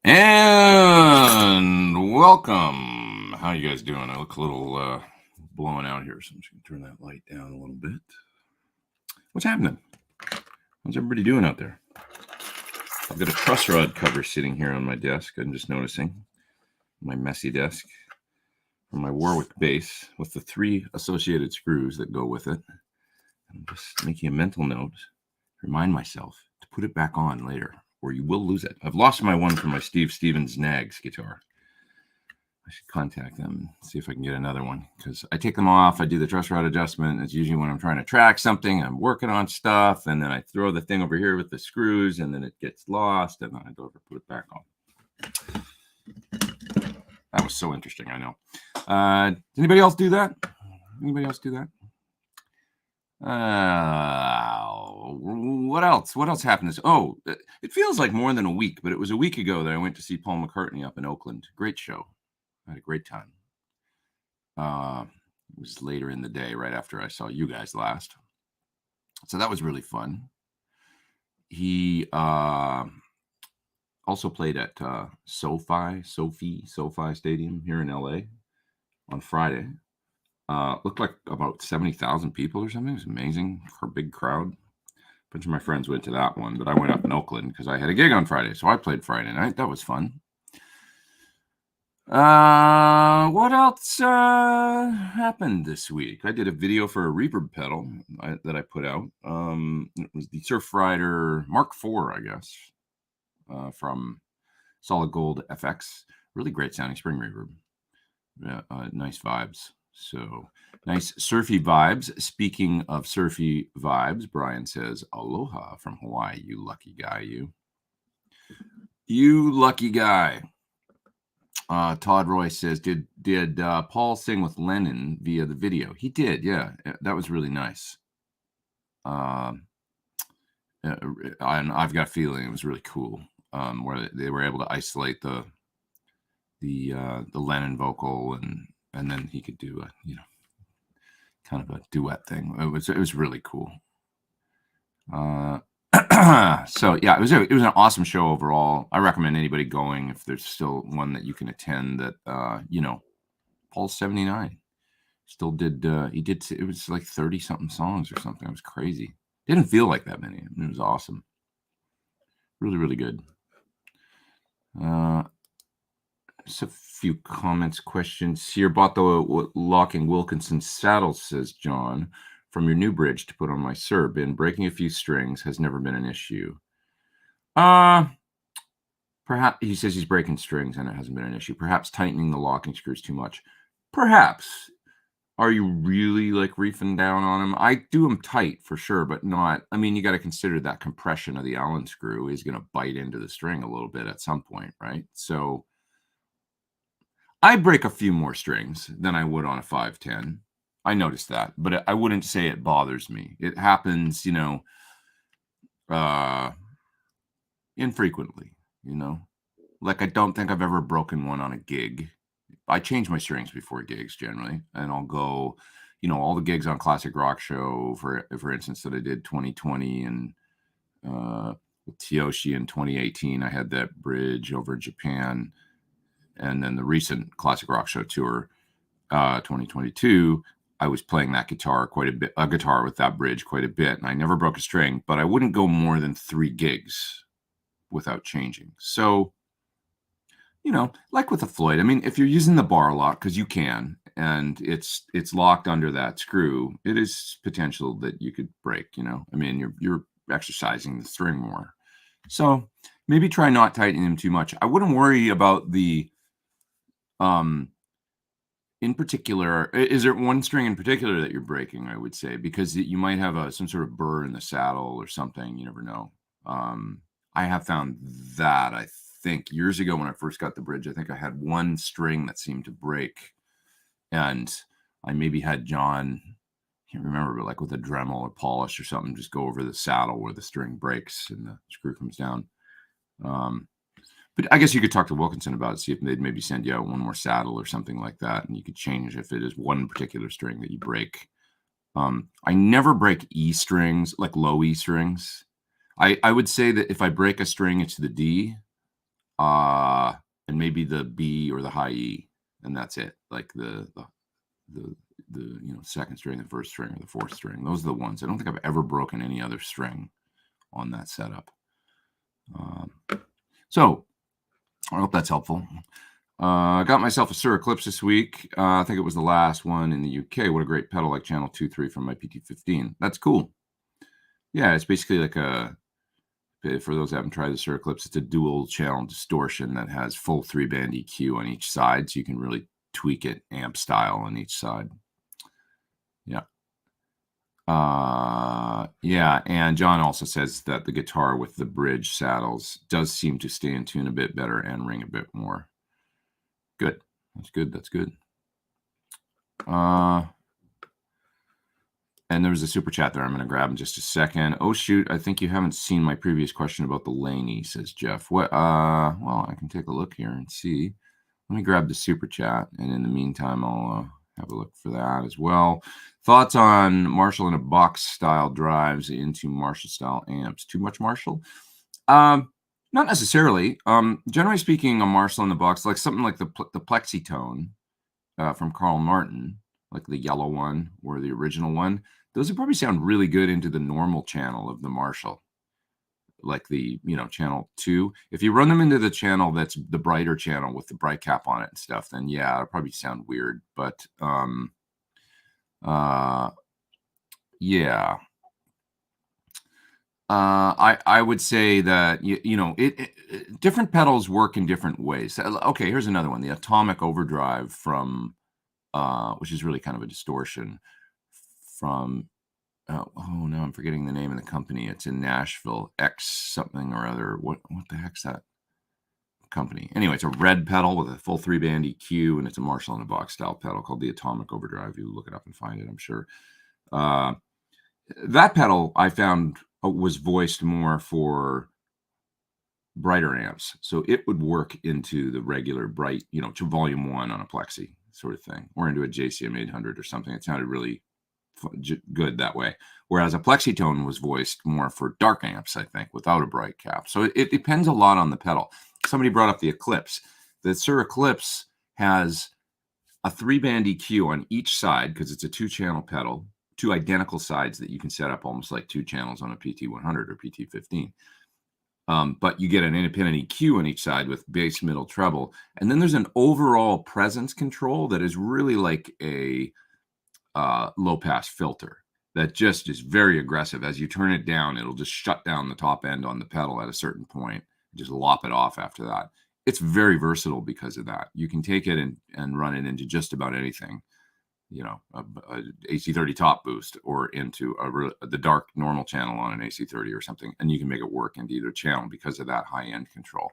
And welcome. How you guys doing? I look a little blowing out here, so I'm just going to turn that light down a little bit. What's happening? How's everybody doing out there? I've got a truss rod cover sitting here on my desk. I'm just noticing my messy desk from my Warwick bass with the 3 associated screws that go with it. I'm just making a mental note, remind myself to put it back on later, or you will lose it. I've lost my one from my Steve Stevens Nags guitar. I should contact them and see if I can get another one, because I take them off, I do the truss rod adjustment. It's usually when I'm trying to track something, I'm working on stuff, and then I throw the thing over here with the screws, and then it gets lost, and then I don't ever put it back on. That was so interesting, I know. Anybody else do that? Anybody else do that? What else? What else happened? It feels like more than a week, but it was a week ago that I went to see Paul McCartney up in Oakland. Great show. I had a great time. It was later in the day, right after I saw you guys last. So that was really fun. He also played at SoFi Stadium here in LA on Friday. Looked like about 70,000 people or something. It was amazing for a big crowd. A bunch of my friends went to that one, but I went up in Oakland because I had a gig on Friday. So I played Friday night. That was fun. What else happened this week? I did a video for a reverb pedal that I put out. It was the Surfrider Mark IV, I guess, from Solid Gold FX. Really great sounding spring reverb. Yeah, nice vibes. So nice surfy vibes. Speaking of surfy vibes, Brian says, aloha from Hawaii, you lucky guy, you. You lucky guy. Todd Roy says, did Paul sing with Lennon via the video? He did, yeah. That was really nice. And I've got a feeling it was really cool, where they were able to isolate the Lennon vocal, and then he could do a kind of a duet thing. It was really cool. So yeah, it was an awesome show overall. I recommend anybody going if there's still one that you can attend. That Paul's 79, still did. It was like 30 something songs or something. It was crazy. Didn't feel like that many. It was awesome. Really, really good. Just a few comments, questions here. Bought the locking Wilkinson saddle, says John, from your new bridge to put on my Serb. And breaking a few strings has never been an issue. Perhaps he says he's breaking strings and it hasn't been an issue. Perhaps tightening the locking screws too much. Perhaps. Are you really like reefing down on them? I do them tight for sure, but not. I mean, you got to consider that compression of the Allen screw is going to bite into the string a little bit at some point, right? So I break a few more strings than I would on a 510. I noticed that, but I wouldn't say it bothers me. It happens, infrequently, Like, I don't think I've ever broken one on a gig. I change my strings before gigs generally, and I'll go, all the gigs on Classic Rock Show, for instance, that I did 2020 and with Tyoshi in 2018. I had that bridge over Japan. And then the recent Classic Rock Show tour, 2022, I was playing that guitar quite a bit, a guitar with that bridge quite a bit. And I never broke a string, but I wouldn't go more than 3 gigs without changing. So, like with a Floyd, I mean, if you're using the bar lock, because you can, and it's locked under that screw, it is potential that you could break, I mean, you're exercising the string more. So maybe try not tightening them too much. I wouldn't worry about the in particular, is there one string in particular that you're breaking? I would say, because you might have some sort of burr in the saddle or something. You never know. I have found that, I think years ago when I first got the bridge, I think I had one string that seemed to break, and I maybe had John, I can't remember, but like with a Dremel or polish or something, just go over the saddle where the string breaks and the screw comes down. But I guess you could talk to Wilkinson about it, see if they'd maybe send you out one more saddle or something like that, and you could change if it is one particular string that you break. I never break E strings, like low E strings. I would say that if I break a string, it's the D. and maybe the B or the high E, and that's it. Like the second string, the first string, or the fourth string. Those are the ones. I don't think I've ever broken any other string on that setup. So I hope that's helpful. I got myself a Sur Eclipse this week. I think it was the last one in the UK. What a great pedal, like channel 2-3 from my PT15. That's cool. Yeah, it's basically like for those that haven't tried the Sur Eclipse, it's a dual channel distortion that has full 3-band EQ on each side, so you can really tweak it amp style on each side. Yeah. Yeah, and John also says that the guitar with the bridge saddles does seem to stay in tune a bit better and ring a bit more. Good. That's good. That's good. And there was a super chat there I'm going to grab in just a second. Oh, shoot. I think you haven't seen my previous question about the Laney, says Jeff. What? Well, I can take a look here and see. Let me grab the super chat, and in the meantime, I'll have a look for that as well. Thoughts on Marshall in a box style drives into Marshall style amps? Too much Marshall? Not necessarily. Generally speaking, a Marshall in the box, like something like the Plexitone from Carl Martin, like the yellow one or the original one, those would probably sound really good into the normal channel of the Marshall, like the channel 2. If you run them into the channel that's the brighter channel with the bright cap on it and stuff, then yeah, it'll probably sound weird. But yeah. I would say that different pedals work in different ways. Okay, here's another one: the Atomic Overdrive from, which is really kind of a distortion from. Oh no, I'm forgetting the name of the company. It's in Nashville. X something or other. What the heck's that company? Anyway, it's a red pedal with a full 3-band EQ, and it's a Marshall in a box style pedal called the Atomic Overdrive. You look it up and find it, I'm sure. That pedal I found was voiced more for brighter amps, so it would work into the regular bright, to volume 1 on a Plexi sort of thing, or into a JCM 800 or something. It sounded really good that way. Whereas a Plexitone was voiced more for dark amps, I think, without a bright cap. So it depends a lot on the pedal. Somebody brought up the Eclipse. The Sur Eclipse has a 3-band EQ on each side because it's a 2-channel pedal, 2 identical sides that you can set up almost like 2 channels on a PT100 or PT15. But you get an independent EQ on each side with bass, middle, treble. And then there's an overall presence control that is really like a low-pass filter that just is very aggressive. As you turn it down, it'll just shut down the top end on the pedal at a certain point, just lop it off after that. It's very versatile because of that. You can take it and run it into just about anything. A AC30 top boost or into the dark normal channel on an AC30 or something, and you can make it work into either channel because of that high-end control.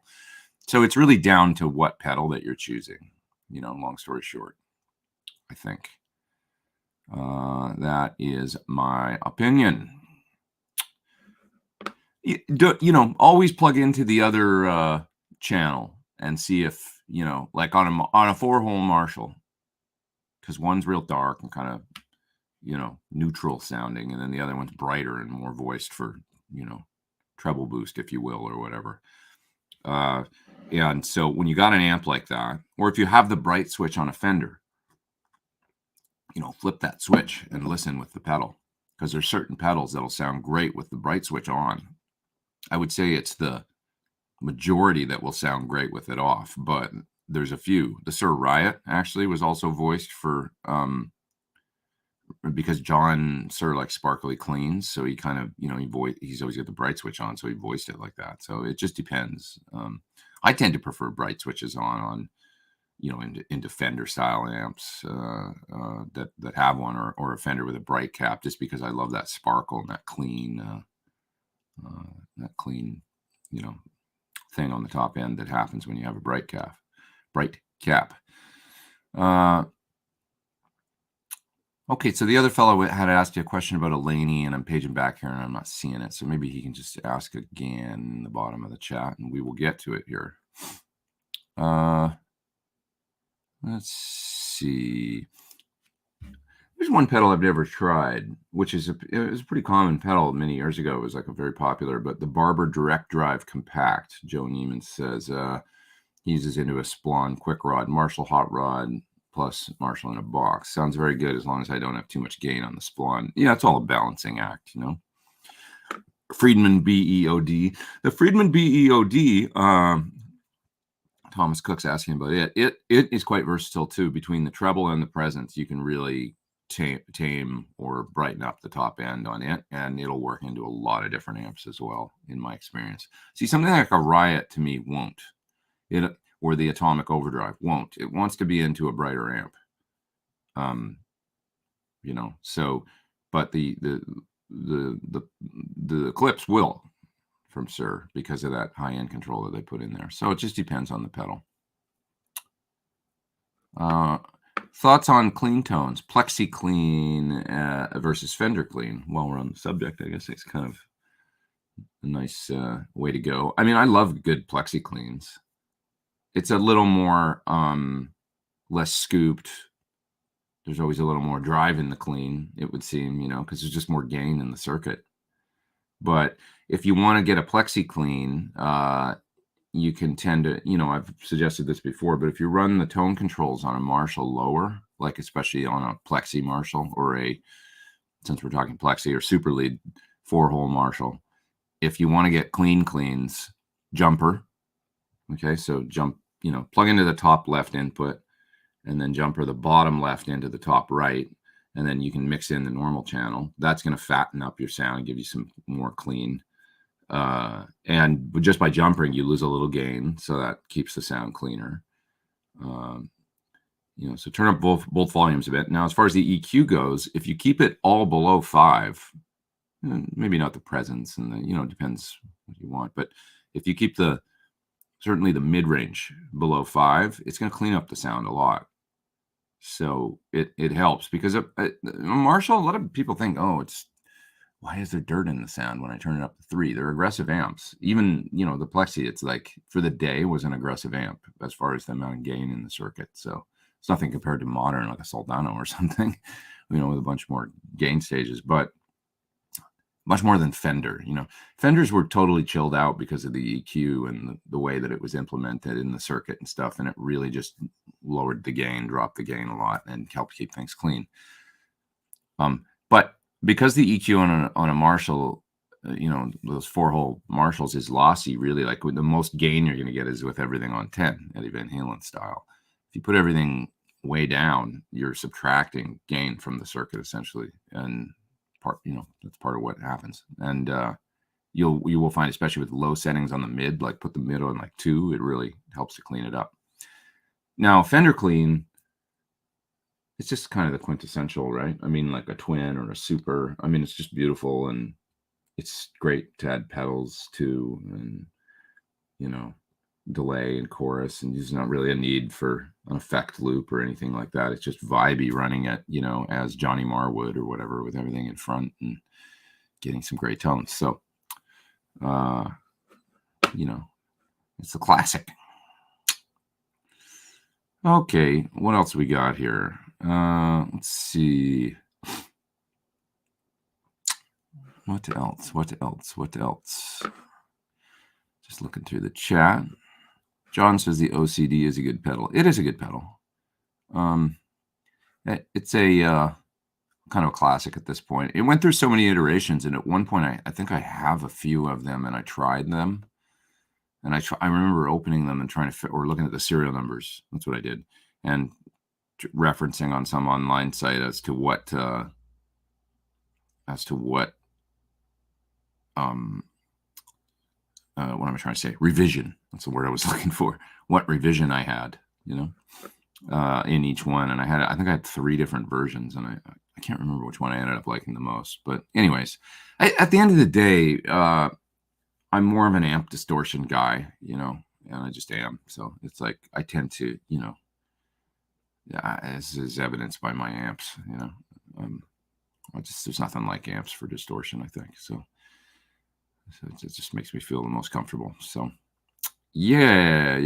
So it's really down to what pedal that you're choosing, long story short, I think. That is my opinion. Always plug into the other channel and see if, like on a 4-hole Marshall, because one's real dark and kind of, neutral sounding, and then the other one's brighter and more voiced for, treble boost, if you will, or whatever. And so when you got an amp like that, or if you have the bright switch on a Fender, flip that switch and listen with the pedal, because there's certain pedals that'll sound great with the bright switch on. I would say it's the majority that will sound great with it off, but there's a few. The Sir Riot actually was also voiced for, because John Sir likes sparkly cleans, so he kind of, he's always got the bright switch on, so he voiced it like that. So it just depends. I tend to prefer bright switches on into Fender style amps that have one, or a Fender with a bright cap, just because I love that sparkle and that clean thing on the top end that happens when you have a bright cap. Okay, so the other fellow had asked you a question about a Laney, and I'm paging back here and I'm not seeing it, so maybe he can just ask again in the bottom of the chat and we will get to it here. Let's see. There's one pedal I've never tried, which is it was a pretty common pedal many years ago. It was like a very popular, but the Barber Direct Drive Compact. Joe Neiman says, Uses into a Splon quick rod, Marshall hot rod, plus Marshall in a box. Sounds very good as long as I don't have too much gain on the Splon. Yeah, it's all a balancing act, you know. Friedman BEOD. The Friedman BEOD, Thomas Cook's asking about it. It is quite versatile too. Between the treble and the presence, you can really tame or brighten up the top end on it, and it'll work into a lot of different amps as well, in my experience. See, something like a Riot to me won't. It, or the Atomic Overdrive won't. It wants to be into a brighter amp. You know, so, but the Eclipse will, from Sir, because of that high-end control that they put in there. So it just depends on the pedal. Thoughts on clean tones, Plexi clean versus Fender clean? While we're on the subject, I guess it's kind of a nice way to go. I mean, I love good Plexi cleans. It's a little more less scooped. There's always a little more drive in the clean, it would seem, you know, because there's just more gain in the circuit. But if you want to get a Plexi clean, you can tend to, you know, I've suggested this before, but if you run the tone controls on a Marshall lower, like especially on a Plexi Marshall or since we're talking Plexi or Super Lead 4-hole Marshall, if you want to get clean cleans, jumper, okay, so jump, you know, plug into the top left input and then jumper the bottom left into the top right, and then you can mix in the normal channel. That's going to fatten up your sound and give you some more clean. And just by jumpering, you lose a little gain, so that keeps the sound cleaner. You know, so turn up both volumes a bit. Now, as far as the EQ goes, if you keep it all below 5, maybe not the presence, and the, you know, it depends what you want, but if you keep certainly the mid-range below 5, it's going to clean up the sound a lot. So it helps, because Marshall, a lot of people think, oh, why is there dirt in the sound when I turn it up to 3? They're aggressive amps. Even, you know, the Plexi, it's like for the day was an aggressive amp as far as the amount of gain in the circuit. So it's nothing compared to modern, like a Soldano or something, you know, with a bunch more gain stages, but much more than Fender. You know, Fenders were totally chilled out because of the EQ and the way that it was implemented in the circuit and stuff. And it really just lowered the gain, dropped the gain a lot, and helped keep things clean. But because the EQ on a Marshall, you know, those 4-hole Marshalls is lossy, really, like the most gain you're going to get is with everything on 10, Eddie Van Halen style. If you put everything way down, you're subtracting gain from the circuit essentially. And you know, that's part of what happens. And you will find, especially with low settings on the mid, like put the mid on like 2, it really helps to clean it up. Now, Fender clean, it's just kind of the quintessential, right? I mean, like a twin or a super. I mean, it's just beautiful, and it's great to add pedals to, and, you know, delay and chorus, and there's not really a need for an effect loop or anything like that. It's just vibey running it, you know, as Johnny Marr would or whatever, with everything in front and getting some great tones. So, you know, it's a classic. Okay, what else we got here? Let's see. What else? Just looking through the chat. John says the OCD is a good pedal. It is a good pedal. It's a kind of a classic at this point. It went through so many iterations, and at one point, I think I have a few of them, and I tried them. And I remember opening them and trying to or looking at the serial numbers. That's what I did, and referencing on some online site as to what what am I trying to say? Revision. That's the word I was looking for. What revision I had, you know, in each one. And I think I had 3 different versions, and I can't remember which one I ended up liking the most. But anyways, at the end of the day, I'm more of an amp distortion guy, you know, and I just am. So it's like, I tend to, you know, as is evidenced by my amps, you know, there's nothing like amps for distortion, I think. So it just makes me feel the most comfortable. So yeah.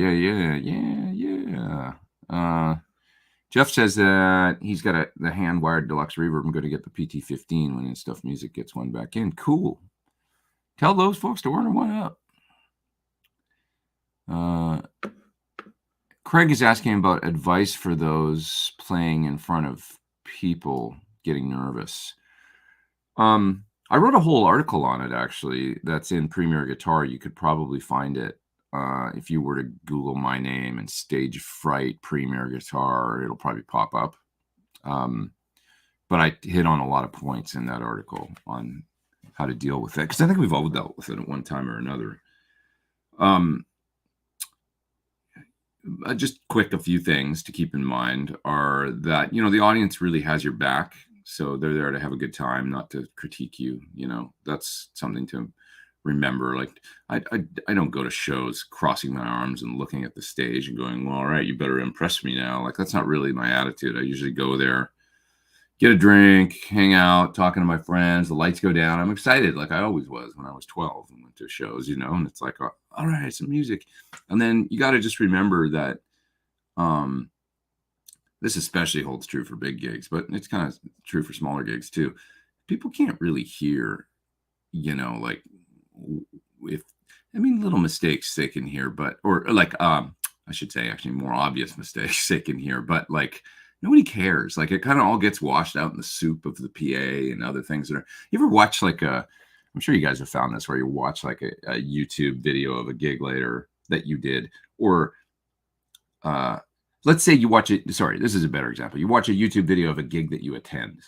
Jeff says that he's got the hand-wired deluxe reverb. I'm going to get the PT15 when His Stuff Music gets one back in. Cool. Tell those folks to order one up. Craig is asking about advice for those playing in front of people getting nervous. I wrote a whole article on it actually. That's in Premier Guitar. You could probably find it if you were to Google my name and stage fright Premier Guitar. It'll probably pop up. But I hit on a lot of points in that article on how to deal with it, because I think we've all dealt with it at one time or another. Just quick, a few things to keep in mind are that, the audience really has your back. So they're there to have a good time, not to critique you. That's something to remember. Like I don't go to shows crossing my arms and looking at the stage and going, well, all right, you better impress me now. Like, that's not really my attitude. I usually go there, get a drink, hang out, talking to my friends. The lights go down. I'm excited, like I always was when I was 12 and went to shows, and it's like, all right, some music. And then you got to just remember that this especially holds true for big gigs, but it's kind of true for smaller gigs too. People can't really hear, like, if, little mistakes they can hear, or like, I should say actually more obvious mistakes they can hear, but like, nobody cares. Like, it kind of all gets washed out in the soup of the PA and other things you ever watch like I'm sure you guys have found this, where you watch like a YouTube video of a gig later that you did, or let's say you watch it. Sorry, this is a better example. You watch a YouTube video of a gig that you attend.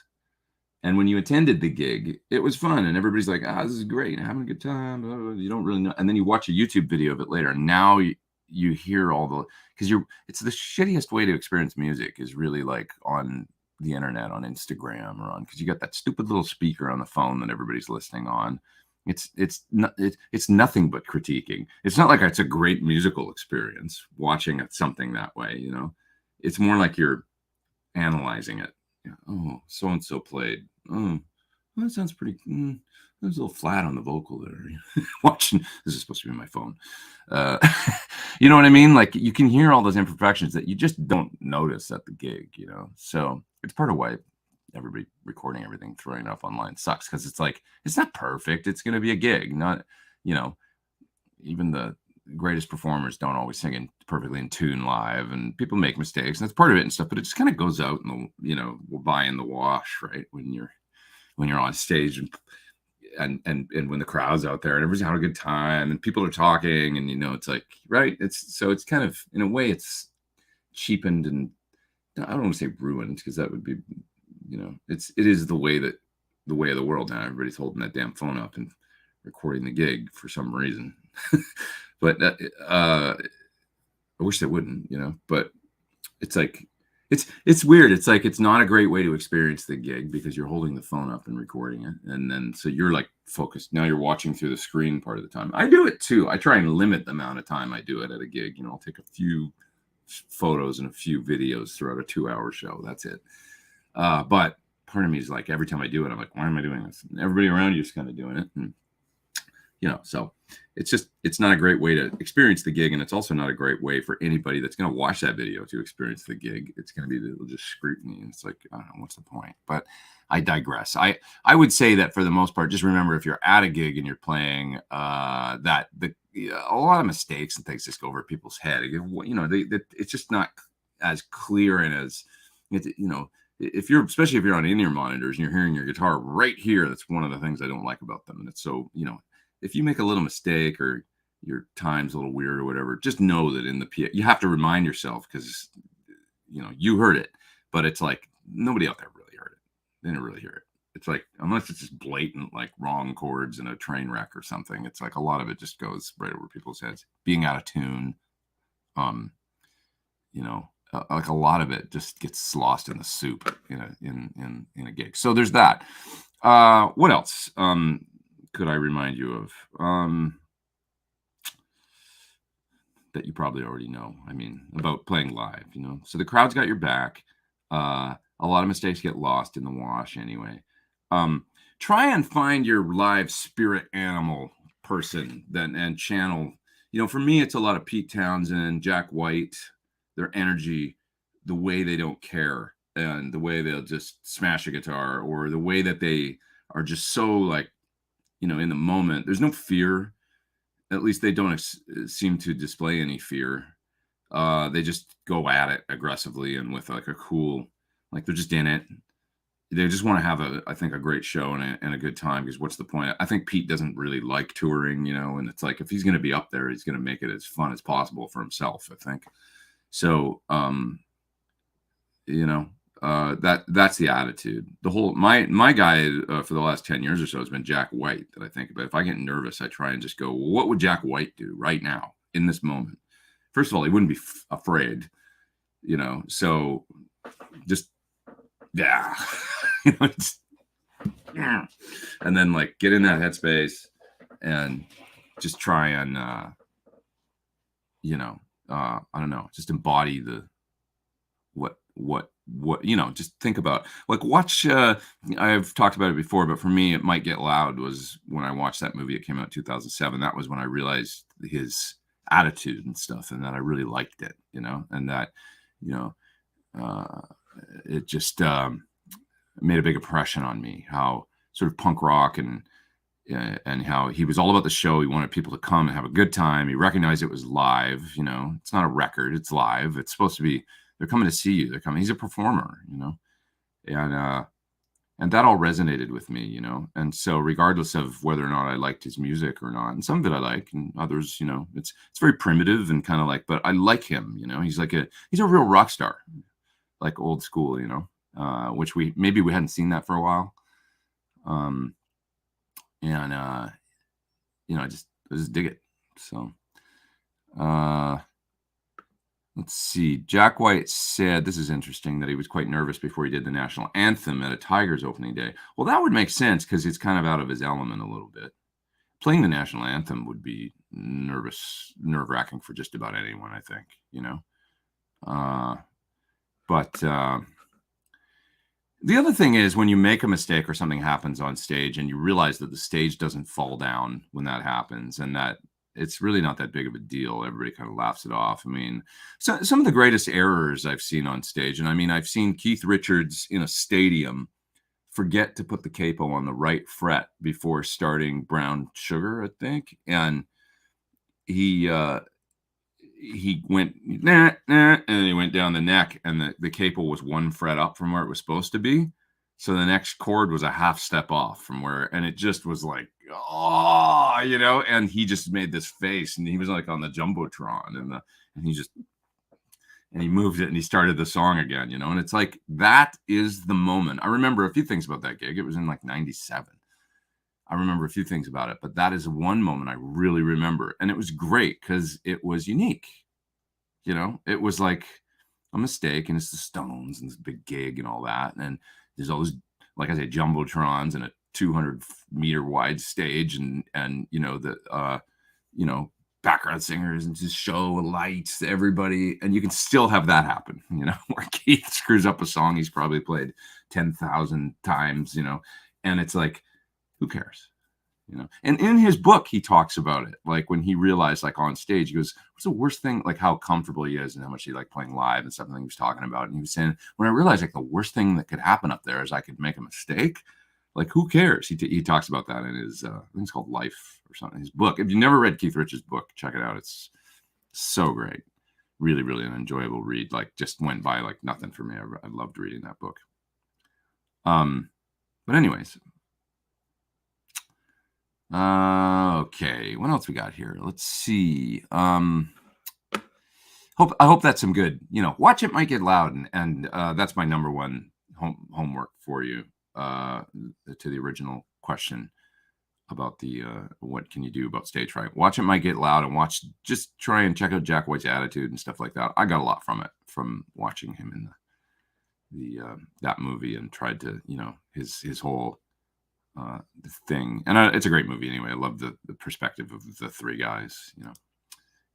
And when you attended the gig, it was fun. And everybody's like, this is great. Having a good time. Blah, blah, blah. You don't really know. And then you watch a YouTube video of it later. And now you hear all the, because it's the shittiest way to experience music is really like on the internet, on Instagram, or because you got that stupid little speaker on the phone that everybody's listening on. It's nothing but critiquing. It's not like it's a great musical experience watching something that way. It's more like you're analyzing it. Oh, so and so played. Oh, well, that sounds pretty. There's a little flat on the vocal there. Watching, this is supposed to be my phone. You know what I mean? Like, you can hear all those imperfections that you just don't notice at the gig. So it's part of why everybody recording everything, throwing it up online sucks, because it's like, it's not perfect. It's going to be a gig, not, even the greatest performers don't always sing perfectly in tune live, and people make mistakes, and that's part of it and stuff, but it just kind of goes out by in the wash, right? When you're on stage and when the crowd's out there and everybody's having a good time and people are talking, and it's like, right, it's kind of, in a way, it's cheapened, and I don't want to say ruined, because that would be, it is the way of the world now. Everybody's holding that damn phone up and recording the gig for some reason. But I wish they wouldn't, but it's like, it's weird. It's like, it's not a great way to experience the gig, because you're holding the phone up and recording it. And then, so you're like focused. Now you're watching through the screen part of the time. I do it too. I try and limit the amount of time I do it at a gig. I'll take a few photos and a few videos throughout a 2-hour show. That's it. But part of me is like, every time I do it, I'm like, why am I doing this? And everybody around you is kind of doing it. And, so it's not a great way to experience the gig. And it's also not a great way for anybody that's going to watch that video to experience the gig. It's going to be just scrutiny. And it's like, I don't know, what's the point? But I digress. I would say that for the most part, just remember, if you're at a gig and you're playing, that a lot of mistakes and things just go over people's head. It's just not as clear, and as, especially if you're on in-ear monitors and you're hearing your guitar right here, that's one of the things I don't like about them. And it's so, if you make a little mistake or your time's a little weird or whatever, just know that in the PA, you have to remind yourself, because, you heard it, but it's like, nobody out there really heard it. They didn't really hear it. It's like, unless it's just blatant, like wrong chords in a train wreck or something, it's like a lot of it just goes right over people's heads. Being out of tune, like a lot of it just gets lost in the soup in a gig. So there's that. What else? Could I remind you of that you probably already know? About playing live, so the crowd's got your back. A lot of mistakes get lost in the wash anyway. Try and find your live spirit animal person and channel. For me, it's a lot of Pete Townsend, Jack White, their energy, the way they don't care, and the way they'll just smash a guitar, or the way that they are just so like, in the moment. There's no fear. At least they don't seem to display any fear. They just go at it aggressively and with like a cool, like they're just in it. They just want to have I think, a great show and a good time, because what's the point? I think Pete doesn't really like touring, and it's like, if he's going to be up there, he's going to make it as fun as possible for himself, I think. So, that's the attitude. The whole, my guy for the last 10 years or so has been Jack White, that I think about. If I get nervous, I try and just go, well, what would Jack White do right now in this moment? First of all, he wouldn't be afraid, so just, yeah. And then like get in that headspace and just try and I don't know, just embody the what just think about, like, watch I've talked about it before, but for me, It Might Get Loud was when I watched that movie. It came out in 2007. That was when I realized his attitude and stuff, and that I really liked it, and that it just made a big impression on me, how sort of punk rock and how he was all about the show. He wanted people to come and have a good time. He recognized it was live. It's not a record, it's live. It's supposed to be, they're coming to see you. They're coming. He's a performer, and that all resonated with me, And so regardless of whether or not I liked his music or not, and some of it I like, and others, it's very primitive and kind of like, but I like him, he's a real rock star, like old school, which we hadn't seen that for a while. I just dig it. So, let's see. Jack White said, this is interesting, that he was quite nervous before he did the national anthem at a Tigers opening day. Well, that would make sense, because it's kind of out of his element a little bit. Playing the national anthem would be nerve-wracking for just about anyone, I think, but the other thing is, when you make a mistake or something happens on stage and you realize that the stage doesn't fall down when that happens, and that it's really not that big of a deal. Everybody kind of laughs it off. I mean, so some of the greatest errors I've seen on stage, and I mean, I've seen Keith Richards in a stadium forget to put the capo on the right fret before starting Brown Sugar, I think. And he went, nah, nah, and he went down the neck, and the capo was one fret up from where it was supposed to be. So the next chord was a half step off from where, and it just was like, oh, and he just made this face, and he was like on the Jumbotron, and he moved it, and he started the song again, and it's like, that is the moment. I remember a few things about that gig. It was in like 97. I remember a few things about it, but that is one moment I really remember. And it was great because it was unique. It was like a mistake, and it's the Stones and this big gig and all that. And there's all those, like I say, Jumbotrons and a 200-meter wide stage, and the background singers and just show lights, everybody. And you can still have that happen, where Keith screws up a song he's probably played 10,000 times, and it's like, who cares? And in his book, he talks about it. Like when he realized, like on stage, he goes, what's the worst thing? Like how comfortable he is and how much he liked playing live and something he was talking about. And he was saying, when I realized like the worst thing that could happen up there is I could make a mistake. Like, who cares? He talks about that in his, I think it's called Life or something, his book. If you never read Keith Richards' book, check it out. It's so great. Really, really an enjoyable read. Like, just went by like nothing for me. I loved reading that book. But anyways, okay, what else we got here? Let's see. I hope that's some good, Watch It Might Get Loud, and that's my number one homework for you, to the original question about the what can you do about stage fright. Watch It Might Get Loud, and just try and check out Jack White's attitude and stuff like that. I got a lot from it, from watching him in the that movie, and tried to, his whole thing. And it's a great movie anyway. I love the perspective of the three guys,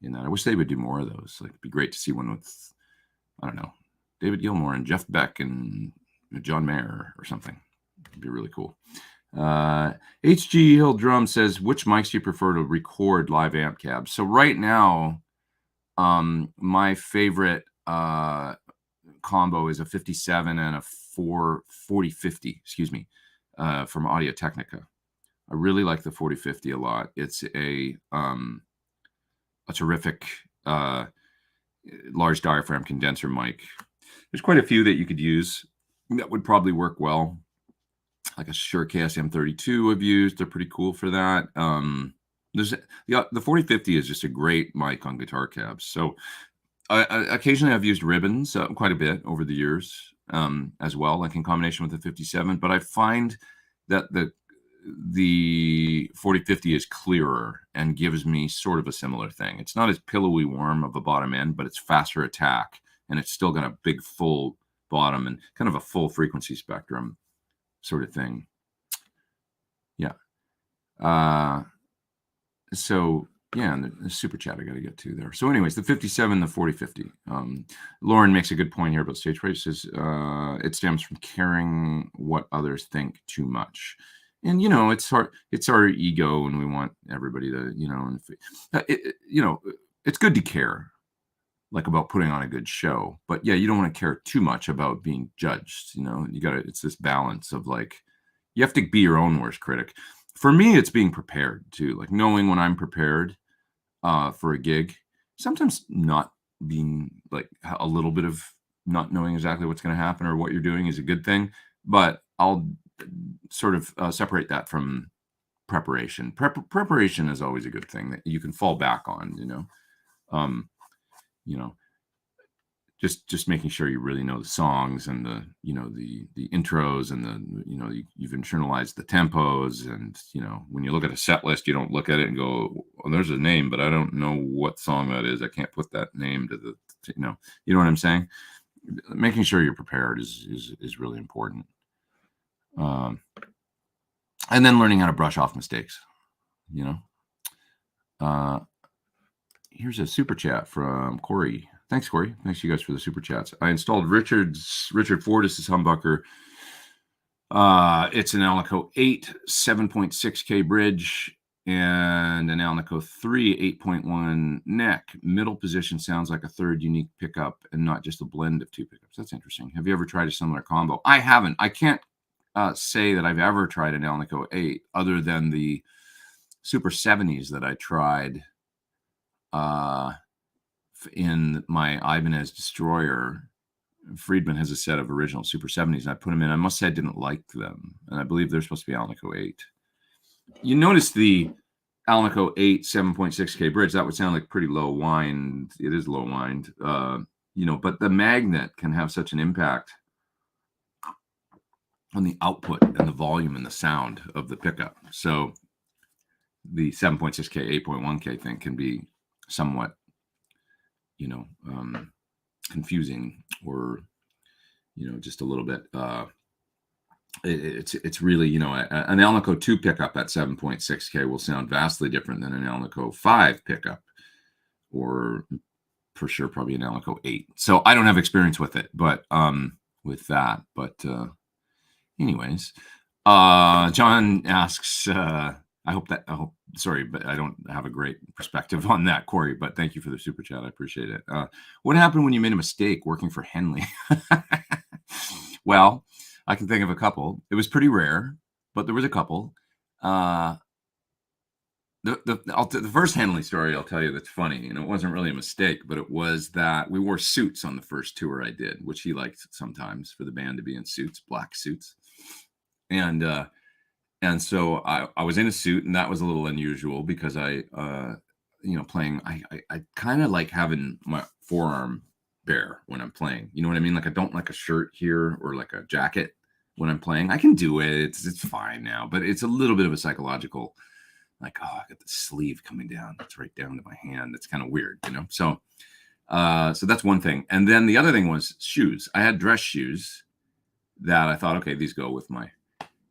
in that. I wish they would do more of those. Like, it'd be great to see one with, I don't know, David Gilmour and Jeff Beck and John Mayer or something. It'd be really cool. HG Hill Drum says, which mics do you prefer to record live amp cabs? So right now, my favorite combo is a 57 and a 4050, excuse me, from Audio Technica. I really like the 4050 a lot. It's a terrific, large diaphragm condenser mic. There's quite a few that you could use that would probably work well. Like a Shure KSM32 I've used. They're pretty cool for that. There's the 4050 is just a great mic on guitar cabs. So occasionally I've used ribbons quite a bit over the years as well, like in combination with the 57. But I find that the 4050 is clearer and gives me sort of a similar thing. It's not as pillowy warm of a bottom end, but it's faster attack, and it's still got a big full bottom and kind of a full frequency spectrum sort of thing. Yeah. So yeah, and the super chat I got to get to there. So anyways, the 57, the 4050. Lauren makes a good point here about stage fright. Says it stems from caring what others think too much. And, you know, it's our ego, and we want everybody to, you know, it's good to care, like, about putting on a good show. But yeah, you don't want to care too much about being judged. You know, it's this balance of, like, you have to be your own worst critic. For me, it's being prepared too, like knowing when I'm prepared for a gig. Sometimes not being, like, a little bit of not knowing exactly what's going to happen or what you're doing is a good thing, but I'll sort of separate that from preparation. Preparation is always a good thing that you can fall back on, you know, just making sure you really know the songs and the intros and you've internalized the tempos. And, you know, when you look at a set list, you don't look at it and go, oh, there's a name, but I don't know what song that is. I can't put that name to the, you know what I'm saying? Making sure you're prepared is really important. And then learning how to brush off mistakes, you know. Here's a super chat from Corey. Thanks, Corey. Thanks, you guys, for the super chats. I installed Richard Fortis' humbucker. It's an Alnico 8 7.6K bridge and an Alnico 3 8.1 neck. Middle position sounds like a third unique pickup and not just a blend of two pickups. That's interesting. Have you ever tried a similar combo? I haven't. I can't say that I've ever tried an Alnico 8 other than the Super 70s that I tried in my Ibanez Destroyer. Friedman has a set of original Super 70s, and I put them in. I must say I didn't like them, and I believe they're supposed to be Alnico 8. You notice the Alnico 8 7.6K bridge, that would sound like pretty low wind. It is low wind, you know, but the magnet can have such an impact on the output and the volume and the sound of the pickup. So the 7.6K, 8.1K thing can be somewhat, you know, confusing, or, you know, just a little bit. It's really, you know, an Alnico 2 pickup at 7.6K will sound vastly different than an Alnico 5 pickup, or for sure probably an Alnico 8. So I don't have experience with it, but with that. But anyways, John asks, sorry, but I don't have a great perspective on that, Corey, but thank you for the super chat. I appreciate it. What happened when you made a mistake working for Henley? Well, I can think of a couple. It was pretty rare, but there was a couple. The first Henley story I'll tell you that's funny, and it wasn't really a mistake, but it was that we wore suits on the first tour I did, which he liked sometimes for the band to be in suits, black suits. And so I was in a suit, and that was a little unusual because I playing, I kind of like having my forearm bare when I'm playing. You know what I mean? Like, I don't like a shirt here or like a jacket when I'm playing. I can do it. It's fine now, but it's a little bit of a psychological, like, oh, I got the sleeve coming down. It's right down to my hand. It's kind of weird, you know? So that's one thing. And then the other thing was shoes. I had dress shoes that I thought, okay, these go with my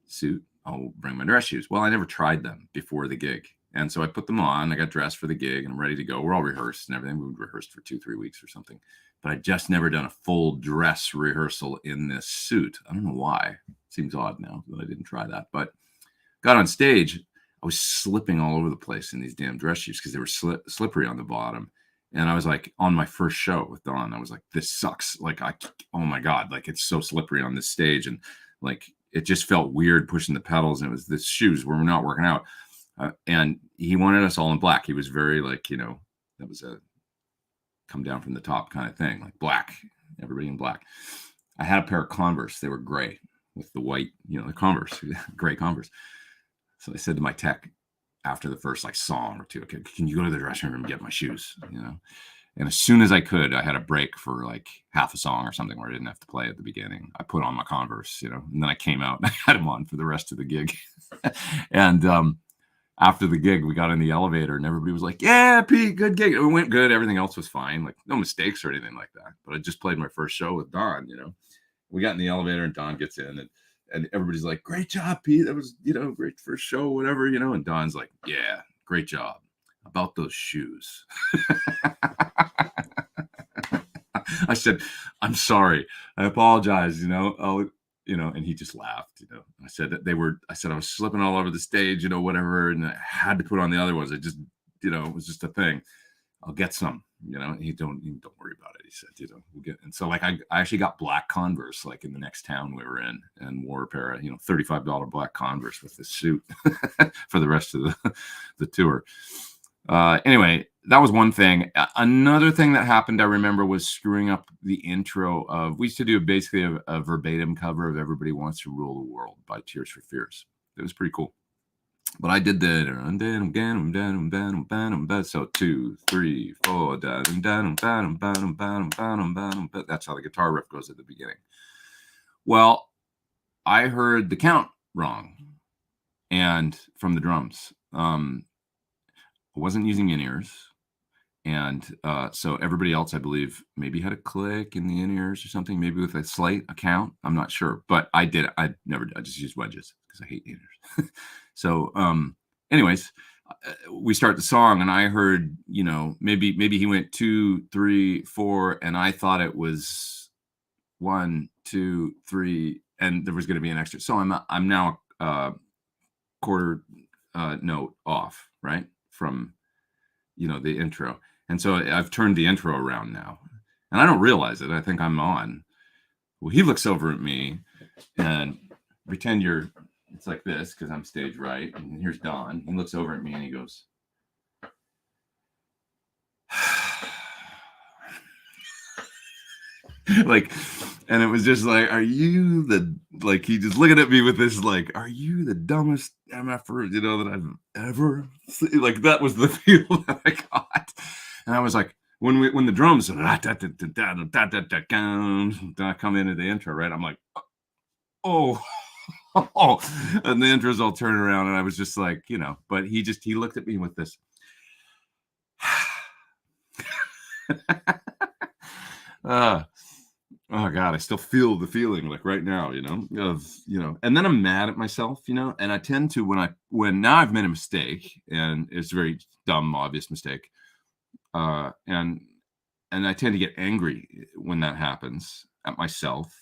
suit. I'll bring my dress shoes. Well, I never tried them before the gig. And so I put them on. I got dressed for the gig and I'm ready to go. We're all rehearsed and everything. We rehearsed for 2-3 weeks or something. But I just never done a full dress rehearsal in this suit. I don't know why. Seems odd now that I didn't try that. But got on stage. I was slipping all over the place in these damn dress shoes because they were slippery on the bottom. And I was like, on my first show with Don, I was like, this sucks. Like, oh my God, like, it's so slippery on this stage. And like, it just felt weird pushing the pedals. And it was the shoes were not working out. And he wanted us all in black. He was very like, you know, that was come down from the top kind of thing, like black, everybody in black. I had a pair of Converse. They were gray with the white, the Converse, gray Converse. So I said to my tech after the first like song or two, okay, can you go to the dressing room and get my shoes, And as soon as I could, I had a break for like half a song or something where I didn't have to play at the beginning. I put on my Converse, and then I came out and I had them on for the rest of the gig. And after the gig, we got in the elevator and everybody was like, yeah, Pete, good gig. It went good. Everything else was fine. Like no mistakes or anything like that. But I just played my first show with Don, We got in the elevator and Don gets in and everybody's like, great job, Pete. That was, great first show, whatever, And Don's like, yeah, great job. About those shoes. I said, I'm sorry. I apologize, and he just laughed, I said that I was slipping all over the stage, whatever. And I had to put on the other ones. I just, it was just a thing. I'll get some, he don't worry about it. He said, we'll get, and so like, I actually got black Converse, like in the next town we were in, and wore a pair of, $35 black Converse with this suit for the rest of the tour. Anyway, that was one thing. Another thing that happened, I remember, was screwing up the intro of, we used to do basically a verbatim cover of Everybody Wants to Rule the World by Tears for Fears. It was pretty cool. But I did that. So 2, 3, 4. That's how the guitar riff goes at the beginning. Well, I heard the count wrong, and from the drums. I wasn't using in-ears. And so everybody else, I believe, maybe had a click in the in-ears or something, maybe with a slight account. I'm not sure, but I did. I never did. I just used wedges because I hate in-ears. So anyways, we start the song and I heard, maybe he went 2, 3, 4, and I thought it was 1, 2, 3, and there was going to be an extra. So I'm now quarter note off, right, from the intro. And so I've turned the intro around now and I don't realize it. I think I'm on. Well, he looks over at me and pretend it's like this because I'm stage right. And here's Don. He looks over at me and he goes, like, and it was just like, he just looking at me with this, like, are you the dumbest MFer, that I've ever seen? Like, that was the feel that I got. And I was like, when the drums come into the intro, right? I'm like, oh, and the intros all turn around. And I was just like, but he looked at me with this. Oh God, I still feel the feeling like right now, and then I'm mad at myself, and I tend to, when now I've made a mistake and it's a very dumb, obvious mistake. And I tend to get angry when that happens at myself.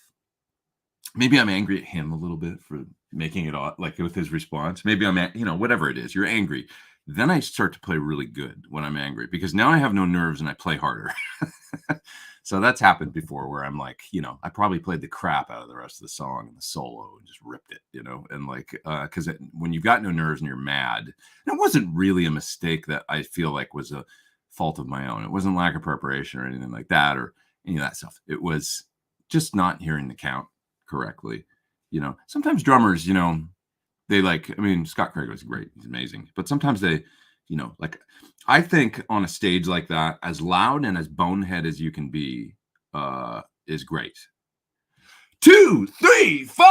Maybe I'm angry at him a little bit for making it odd, like with his response. Maybe I'm whatever it is, you're angry. Then I start to play really good when I'm angry because now I have no nerves and I play harder. So that's happened before where I'm like, I probably played the crap out of the rest of the song and the solo and just ripped it, and like, because when you've got no nerves and you're mad, and it wasn't really a mistake that I feel like was a fault of my own. It wasn't lack of preparation or anything like that or any of that stuff. It was just not hearing the count correctly. Sometimes drummers, they Scott Craig was great. He's amazing. But sometimes they, like, I think on a stage like that, as loud and as bonehead as you can be is great. 2, 3, 4.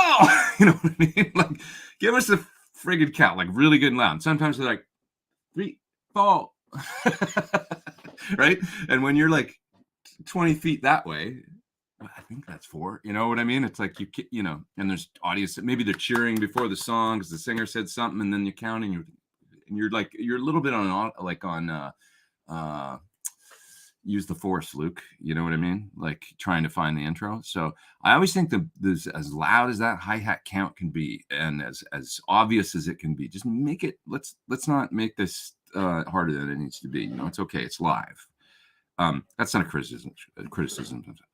You know what I mean? Like, give us a friggin' count, like really good and loud. Sometimes they're like 3, 4. Right? And when you're like 20 feet that way, I think that's 4. You know what I mean? It's like and there's audience. Maybe they're cheering before the song because the singer said something, and then you're counting. And you're a little bit on use the force, Luke. You know what I mean? Like trying to find the intro. So I always think that this, as loud as that hi-hat count can be, and as obvious as it can be, just make it. Let's not make this harder than it needs to be. It's okay. It's live. That's not a criticism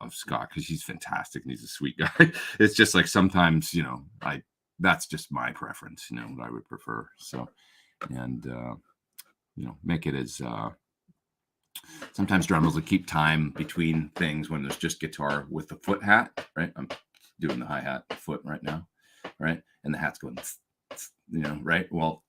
of Scott because he's fantastic and he's a sweet guy. It's just like sometimes, that's just my preference, what I would prefer. So, and, make it as Sometimes drummers will keep time between things when there's just guitar with the foot hat, right? I'm doing the hi-hat foot right now, right? And the hat's going, right? Well,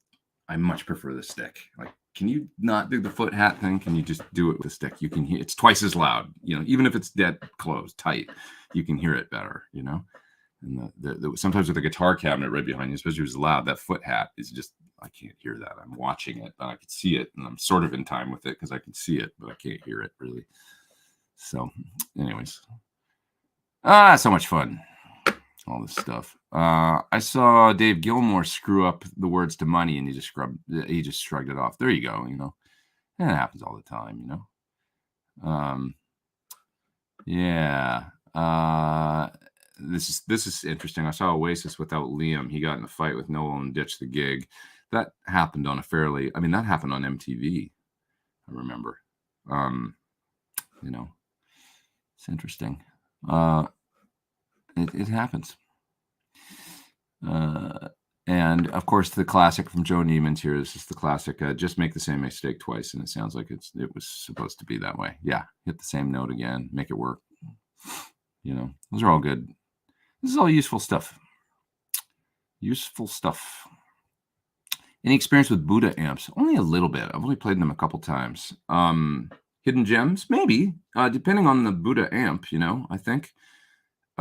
I much prefer the stick. Like, can you not do the foot hat thing? Can you just do it with the stick? You can hear it's twice as loud, even if it's dead closed, tight, you can hear it better, And sometimes with the guitar cabinet right behind you, especially if it's loud, that foot hat is just, I can't hear that. I'm watching it, but I can see it, and I'm sort of in time with it because I can see it, but I can't hear it really. So, anyways, so much fun. All this stuff. I saw Dave Gilmour screw up the words to Money, and he just shrugged it off. There you go. And it happens all the time. Yeah. This is interesting. I saw Oasis without Liam. He got in a fight with Noel and ditched the gig. That happened on that happened on MTV. I remember. It's interesting. It happens. And of course, the classic from Joe Neiman's here. This is the classic. Just make the same mistake twice, and it sounds like it was supposed to be that way. Yeah, hit the same note again, make it work. Those are all good. This is all useful stuff. Useful stuff. Any experience with Budda amps? Only a little bit. I've only played them a couple times. Hidden gems, maybe, depending on the Budda amp.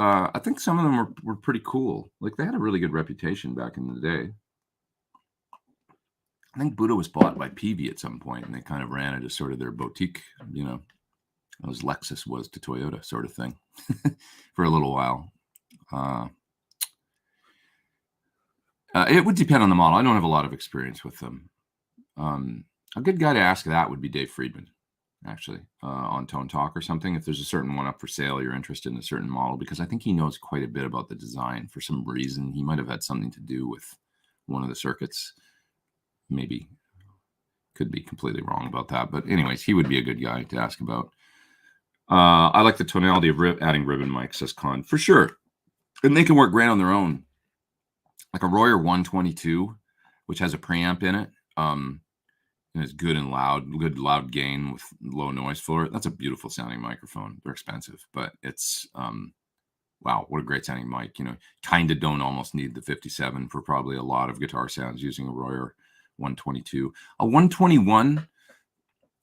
I think some of them were pretty cool. Like, they had a really good reputation back in the day. I think Budda was bought by Peavey at some point, and they kind of ran it as sort of their boutique, as Lexus was to Toyota, sort of thing, for a little while. It would depend on the model. I don't have a lot of experience with them. A good guy to ask that would be Dave Friedman, actually, on Tone Talk or something. If there's a certain one up for sale, you're interested in a certain model, because I think he knows quite a bit about the design. For some reason, he might have had something to do with one of the circuits. Maybe. Could be completely wrong about that. But anyways, he would be a good guy to ask about. I like the tonality of adding ribbon mics, says Con, for sure. And they can work great on their own. Like a Royer 122, which has a preamp in it, and it's good and good loud gain with low noise floor. That's a beautiful sounding microphone. They're expensive, but it's wow, what a great sounding mic. Kind of don't almost need the 57 for probably a lot of guitar sounds using a Royer 122. A 121,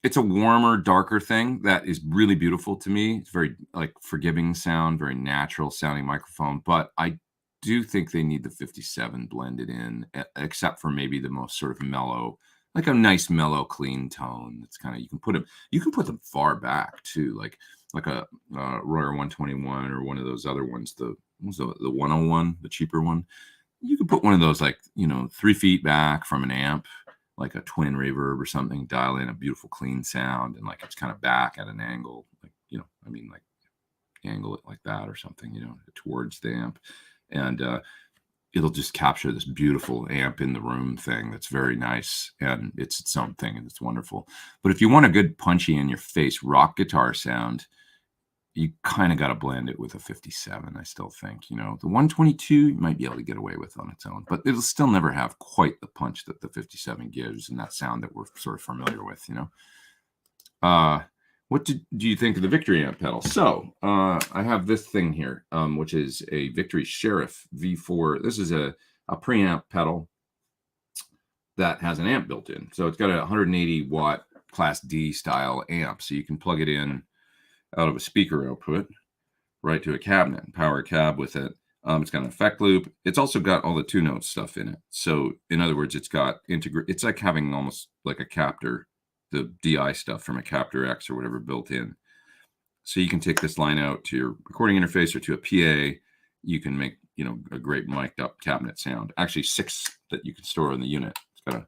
it's a warmer, darker thing that is really beautiful to me. It's very forgiving sound, very natural sounding microphone, but I do think they need the 57 blended in, except for maybe the most sort of mellow, like a nice mellow clean tone. It's kind of, you can put them far back too, like a Royer 121 or one of those other ones, the 101, the cheaper one. You could put one of those 3 feet back from an amp, like a twin reverb or something, dial in a beautiful clean sound, and it's kind of back at an angle, angle it like that or something, towards the amp. And it'll just capture this beautiful amp in the room thing that's very nice, and it's its own thing, and it's wonderful. But if you want a good punchy in your face rock guitar sound, you kind of got to blend it with a 57. I still think, the 122 you might be able to get away with on its own, but it'll still never have quite the punch that the 57 gives, and that sound that we're sort of familiar with. What do you think of the Victory amp pedal? So I have this thing here, which is a Victory Sheriff V4. This is a preamp pedal that has an amp built in. So it's got a 180 watt Class D style amp. So you can plug it in out of a speaker output right to a cabinet, power a cab with it. It's got an effect loop. It's also got all the 2-note stuff in it. So in other words, it's got it's like having almost like a captor, the DI stuff from a Captor X or whatever built in. So you can take this line out to your recording interface or to a PA. You can make, a great mic'd up cabinet sound. Actually 6 that you can store in the unit. It's got a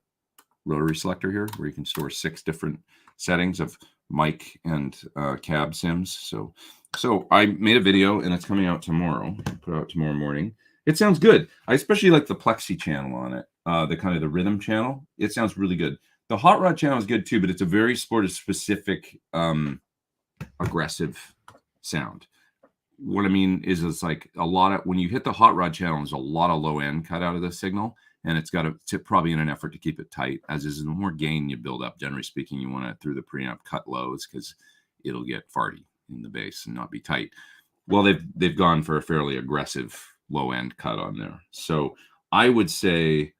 rotary selector here where you can store 6 different settings of mic and cab sims. So I made a video, and it's coming out tomorrow. I'll put it out tomorrow morning. It sounds good. I especially like the plexi channel on it, the kind of the rhythm channel. It sounds really good. The hot rod channel is good too, but it's a very specific, aggressive sound. What I mean is it's like a lot of, when you hit the hot rod channel, there's a lot of low end cut out of the signal, and it's got to probably in an effort to keep it tight, as is the more gain you build up, generally speaking, you want to, through the preamp, cut lows because it'll get farty in the bass and not be tight. Well, they've gone for a fairly aggressive low end cut on there. So I would say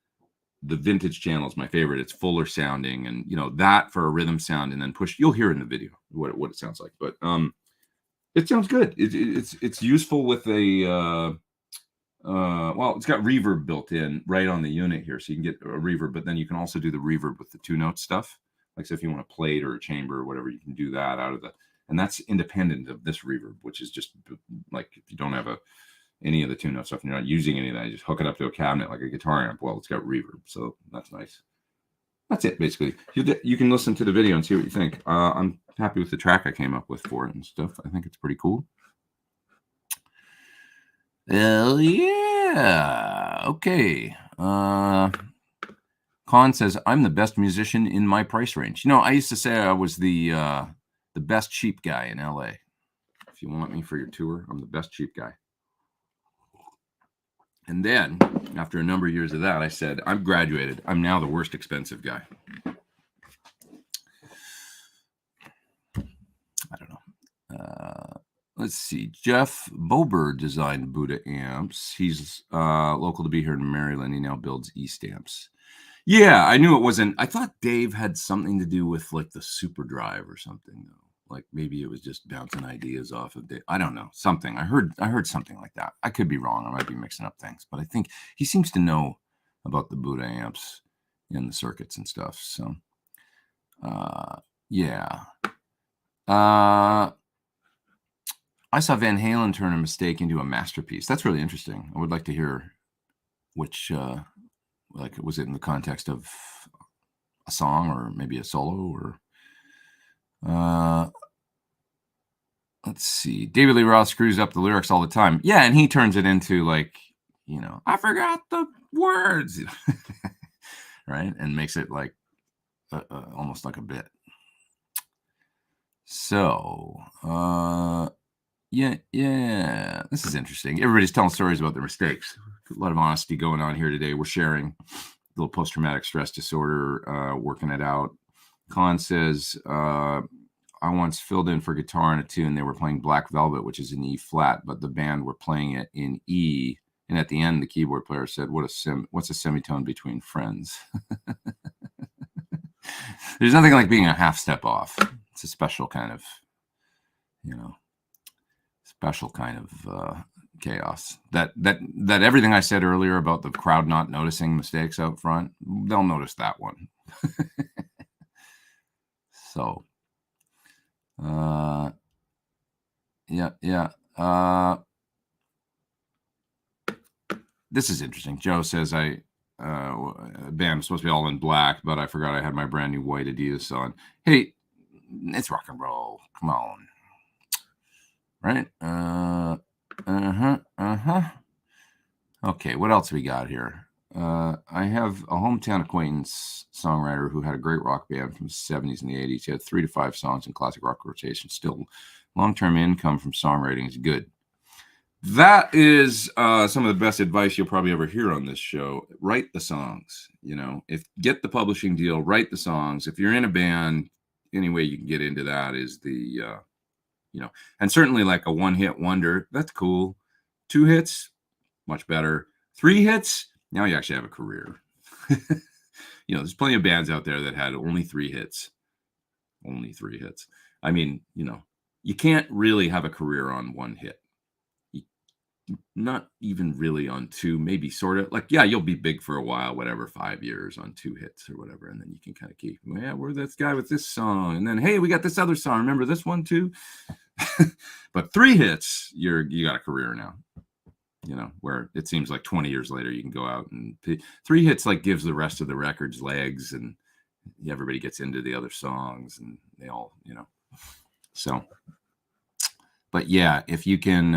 the vintage channel is my favorite. It's fuller sounding, and that for a rhythm sound, and then push. You'll hear in the video what it sounds like, but it sounds good. It's useful with a well, it's got reverb built in right on the unit here, so you can get a reverb, but then you can also do the reverb with the 2-note stuff. Like, so if you want a plate or a chamber or whatever, you can do that out of the, and that's independent of this reverb, which is just like, if you don't have any of the 2-note stuff and you're not using any of that, you just hook it up to a cabinet like a guitar amp. Well, it's got reverb, so that's nice. That's it, basically. You can listen to the video and see what you think. I'm happy with the track I came up with for it and stuff. I think it's pretty cool. Hell yeah. Okay. Con says, I'm the best musician in my price range. I used to say I was the best cheap guy in LA. If you want me for your tour, I'm the best cheap guy. And then, after a number of years of that, I said, I'm graduated. I'm now the worst expensive guy. I don't know. Let's see. Jeff Bober designed Budda amps. He's local to be here in Maryland. He now builds E-stamps. Yeah, I knew it wasn't. I thought Dave had something to do with like the Super Drive or something, though. Like maybe it was just bouncing ideas off of Dave. I don't know. Something. I heard something like that. I could be wrong. I might be mixing up things, but I think he seems to know about the Budda amps and the circuits and stuff. So, yeah. I saw Van Halen turn a mistake into a masterpiece. That's really interesting. I would like to hear which, like, was it in the context of a song or maybe a solo or, let's see. David Lee Roth screws up the lyrics all the time. Yeah, and he turns it into like, I forgot the words, right? And makes it like almost like a bit. So, yeah, this is interesting. Everybody's telling stories about their mistakes. A lot of honesty going on here today. We're sharing a little post-traumatic stress disorder, working it out. Con says, I once filled in for guitar in a tune. They were playing Black Velvet, which is in E flat, but the band were playing it in E. And at the end, the keyboard player said, what's a semitone between friends? There's nothing like being a half step off. It's a special kind of, special kind of chaos. That everything I said earlier about the crowd not noticing mistakes out front, they'll notice that one. So, yeah. This is interesting. Joe says band was supposed to be all in black, but I forgot I had my brand new white Adidas on. Hey, it's rock and roll. Come on. Right? Okay, what else we got here? I have a hometown acquaintance songwriter who had a great rock band from the 70s and the 80s. He had 3 to 5 songs in classic rock rotation. Still, long-term income from songwriting is good. That is some of the best advice you'll probably ever hear on this show. Write the songs. Get the publishing deal, write the songs. If you're in a band, any way you can get into that is the, and certainly like a one-hit wonder, that's cool. 2 hits, much better. 3 hits, now you actually have a career. There's plenty of bands out there that had only 3 hits. Only 3 hits. I mean, you can't really have a career on 1 hit. Not even really on 2, maybe sort of like, yeah, you'll be big for a while, whatever, 5 years on 2 hits or whatever. And then you can kind of keep, yeah, we're this guy with this song. And then, hey, we got this other song. Remember this one too? But 3 hits, you got a career now, where it seems like 20 years later, you can go out and 3 hits like gives the rest of the records legs and everybody gets into the other songs and they all, so, but yeah, if you can,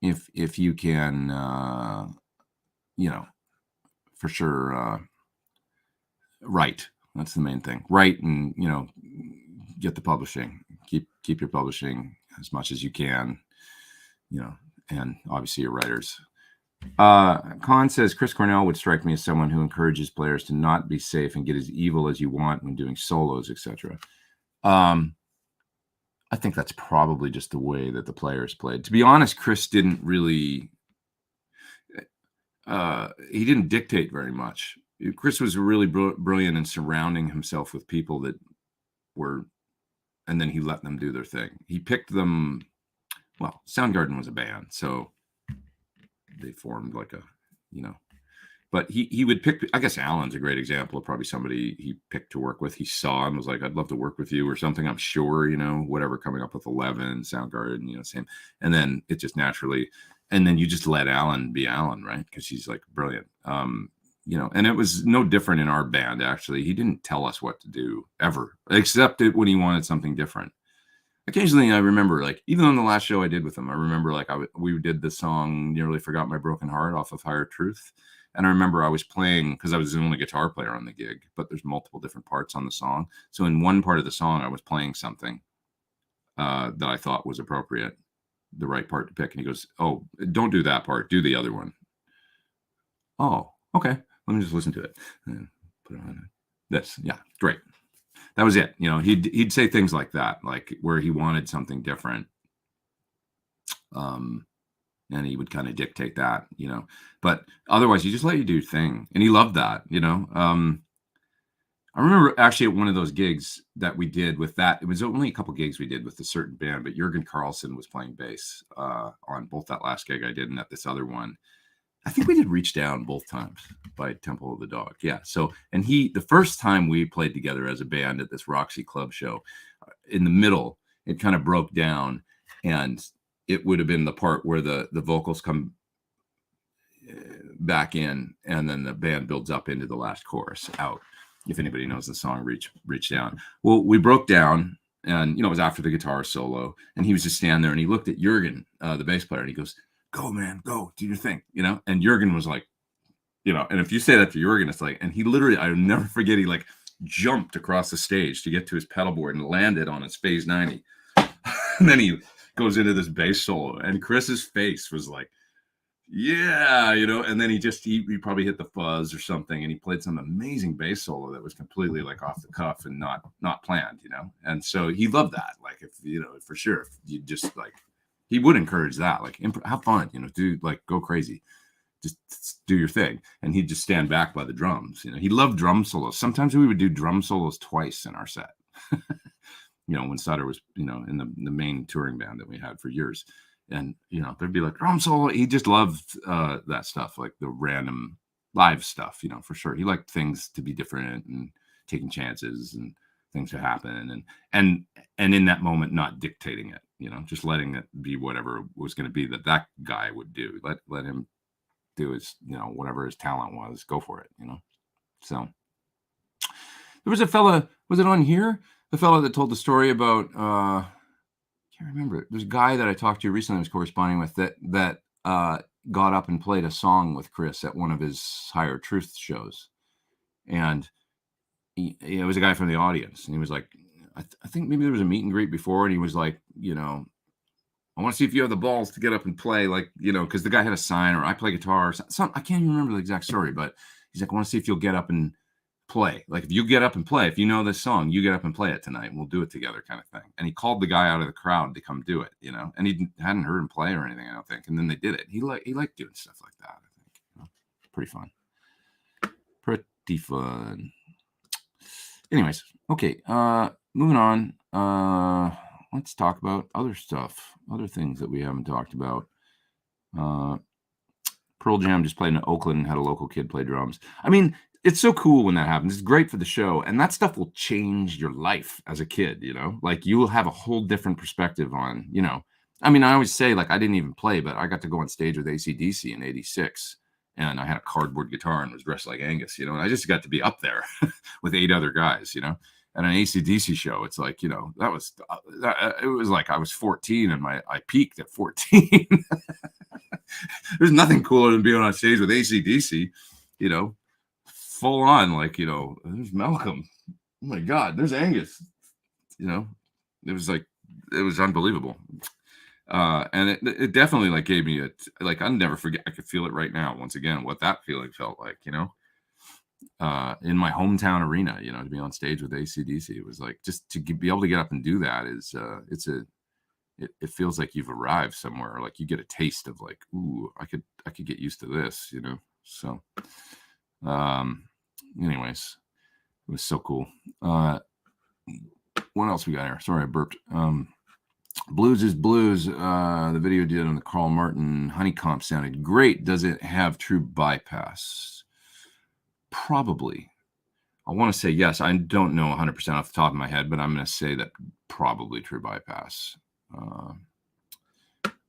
if you can, for sure, write. That's the main thing. Write and, get the publishing. Keep your publishing as much as you can, and obviously your writers. Khan says Chris Cornell would strike me as someone who encourages players to not be safe and get as evil as you want when doing solos, etc. I think that's probably just the way that the players played. To be honest, Chris didn't really he didn't dictate very much. Chris was really brilliant in surrounding himself with people that were, and then he let them do their thing. He picked them. Well, Soundgarden was a band, so they formed like a, but he would pick, I guess Alan's a great example of probably somebody he picked to work with. He saw and was like, I'd love to work with you or something. I'm sure, whatever, coming up with 11, Soundgarden, same. And then it just naturally, and then you just let Alan be Alan, right? Because he's like brilliant. And it was no different in our band, actually. He didn't tell us what to do ever, except when he wanted something different. Occasionally, I remember, like, even on the last show I did with him, I remember, like, we did the song Nearly Forgot My Broken Heart off of Higher Truth. And I remember I was playing, because I was the only guitar player on the gig, but there's multiple different parts on the song. So in one part of the song, I was playing something that I thought was appropriate, the right part to pick. And he goes, oh, don't do that part. Do the other one. Oh, okay. Let me just listen to it. And put it on this. Yeah, great. That was it. He'd say things like that, like where he wanted something different. And he would kind of dictate that, but otherwise he just let you do your thing. And he loved that, I remember actually at one of those gigs that we did with that, it was only a couple gigs we did with a certain band, but Jurgen Carlson was playing bass on both that last gig I did and at this other one. I think we did Reach Down both times by Temple of the Dog. Yeah. So, and the first time we played together as a band at this Roxy Club show, in the middle, it kind of broke down, and it would have been the part where the vocals come back in, and then the band builds up into the last chorus out. If anybody knows the song Reach Down. Well, we broke down, and, it was after the guitar solo, and he was just standing there, and he looked at Jurgen, the bass player, and he goes, go, man, go, do your thing, and Jurgen was like, and if you say that to Jurgen, it's like, and he literally, I'll never forget, he like jumped across the stage to get to his pedal board and landed on his Phase 90. And then he goes into this bass solo, and Chris's face was like, yeah, and then he probably hit the fuzz or something, and he played some amazing bass solo that was completely like off the cuff and not planned, and so he loved that. Like, if for sure, if you just like, he would encourage that, like, have fun, do, like, go crazy, just do your thing. And he'd just stand back by the drums. He loved drum solos. Sometimes we would do drum solos twice in our set. When Sutter was, in the main touring band that we had for years. And, there'd be like drum solo. He just loved that stuff, like the random live stuff, for sure. He liked things to be different and taking chances and things to happen. And in that moment, not dictating it, just letting it be whatever it was going to be that guy would do. Let him do his, whatever his talent was, go for it, So there was a fella, was it on here? The fella that told the story about, can't remember. There's a guy that I talked to recently, I was corresponding with, that got up and played a song with Chris at one of his Higher Truth shows. And it was a guy from the audience, and he was like, I think maybe there was a meet and greet before, and he was like, I want to see if you have the balls to get up and play, like, because the guy had a sign, or I play guitar, or something. I can't even remember the exact story, but he's like, I want to see if you'll get up and play. Like, if you get up and play, if you know this song, you get up and play it tonight, and we'll do it together, kind of thing. And he called the guy out of the crowd to come do it, and he hadn't heard him play or anything, I don't think. And then they did it. He liked doing stuff like that, I think. Pretty fun. Pretty fun. Anyways, okay. Moving on. Let's talk about other stuff, other things that we haven't talked about. Pearl Jam just played in Oakland and had a local kid play drums. I mean, it's so cool when that happens. It's great for the show, and that stuff will change your life as a kid, like, you will have a whole different perspective on, I mean, I always say, like, I didn't even play, but I got to go on stage with AC/DC in '86, and I had a cardboard guitar and was dressed like Angus, and I just got to be up there with 8 other guys, at an AC/DC show. It's like, it was like I was 14, and I peaked at 14. There's nothing cooler than being on stage with AC/DC, full on, like, there's Malcolm. Oh my God, there's Angus. It was like, it was unbelievable. And it definitely like gave me like, I'll never forget. I could feel it right now. Once again, what that feeling felt like, in my hometown arena, to be on stage with AC/DC. It was like, just to be able to get up and do that is, it feels like you've arrived somewhere. Like you get a taste of like, ooh, I could get used to this, So, anyways, it was so cool. What else we got here? Sorry, I burped. Blues is Blues. The video did on the Carl Martin Honeycomb sounded great. Does it have true bypass? Probably. I want to say yes. I don't know 100% off the top of my head, but I'm going to say that probably true bypass.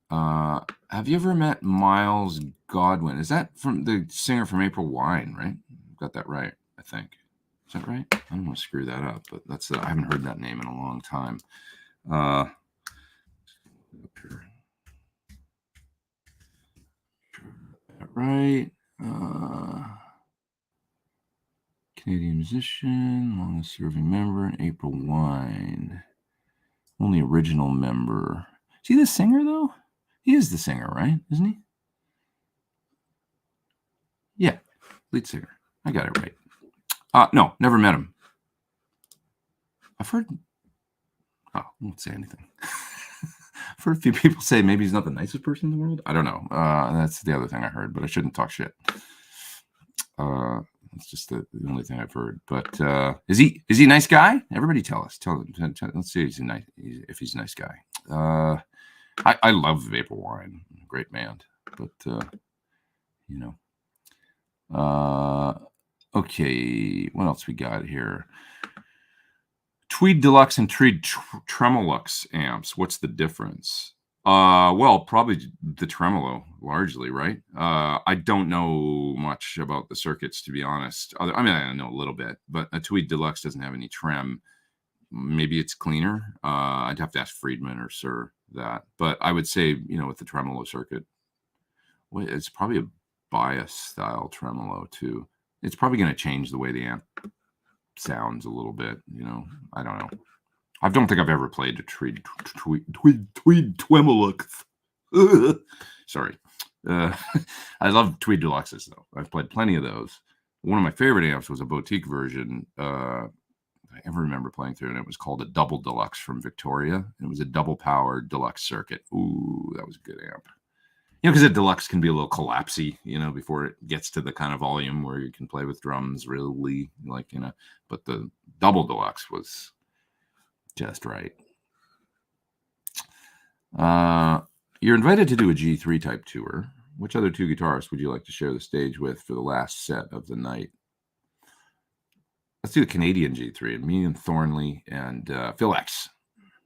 Have you ever met Miles Godwin? Is that from the singer from April Wine, right? Got that right, I think. Is that right? I don't want to screw that up, but I haven't heard that name in a long time. Up here. Right. Canadian musician, longest serving member, April Wine. Only original member. Is he the singer, though? He is the singer, right? Isn't he? Yeah, lead singer. I got it right. No, never met him. I've heard... Oh, I won't say anything. I've heard a few people say maybe he's not the nicest person in the world. I don't know. That's the other thing I heard, but I shouldn't talk shit. That's just the only thing I've heard. But is he a nice guy? Everybody tell us. Let's see if he's a nice guy. I love Vapor Wine. Great band. But okay, what else we got here? Tweed Deluxe and Tweed Tremolux amps. What's the difference? Well, probably the tremolo, largely, right? I don't know much about the circuits, to be honest. I mean, I know a little bit, but a Tweed Deluxe doesn't have any trem. Maybe it's cleaner. I'd have to ask Friedman or Sir that. But I would say, with the tremolo circuit, it's probably a bias style tremolo too. It's probably going to change the way the amp sounds a little bit. I don't know. I don't think I've ever played a Tweed Tremolux. Sorry. I love Tweed Deluxes, though. I've played plenty of those. One of my favorite amps was a boutique version I ever remember playing through, and it was called a Double Deluxe from Victoria. It was a double-powered deluxe circuit. Ooh, that was a good amp. Because a deluxe can be a little collapsy, before it gets to the kind of volume where you can play with drums really, but the Double Deluxe was just right. You're invited to do a G3 type tour. Which other two guitarists would you like to share the stage with for the last set of the night? Let's do the Canadian G3, me and Thornley and Phil X.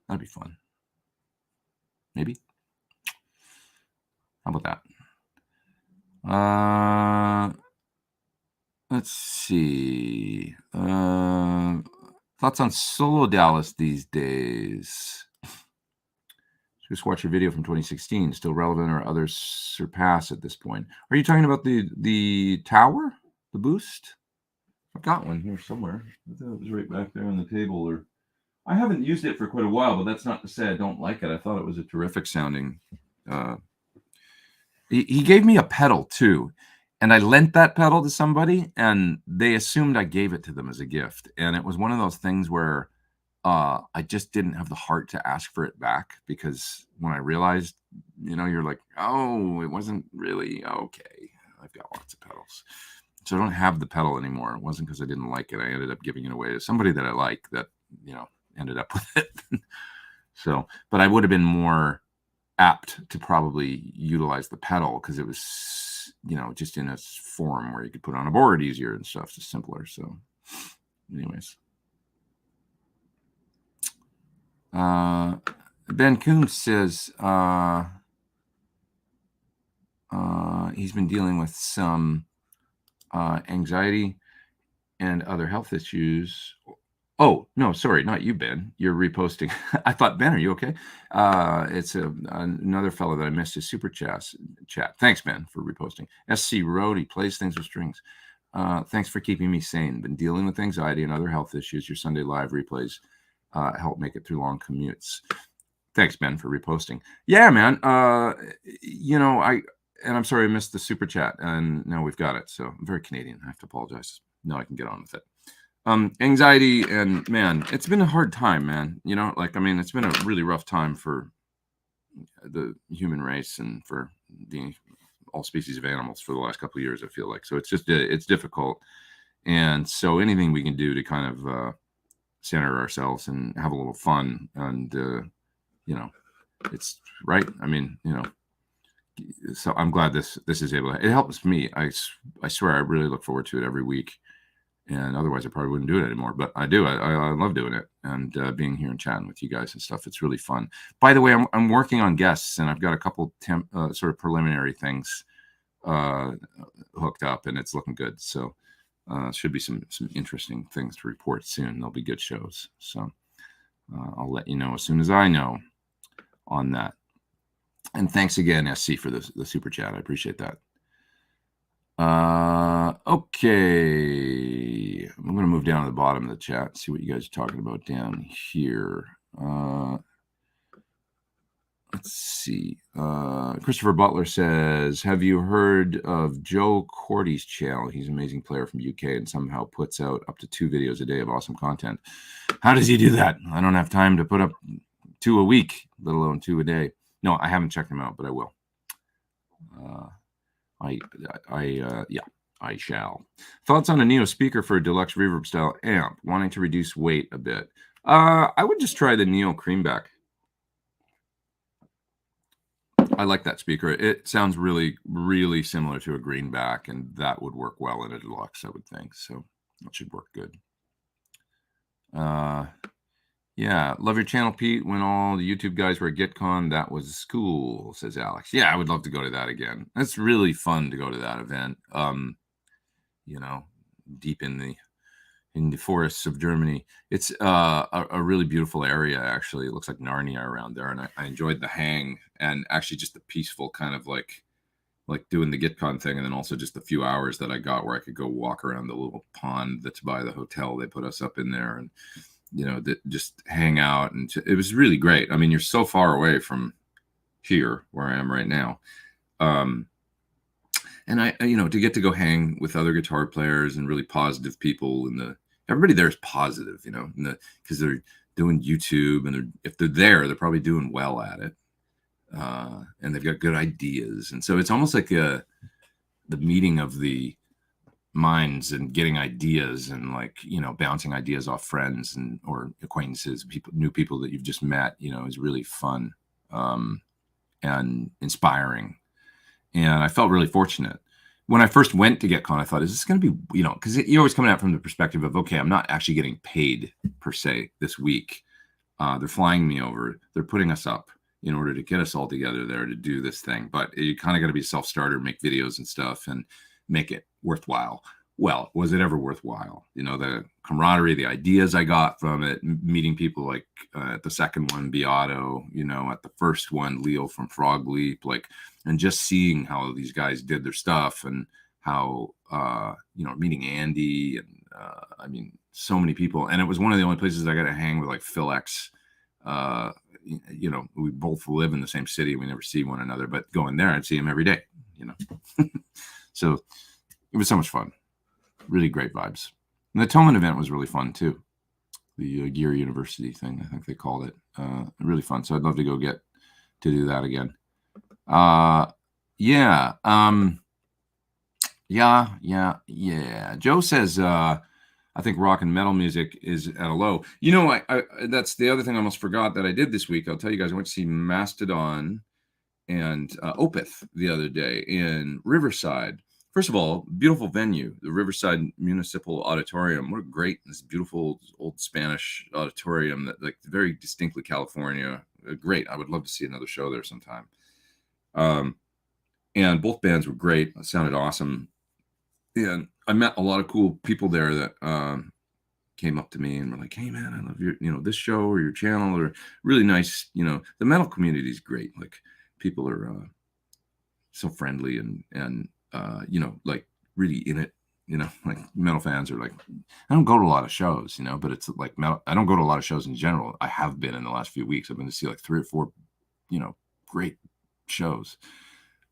That'd be fun. Maybe. How about that? Let's see. Thoughts on solo Dallas these days? Just watch your video from 2016. Still relevant, or others surpass at this point? Are you talking about the tower, the boost? I've got one here somewhere. I thought it was right back there on the table. Or I haven't used it for quite a while, but that's not to say I don't like it. I thought it was a terrific sounding. He gave me a pedal too, and I lent that pedal to somebody, and they assumed I gave it to them as a gift. And it was one of those things where I just didn't have the heart to ask for it back, because when I realized, you're like, oh, it wasn't really okay. I've got lots of pedals. So I don't have the pedal anymore. It wasn't because I didn't like it. I ended up giving it away to somebody that I like that, ended up with it. So, but I would have been more apt to probably utilize the pedal, because it was, just in a form where you could put on a board easier and stuff, just simpler. So anyways. Ben Coombs says he's been dealing with some anxiety and other health issues. Oh, no, sorry, not you, Ben. You're reposting. I thought, Ben, are you okay? It's another fellow that I missed his super chat. Thanks, Ben, for reposting. SC Road, he plays things with strings. Thanks for keeping me sane. Been dealing with anxiety and other health issues. Your Sunday live replays help make it through long commutes. Thanks, Ben, for reposting. Yeah, man. I'm sorry I missed the super chat, and now we've got it. So I'm very Canadian. I have to apologize. Now I can get on with it. Anxiety, and man, it's been a hard time, man. It's been a really rough time for the human race and for all species of animals for the last couple of years, I feel like. So it's difficult. And so anything we can do to kind of center ourselves and have a little fun, and it's right. So I'm glad this is able to. It helps me. I swear I really look forward to it every week, and otherwise I probably wouldn't do it anymore. But I do. I love doing it, and being here and chatting with you guys and stuff. It's really fun. By the way, I'm working on guests, and I've got a couple sort of preliminary things hooked up, and it's looking good. So should be some interesting things to report soon. There'll be good shows. So I'll let you know as soon as I know on that. And thanks again, SC, for the super chat. I appreciate that. Okay. I'm going to move down to the bottom of the chat, see what you guys are talking about down here. Let's see. Christopher Butler says, have you heard of Joe Cordy's channel? He's an amazing player from UK and somehow puts out up to 2 videos a day of awesome content. How does he do that? I don't have time to put up 2 a week, let alone 2 a day. No, I haven't checked him out, but I will. I shall. Thoughts on a Neo speaker for a deluxe reverb style amp, wanting to reduce weight a bit. I would just try the Neo Creamback. I like that speaker. It sounds really, really similar to a Greenback, and that would work well in a deluxe, I would think. So that should work good. Yeah, love your channel, Pete. When all the YouTube guys were at GitCon, that was cool, says Alex. Yeah, I would love to go to that again. It's really fun to go to that event. Deep in the forests of Germany. It's a really beautiful area, actually. It looks like Narnia around there, and I enjoyed the hang and actually just the peaceful kind of like doing the GitCon thing, and then also just the few hours that I got where I could go walk around the little pond that's by the hotel. They put us up in there, and just hang out, and it was really great. I mean, you're so far away from here where I am right now, and I to get to go hang with other guitar players and really positive people, and everybody there is positive, because they're doing YouTube, and if they're there, they're probably doing well at it, and they've got good ideas, and so it's almost like the meeting of the minds and getting ideas and bouncing ideas off friends or acquaintances, new people that you've just met, is really fun and inspiring. And I felt really fortunate when I first went to GetCon. I thought, is this going to be, because you're always coming out from the perspective of, okay, I'm not actually getting paid per se this week. They're flying me over. They're putting us up in order to get us all together there to do this thing. But you kind of got to be a self-starter, make videos and stuff, and make it worthwhile. Well, was it ever worthwhile? The camaraderie, the ideas I got from it, meeting people like at the second one, Beato, at the first one, Leo from Frog Leap, and just seeing how these guys did their stuff, and how, meeting Andy, and so many people. And it was one of the only places I got to hang with Phil X. We both live in the same city. We never see one another, but going there, I'd see him every day, So it was so much fun. Really great vibes. And the Tillman event was really fun too. The Gear University thing, I think they called it. Really fun. So I'd love to go get to do that again. Yeah. Joe says, I think rock and metal music is at a low. I that's the other thing I almost forgot that I did this week. I'll tell you guys, I went to see Mastodon and Opeth the other day in Riverside. First of all, beautiful venue, the Riverside Municipal Auditorium. What a great, this beautiful old Spanish auditorium that very distinctly California. Great. I would love to see another show there sometime. And both bands were great. It sounded awesome. And I met a lot of cool people there that came up to me and were like, hey man, I love your, this show or your channel, or really nice, the metal community is great. People are so friendly and really in it, like metal fans are like, I don't go to a lot of shows, but it's like metal. I don't go to a lot of shows in general. I have been in the last few weeks. I've been to see like 3 or 4, great shows.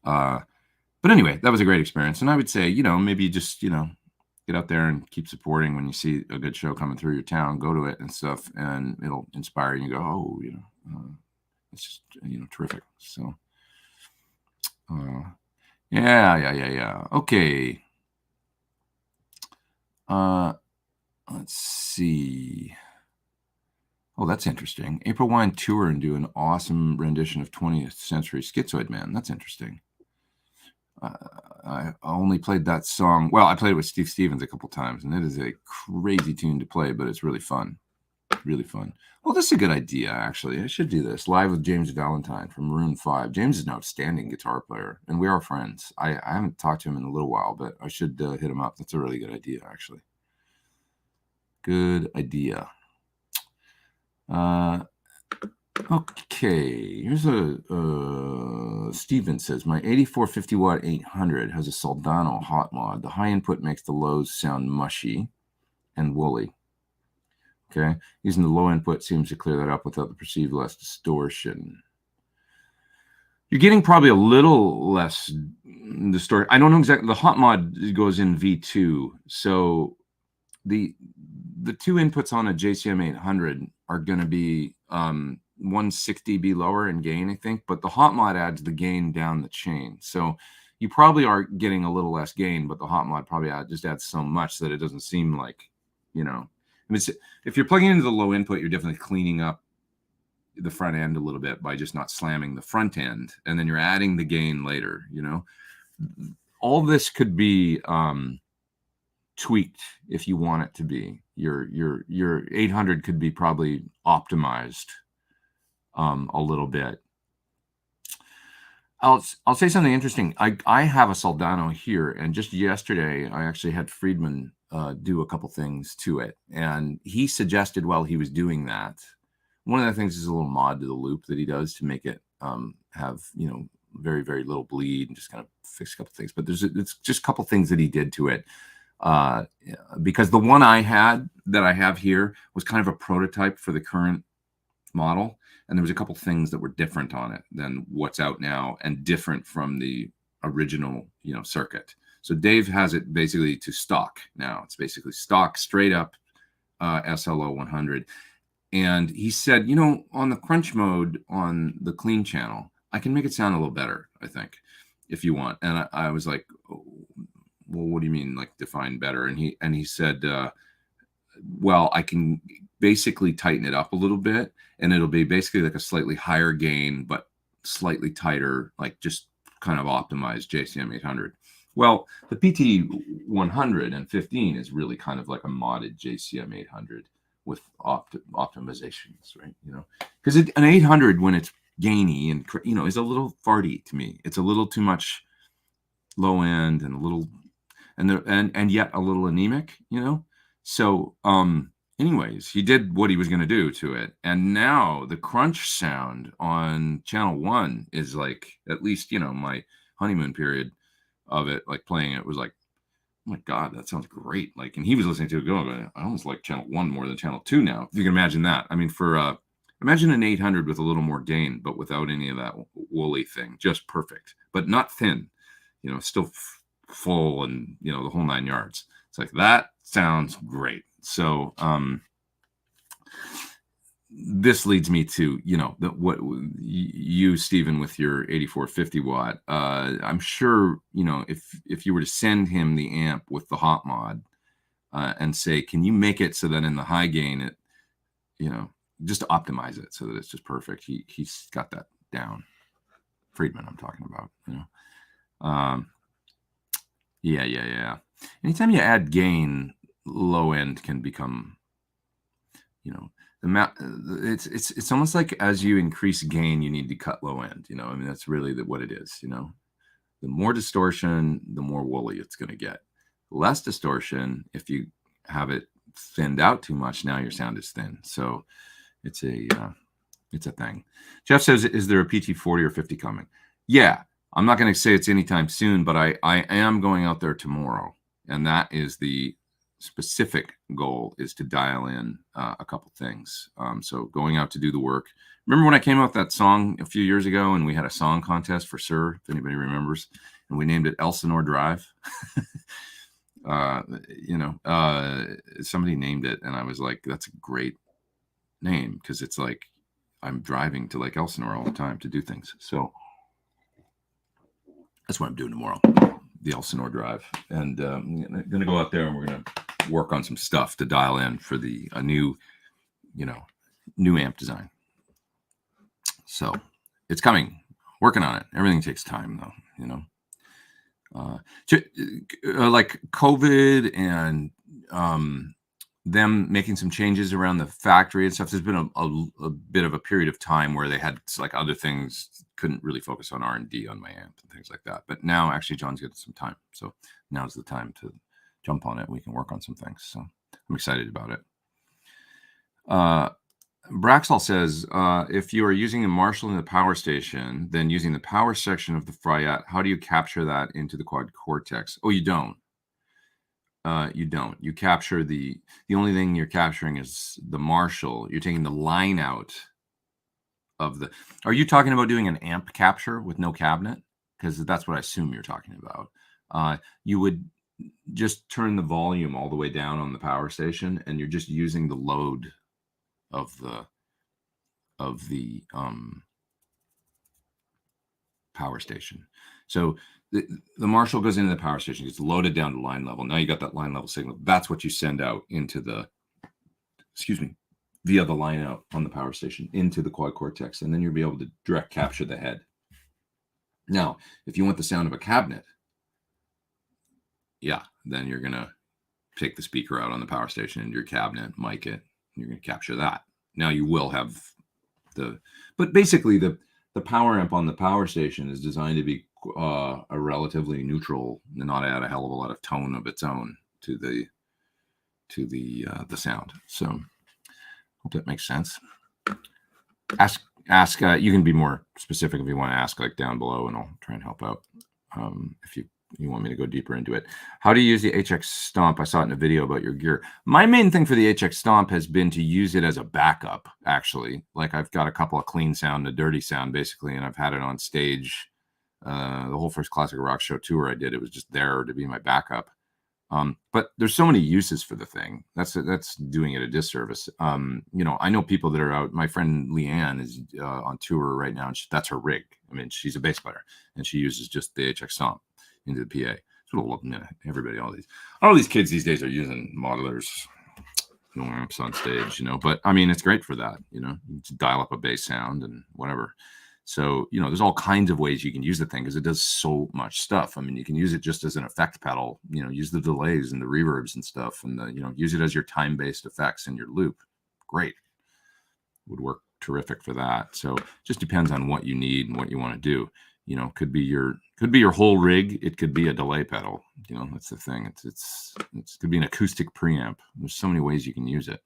But anyway, that was a great experience. And I would say, maybe just, get out there and keep supporting when you see a good show coming through your town, go to it and stuff, and it'll inspire you and you go, oh, it's just, terrific. So, yeah. Okay. Let's see. Oh, that's interesting. April Wine tour and do an awesome rendition of 20th Century Schizoid Man. That's interesting. I only played that song. Well, I played it with Steve Stevens a couple times, and it is a crazy tune to play, but it's really fun. Really fun. Well, this is a good idea, actually. I should do this live with James Valentine from Maroon 5. James is an outstanding guitar player, and we are friends. I haven't talked to him in a little while, but I should hit him up. That's a really good idea, actually. Good idea. Okay, here's Steven says, my 8450 watt 800 has a Soldano hot mod. The high input makes the lows sound mushy and woolly. Okay, using the low input seems to clear that up without the perceived less distortion. You're getting probably a little less distortion. I don't know exactly. The hot mod goes in V2, so the 2 inputs on a JCM 800 are going to be 160 dB lower in gain, I think, but the hot mod adds the gain down the chain. So you probably are getting a little less gain, but the hot mod probably just adds so much that it doesn't seem like, if you're plugging into the low input, you're definitely cleaning up the front end a little bit by just not slamming the front end, and then you're adding the gain later. All this could be tweaked if you want it to be. Your 800 could be probably optimized a little bit. I'll say something interesting. I have a Soldano here, and just yesterday I actually had Friedman do a couple things to it, and he suggested while he was doing that, one of the things is a little mod to the loop that he does to make it have very, very little bleed and just kind of fix a couple things. But it's just a couple things that he did to it. Because the one I have here was kind of a prototype for the current model, and there was a couple things that were different on it than what's out now and different from the original circuit. So Dave has it basically to stock now. It's basically stock straight up SLO 100, and he said, on the crunch mode on the clean channel, I can make it sound a little better, I think, if you want. And I was like, well, what do you mean, like define better? And he said, well, I can basically tighten it up a little bit, and it'll be basically like a slightly higher gain, but slightly tighter, like just kind of optimized JCM 800. Well, the PT 115 is really kind of like a modded JCM 800 with optimizations, right? Because an 800, when it's gainy and is a little farty to me. It's a little too much low end and a little and yet a little anemic, So anyways, he did what he was going to do to it, and now the crunch sound on channel 1 is like, at least my honeymoon period of it, like playing it, was like, oh my god, that sounds great. Like, and he was listening to it going, I almost like channel 1 more than channel 2 now, if you can imagine that. I mean, for imagine an 800 with a little more gain, but without any of that woolly thing, just perfect, but not thin, still full and the whole 9 yards. It's like, that sounds great. So this leads me to what you, Stephen, with your 8450 watt, I'm sure if you were to send him the amp with the hot mod and say, can you make it so that in the high gain it just to optimize it so that it's just perfect, he's got that down. Friedman, I'm talking about. Yeah. Anytime you add gain, low end can become, it's almost like as you increase gain, you need to cut low end. I mean, that's really what it is. The more distortion, the more woolly it's going to get. Less distortion, if you have it thinned out too much, now your sound is thin. So it's a thing. Jeff says, is there a PT 40 or 50 coming? Yeah. I'm not going to say it's anytime soon, but I am going out there tomorrow And that is the specific goal, is to dial in a couple things. So going out to do the work. Remember when I came out with that song a few years ago and we had a song contest for Sir, if anybody remembers, and we named it Elsinore Drive? Somebody named it and I was like, that's a great name, because it's like I'm driving to Lake Elsinore all the time to do things. So that's what I'm doing tomorrow, the Elsinore Drive. And I'm going to go out there and we're going to work on some stuff to dial in for a new amp design. So it's coming. Working on it. Everything takes time, though, like COVID and them making some changes around the factory and stuff. There's been a bit of a period of time where they had like other things, couldn't really focus on R&D on my amp and things like that. But now actually John's getting some time. So now's the time to jump on it. We can work on some things. So I'm excited about it. Braxall says, if you are using a Marshall in the power station, then using the power section of the friat, how do you capture that into the quad cortex? Oh, you don't. You don't. You capture the only thing you're capturing is the Marshall. You're taking the line out of the. Are you talking about doing an amp capture with no cabinet? Because that's what I assume you're talking about. You would just turn the volume all the way down on the power station, and you're just using the load of the power station. So the Marshall goes into the power station, gets loaded down to line level. Now you got that line level signal. That's what you send out into via the line out on the power station into the quad cortex, and then you'll be able to direct capture the head. Now, if you want the sound of a cabinet, then you're gonna take the speaker out on the power station into your cabinet, mic it, and you're gonna capture that. Now you will have but basically the power amp on the power station is designed to be a relatively neutral and not add a hell of a lot of tone of its own to the sound. So hope that makes sense. Ask. You can be more specific if you want to ask, like down below, and I'll try and help out. If you want me to go deeper into it. How do you use the HX Stomp? I saw it in a video about your gear. My main thing for the HX Stomp has been to use it as a backup, actually. Like I've got a couple of clean sound and a dirty sound, basically, and I've had it on stage. The whole first Classic Rock Show tour I did, it was just there to be my backup. But there's so many uses for the thing. That's doing it a disservice. I know people that are out. My friend Leanne is on tour right now, and that's her rig. I mean, she's a bass player, and she uses just the HX Stomp into the PA. So everybody, all these kids these days are using modelers, no amps on stage, But I mean, it's great for that, you dial up a bass sound and whatever. So, there's all kinds of ways you can use the thing because it does so much stuff. I mean, you can use it just as an effect pedal, use the delays and the reverbs and stuff, and use it as your time-based effects in your loop. Great. Would work terrific for that. So it just depends on what you need and what you want to do. Could be your whole rig. It could be a delay pedal. That's the thing. It could be an acoustic preamp. There's so many ways you can use it.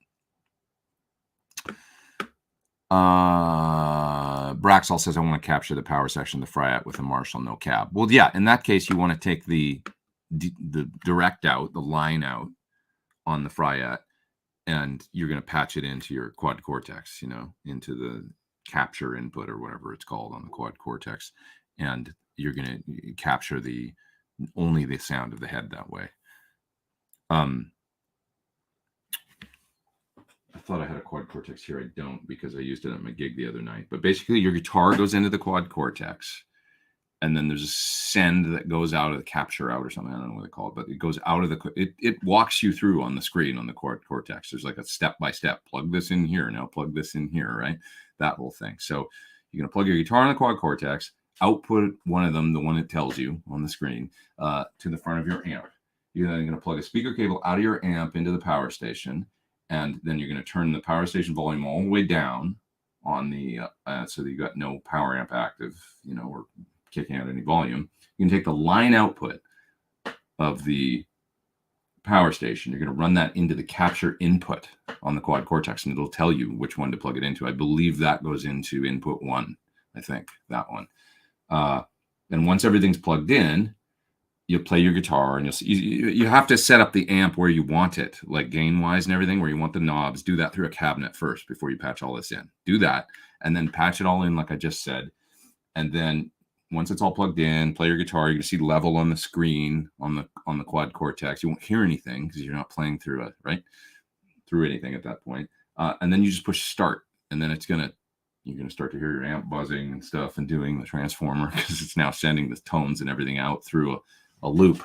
Braxall says, I want to capture the power section of the friat with a Marshall no cab. Well, yeah, in that case, you want to take the direct out, the line out on the friat, and you're going to patch it into your quad cortex, into the capture input or whatever it's called on the quad cortex. And you're going to capture only the sound of the head that way. I thought I had a quad cortex here. I don't, because I used it at my gig the other night. But basically, your guitar goes into the quad cortex, and then there's a send that goes out of the capture out or something. I don't know what they call it, but it goes out of it walks you through on the screen on the quad cortex. There's like a step-by-step. Plug this in here. Now plug this in here, right? That whole thing. So you're going to plug your guitar in the quad cortex, output one of them, the one it tells you on the screen, to the front of your amp. You're then going to plug a speaker cable out of your amp into the power station, and then you're going to turn the power station volume all the way down on the so that you got no power amp active, or kicking out any volume. You can take the line output of the power station. You're going to run that into the capture input on the quad cortex, and it'll tell you which one to plug it into. I believe that goes into input 1. I think that one. And once everything's plugged in, you'll play your guitar, and you'll see, you have to set up the amp where you want it, like gain wise and everything, where you want the knobs. Do that through a cabinet first before you patch all this in. Do that, and then patch it all in like I just said. And then once it's all plugged in, play your guitar. You can see level on the screen on the quad cortex. You won't hear anything because you're not playing through it, right? Through anything at that point. And then you just push start, and then you're gonna start to hear your amp buzzing and stuff and doing the transformer because it's now sending the tones and everything out through a loop,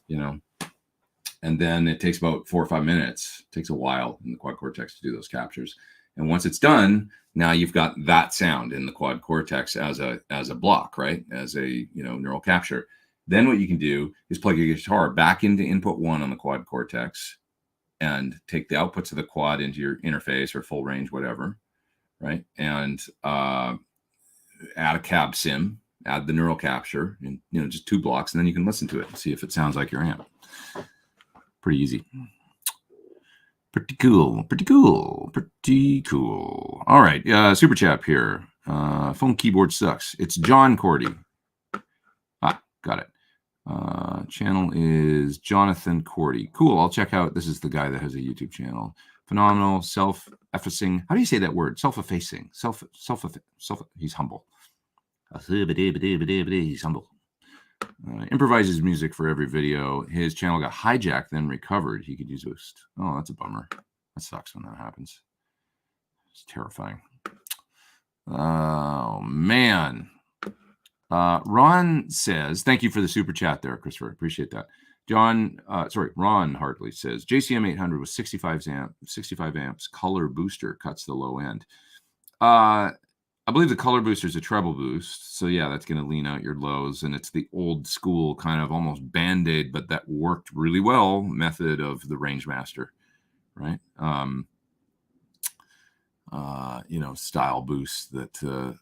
and then it takes about 4 or 5 minutes. It takes a while in the quad cortex to do those captures. And once it's done, now you've got that sound in the quad cortex as a block, right? As a neural capture. Then what you can do is plug your guitar back into input 1 on the quad cortex and take the outputs of the quad into your interface or full range, whatever, right? And add a cab sim, add the neural capture, and just 2 blocks, and then you can listen to it and see if it sounds like your amp. Pretty easy. Pretty cool. All right, super chat here. Phone keyboard sucks. It's John Cordy. Got it. Channel is Jonathan Cordy. Cool. I'll check out. This is the guy that has a YouTube channel. Phenomenal. Self-effacing. How do you say that word? Self-effacing. Self. He's humble. He's humble. Improvises music for every video. His channel got hijacked, then recovered. He could use Boost. Oh, that's a bummer. That sucks when that happens. It's terrifying. Oh, man. Ron says, thank you for the super chat there, Christopher. Appreciate that. Ron Hartley says, JCM 800 with 65 amps, color booster cuts the low end. I believe the color booster is a treble boost. So yeah, that's going to lean out your lows. And it's the old school kind of almost Band-Aid, but that worked really well method of the Range Master, right? Style boosts that, that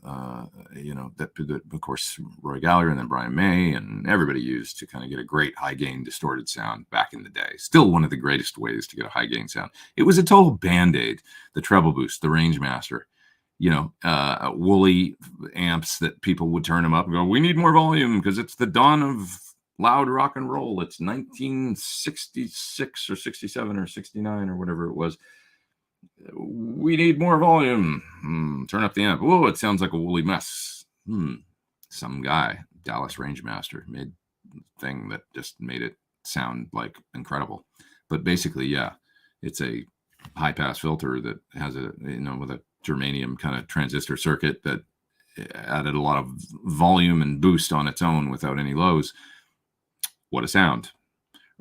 of course, Roy Gallagher and then Brian May and everybody used to kind of get a great high gain distorted sound back in the day. Still one of the greatest ways to get a high gain sound. It was a total Band-Aid, the treble boost, the Range Master, woolly amps that people would turn them up and go, we need more volume because it's the dawn of loud rock and roll. It's 1966 or 67 or 69 or whatever it was. We need more volume. Turn up the amp. Whoa, it sounds like a woolly mess. Some guy, Dallas Range Master, made a thing that just made it sound like incredible. But basically, yeah, it's a high pass filter that has with a germanium kind of transistor circuit that added a lot of volume and boost on its own without any lows. What a sound.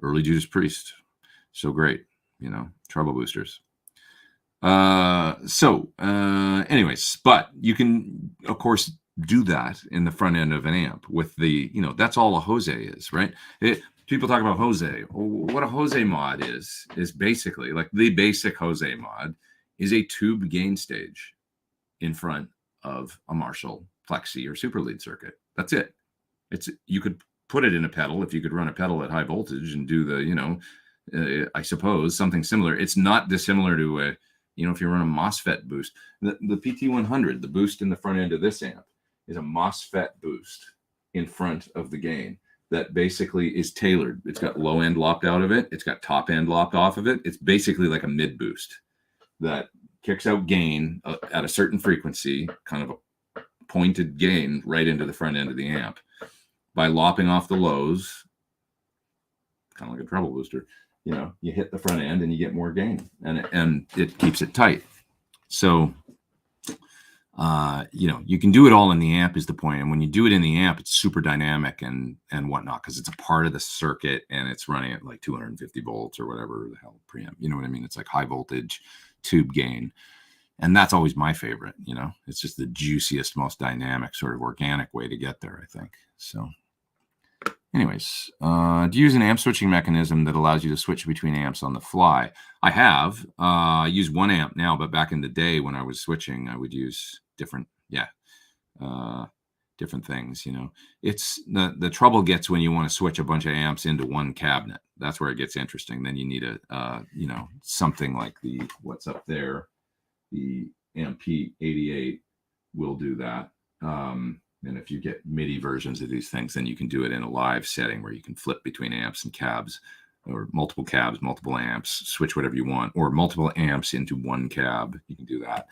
Early Judas Priest. So great, treble boosters. Anyways, but you can, of course, do that in the front end of an amp with the, that's all a Jose is, right? People talk about Jose. What a Jose mod is basically like the basic Jose mod is a tube gain stage in front of a Marshall Plexi or super lead circuit. That's it. You could put it in a pedal if you could run a pedal at high voltage and do the, I suppose something similar. It's not dissimilar to a, if you run a MOSFET boost, the PT100, the boost in the front end of this amp is a MOSFET boost in front of the gain that basically is tailored. It's got low end lopped out of it. It's got top end lopped off of it. It's basically like a mid boost that kicks out gain at a certain frequency, kind of a pointed gain right into the front end of the amp by lopping off the lows, kind of like a treble booster. You hit the front end and you get more gain, and it keeps it tight. So, you can do it all in the amp is the point. And when you do it in the amp, it's super dynamic and whatnot, because it's a part of the circuit and it's running at like 250 volts or whatever the hell preamp. You know what I mean? It's like high voltage tube gain. And that's always my favorite, it's just the juiciest, most dynamic sort of organic way to get there, I think. So anyways, do you use an amp switching mechanism that allows you to switch between amps on the fly? I have. I use one amp now, but back in the day when I was switching, I would use different things. It's the trouble gets when you want to switch a bunch of amps into one cabinet. That's where it gets interesting. Then you need something like what's up there, the MP88 will do that. And if you get MIDI versions of these things, then you can do it in a live setting where you can flip between amps and cabs, or multiple cabs, multiple amps, switch whatever you want, or multiple amps into one cab. You can do that.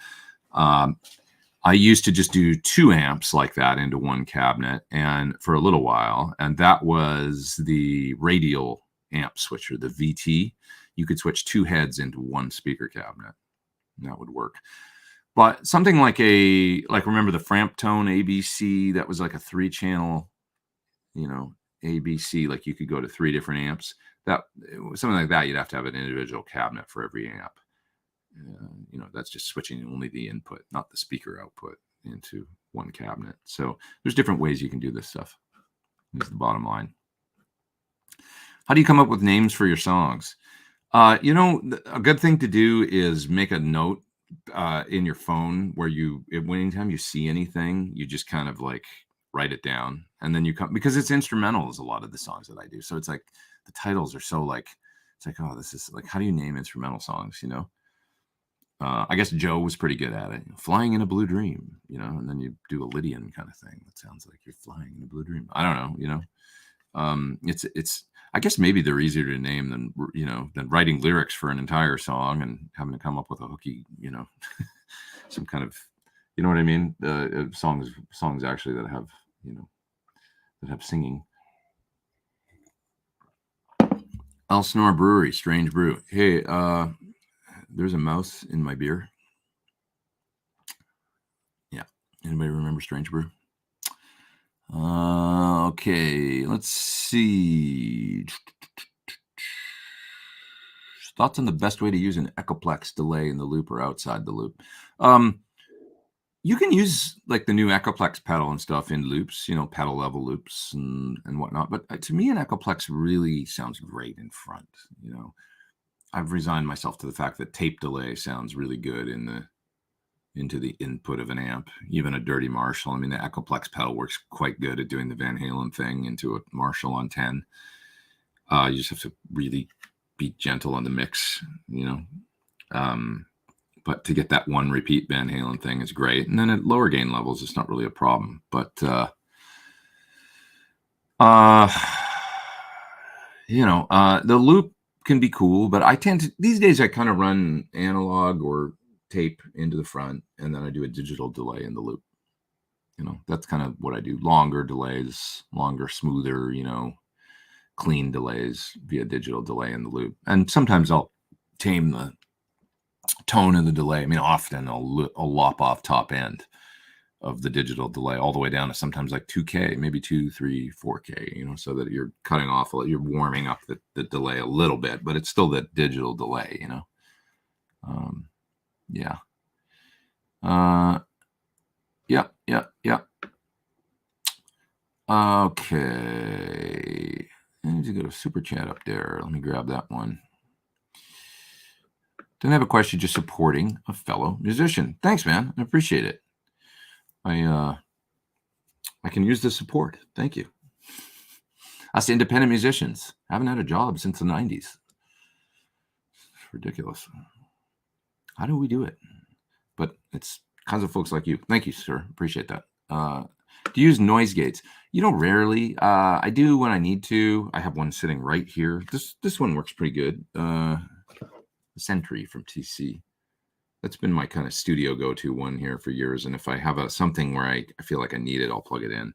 I used to just do 2 amps like that into one cabinet, and for a little while, and that was the radial amp switcher, the VT. You could switch 2 heads into one speaker cabinet, and that would work. But something like remember the Framptone ABC, that was like a 3-channel, ABC, like you could go to 3 different amps. Something like that, you'd have to have an individual cabinet for every amp. That's just switching only the input, not the speaker output, into one cabinet. So there's different ways you can do this stuff. Is the bottom line. How do you come up with names for your songs? A good thing to do is make a note in your phone where anytime you see anything, you just kind of like write it down, and then you come, because it's instrumentals, a lot of the songs that I do. So it's like the titles are so like, it's like, oh, this is like, how do you name instrumental songs? I guess Joe was pretty good at it. Flying in a Blue Dream, and then you do a Lydian kind of thing. That sounds like you're flying in a blue dream. I don't know, it's, I guess maybe they're easier to name than writing lyrics for an entire song and having to come up with a hooky, some kind of, you know what I mean? Songs actually that have singing. Elsinore Brewery, Strange Brew. Hey, there's a mouse in my beer. Yeah. Anybody remember Strange Brew? Okay, let's see. Thoughts on the best way to use an Echoplex delay in the loop or outside the loop? You can use like the new Echoplex pedal and stuff in loops, pedal level loops and whatnot. But to me, an Echoplex really sounds great in front. I've resigned myself to the fact that tape delay sounds really good into the input of an amp, even a dirty Marshall. I mean, the Echoplex pedal works quite good at doing the Van Halen thing into a Marshall on 10. You just have to really be gentle on the mix, but to get that one repeat Van Halen thing is great. And then at lower gain levels, it's not really a problem. But, the loop can be cool, but these days I kind of run analog or tape into the front, and then I do a digital delay in the loop. That's kind of what I do. Longer delays, longer, smoother, clean delays via digital delay in the loop. And sometimes I'll tame the tone of the delay. I mean, often I'll lop off top end of the digital delay all the way down to sometimes like 2K, maybe 2, 3, 4K, so that you're cutting off, you're warming up the delay a little bit, but it's still that digital delay, yeah. Yeah. Okay. I need to go to Super Chat up there. Let me grab that one. Didn't have a question, just supporting a fellow musician. Thanks, man. I appreciate it. I can use the support. Thank you. Us independent musicians haven't had a job since the 90s. It's ridiculous. How do we do it? But it's kinds of folks like you. Thank you, sir. Appreciate that. Do you use noise gates? Rarely. I do when I need to. I have one sitting right here. This one works pretty good. The Sentry from TC. That's been my kind of studio go-to one here for years. And if I have something where I feel like I need it, I'll plug it in.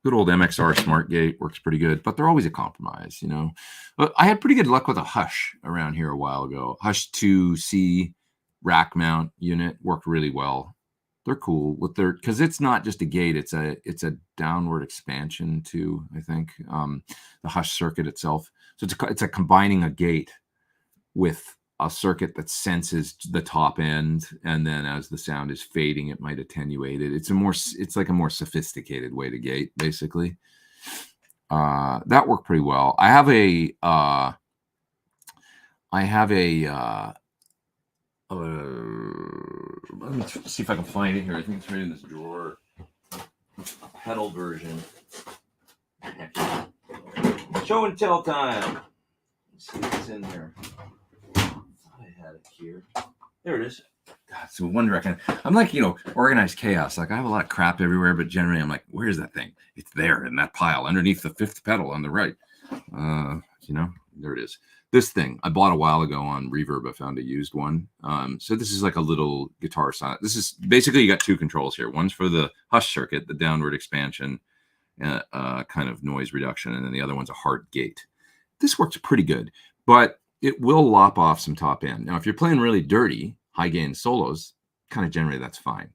Good old MXR Smart Gate works pretty good, but they're always a compromise, But I had pretty good luck with a Hush around here a while ago. Hush 2C rack mount unit worked really well. They're cool because it's not just a gate; it's a downward expansion too. I think the Hush circuit itself. So it's a combining a gate with a circuit that senses the top end, and then as the sound is fading, it might attenuate it. It's like a more sophisticated way to gate, basically. That worked pretty well. I have a let me see if I can find it here. I think it's right in this drawer. Pedal version. Show and tell time. Let's see what's in there. I had it here. There it is. So one direction. I'm like, organized chaos. Like I have a lot of crap everywhere, but generally I'm like, where's that thing? It's there in that pile underneath the fifth pedal on the right. There it is. This thing I bought a while ago on Reverb. I found a used one. So this is like a little guitar sound. This is basically, you got two controls here. One's for the hush circuit, the downward expansion, kind of noise reduction, and then the other one's a hard gate. This works pretty good, but it will lop off some top end. Now, if you're playing really dirty, high gain solos, kind of generally that's fine.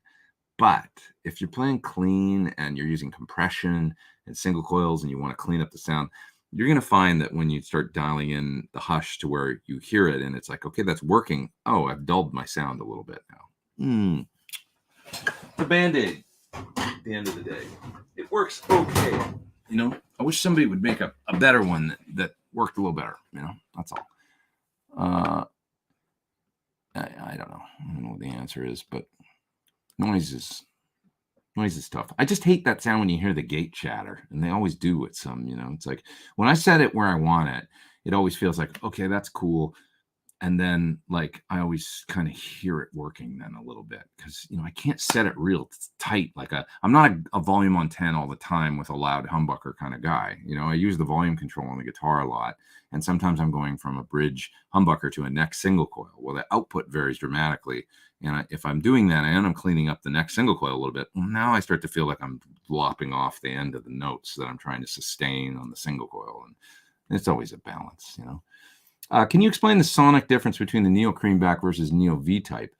But if you're playing clean and you're using compression and single coils and you want to clean up the sound, you're going to find that when you start dialing in the hush to where you hear it and it's like, okay, that's working. Oh, I've dulled my sound a little bit now. The Band-Aid at the end of the day. It works okay. I wish somebody would make a better one that worked a little better. That's all. I don't know. I don't know what the answer is, but noise is tough. I just hate that sound when you hear the gate chatter, and they always do with some, it's like when I set it where I want it, it always feels like, okay, that's cool. And then like, I always kind of hear it working then a little bit because, I can't set it real tight. Like I'm not a volume on 10 all the time with a loud humbucker kind of guy. I use the volume control on the guitar a lot. And sometimes I'm going from a bridge humbucker to a neck single coil. Well, the output varies dramatically. And if I'm doing that and I'm cleaning up the neck single coil a little bit, well, now I start to feel like I'm lopping off the end of the notes that I'm trying to sustain on the single coil. And it's always a balance, Can you explain the sonic difference between the Neo Creamback versus Neo V-Type?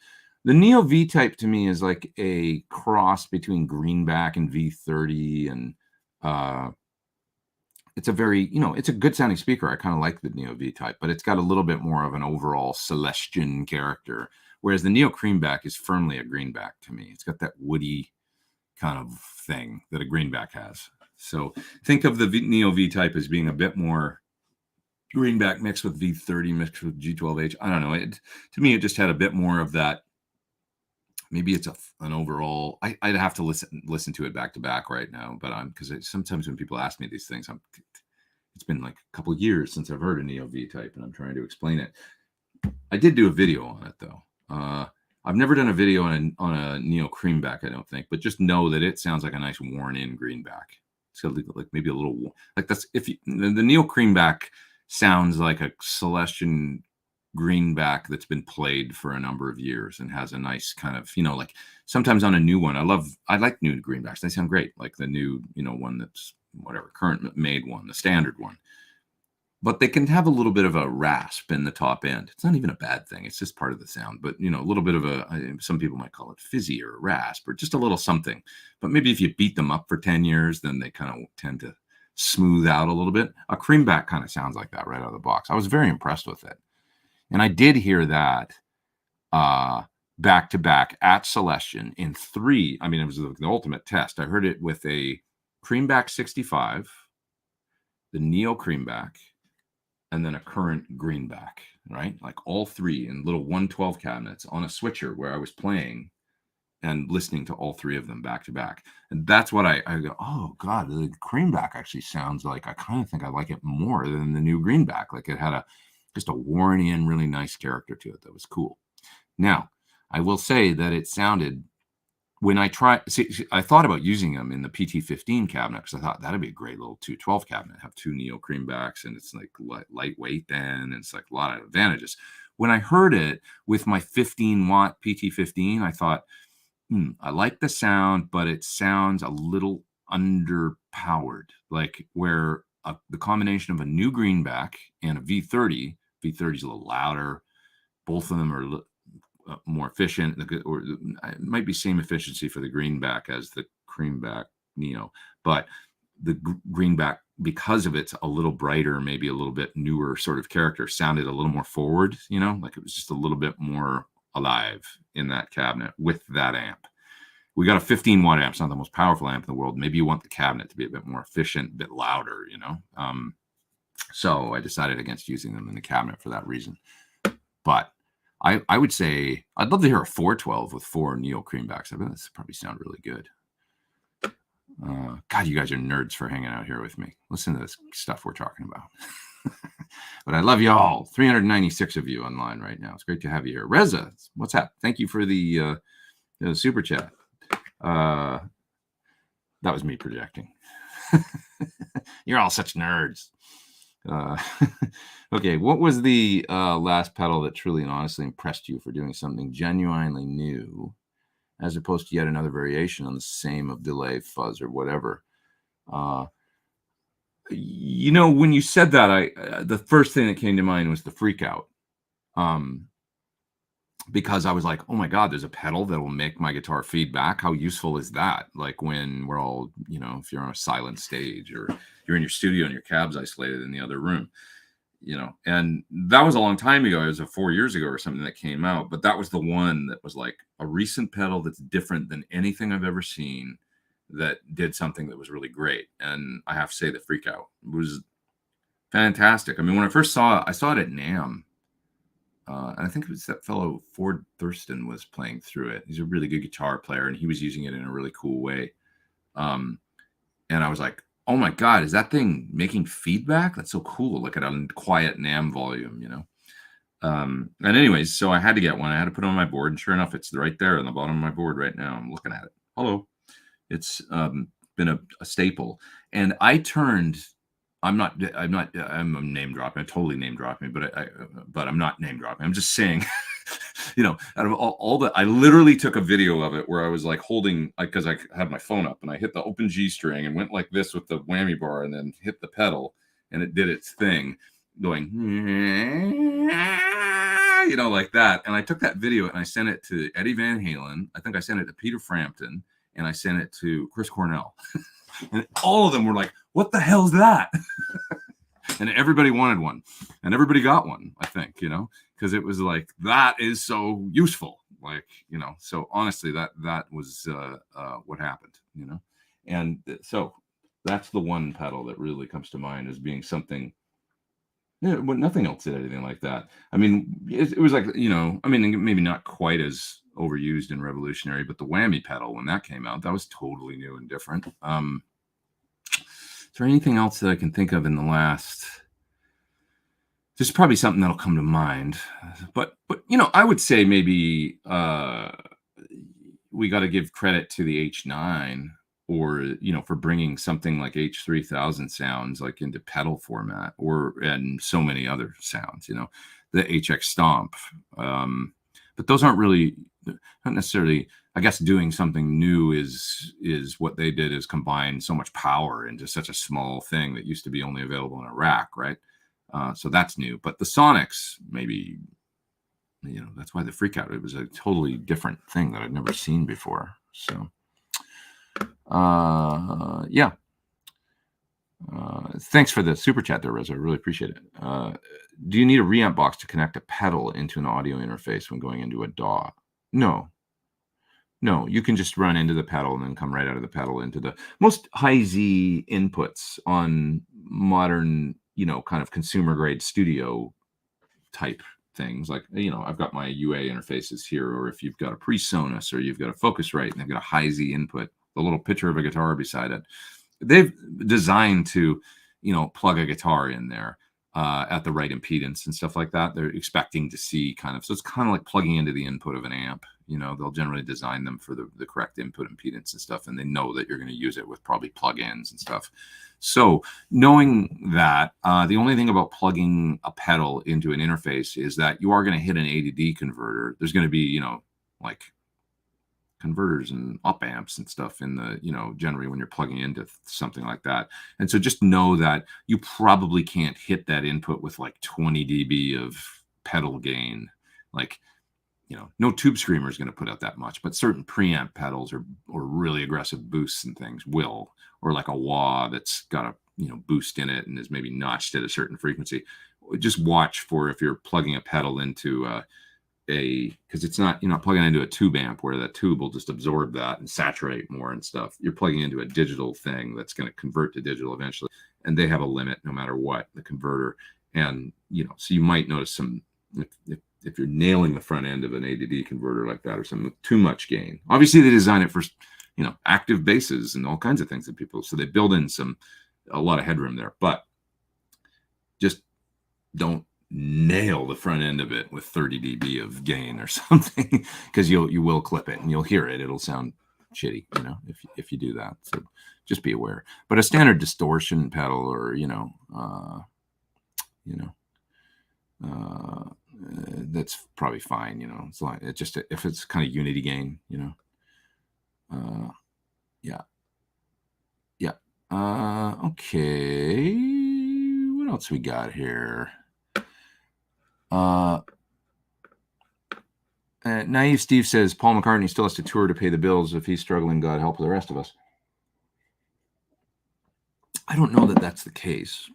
The Neo V-Type to me is like a cross between Greenback and V30, and it's a very, it's a good sounding speaker. I kind of like the Neo V-Type, but it's got a little bit more of an overall Celestian character, whereas the Neo Creamback is firmly a Greenback to me. It's got that woody kind of thing that a Greenback has. So think of the Neo V-Type as being a bit more Greenback mixed with V30 mixed with G12H. I don't know. To me, it just had a bit more of that. Maybe it's an overall. I'd have to listen to it back to back right now. But because sometimes when people ask me these things, it's been like a couple of years since I've heard a Neo V-Type, and I'm trying to explain it. I did do a video on it though. I've never done a video on a Neo Creamback, I don't think, but just know that it sounds like a nice worn-in Greenback. It's got like maybe a little like that's the Neo Creamback sounds like a Celestian Greenback that's been played for a number of years and has a nice kind of, like sometimes on a new one, I like new Greenbacks. They sound great. Like the new, one that's whatever, current made one, the standard one. But they can have a little bit of a rasp in the top end. It's not even a bad thing. It's just part of the sound. But, a little bit of some people might call it fizzy or a rasp or just a little something. But maybe if you beat them up for 10 years, then they kind of tend to smooth out a little bit. A Creamback kind of sounds like that right out of the box. I was very impressed with it. And I did hear that back to back at Celestian in 3. I mean, it was the ultimate test. I heard it with a Creamback 65, the Neo Creamback, and then a current Greenback, right? Like all 3 in little 112 cabinets on a switcher where I was playing and listening to all 3 of them back to back. And that's what I go, oh God, the Creamback actually sounds like, I kind of think I like it more than the new Greenback. Like it had just a worn in, really nice character to it that was cool. Now, I will say that it sounded, when I I thought about using them in the PT15 cabinet because I thought that'd be a great little 212 cabinet, have 2 Neo Creambacks, and it's like lightweight then, and it's like a lot of advantages. When I heard it with my 15-watt PT15, I thought, I like the sound, but it sounds a little underpowered, like where the combination of a new Greenback and a V30 is a little louder. Both of them are more efficient, or it might be same efficiency for the Greenback as the Creamback Neo, but the Greenback, because of it's a little brighter, maybe a little bit newer sort of character, sounded a little more forward, like it was just a little bit more alive in that cabinet with that amp. We got a 15-watt amp. It's not the most powerful amp in the world. Maybe you want the cabinet to be a bit more efficient, a bit louder, So I decided against using them in the cabinet for that reason. But I would say I'd love to hear a 412 with 4 Neo Creambacks. I bet this probably sound really good. God, you guys are nerds for hanging out here with me. Listen to this stuff we're talking about. But I love you all. 396 of you online right now. It's great to have you here. Reza, what's up? Thank you for the super chat. That was me projecting. You're all such nerds. Okay, what was the last pedal that truly and honestly impressed you for doing something genuinely new, as opposed to yet another variation on the same of delay, fuzz, or whatever? When you said that, the first thing that came to mind was the freak out. Because I was like, oh my God, there's a pedal that will make my guitar feedback. How useful is that? Like when we're all, if you're on a silent stage or you're in your studio and your cab's isolated in the other room, and that was a long time ago. It was 4 years ago or something that came out, but that was the one that was like a recent pedal that's different than anything I've ever seen, that did something that was really great. And I have to say the freak out was fantastic. I mean, when I first saw it, I saw it at NAMM. And I think it was that fellow Ford Thurston was playing through it. He's a really good guitar player, and he was using it in a really cool way. And I was like, oh my God, is that thing making feedback? That's so cool. Look at a quiet NAMM volume, And anyways, so I had to get one. I had to put it on my board, and sure enough, it's right there on the bottom of my board right now. I'm looking at it. Hello. It's been a staple. And I'm name dropping. I totally name dropping, but I'm not name dropping. I'm just saying, out of all that, I literally took a video of it where I was like holding, because I had my phone up and I hit the open G string and went like this with the whammy bar and then hit the pedal and it did its thing going, like that. And I took that video and I sent it to Eddie Van Halen. I think I sent it to Peter Frampton and I sent it to Chris Cornell. And all of them were like, what the hell's that? And everybody wanted one. And everybody got one, I think, because it was like, that is so useful. Like, so honestly, that was what happened, And so that's the one pedal that really comes to mind as being something. Yeah, but nothing else did anything like that. I mean, it was like, maybe not quite as overused and revolutionary, but the whammy pedal, when that came out, that was totally new and different. Is there anything else that I can think of in the last? There's probably something that'll come to mind, but I would say maybe we got to give credit to the H9, or for bringing something like H3000 sounds like into pedal format, and so many other sounds. The HX Stomp, but those aren't really, not necessarily. I guess doing something new is what they did, is combine so much power into such a small thing that used to be only available in a rack, right? So that's new. But the Sonics, maybe, that's why the freak out. It was a totally different thing that I'd never seen before. So, yeah. Thanks for the super chat there, Reza. I really appreciate it. Do you need a reamp box to connect a pedal into an audio interface when going into a DAW? No, you can just run into the pedal and then come right out of the pedal into the most high Z inputs on modern, kind of consumer grade studio type things. Like, I've got my UA interfaces here, or if you've got a PreSonus or you've got a Focusrite and they've got a high Z input, the little picture of a guitar beside it, they've designed to, plug a guitar in there at the right impedance and stuff like that. They're expecting to see so it's kind of like plugging into the input of an amp. They'll generally design them for the correct input impedance and stuff, and they know that you're going to use it with probably plug-ins and stuff. So knowing that, the only thing about plugging a pedal into an interface is that you are going to hit an A to D converter. There's going to be, like converters and op amps and stuff in the, generally when you're plugging into something like that. And so just know that you probably can't hit that input with like 20 dB of pedal gain. Like, no tube screamer is going to put out that much, but certain preamp pedals or really aggressive boosts and things will, or like a wah that's got a boost in it and is maybe notched at a certain frequency. Just watch for if you're plugging a pedal into because it's not, you're not plugging into a tube amp where that tube will just absorb that and saturate more and stuff. You're plugging into a digital thing that's going to convert to digital eventually, and they have a limit no matter what, the converter. And so you might notice some if you're nailing the front end of an A to D converter like that, or something with too much gain. Obviously they design it for active basses and all kinds of things that people, so they build in a lot of headroom there, but just don't nail the front end of it with 30 dB of gain or something, because you will clip it and you'll hear it. It'll sound shitty, if you do that. So just be aware. But a standard distortion pedal, or that's probably fine. It's like, it's just if it's kind of unity gain, yeah. Okay. What else we got here? Naive Steve says Paul McCartney still has to tour to pay the bills. If he's struggling, God help the rest of us. I don't know that that's the case.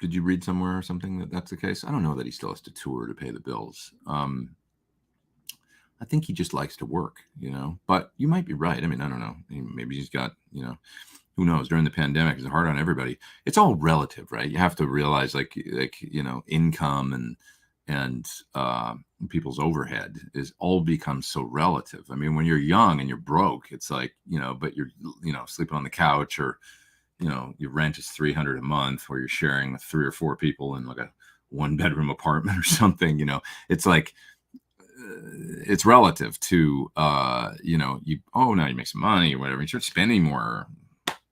Did you read somewhere or something that that's the case? I don't know that he still has to tour to pay the bills. I think he just likes to work, but you might be right. I mean, I don't know. Maybe he's got, who knows? During the pandemic, it's hard on everybody. It's all relative, right? You have to realize like income and people's overhead is all becomes so relative. I mean, when you're young and you're broke, it's like, but you're, sleeping on the couch, or, your rent is $300 a month, or you're sharing with 3 or 4 people in like a 1-bedroom apartment or something, it's like, it's relative to, now you make some money or whatever, you start spending more.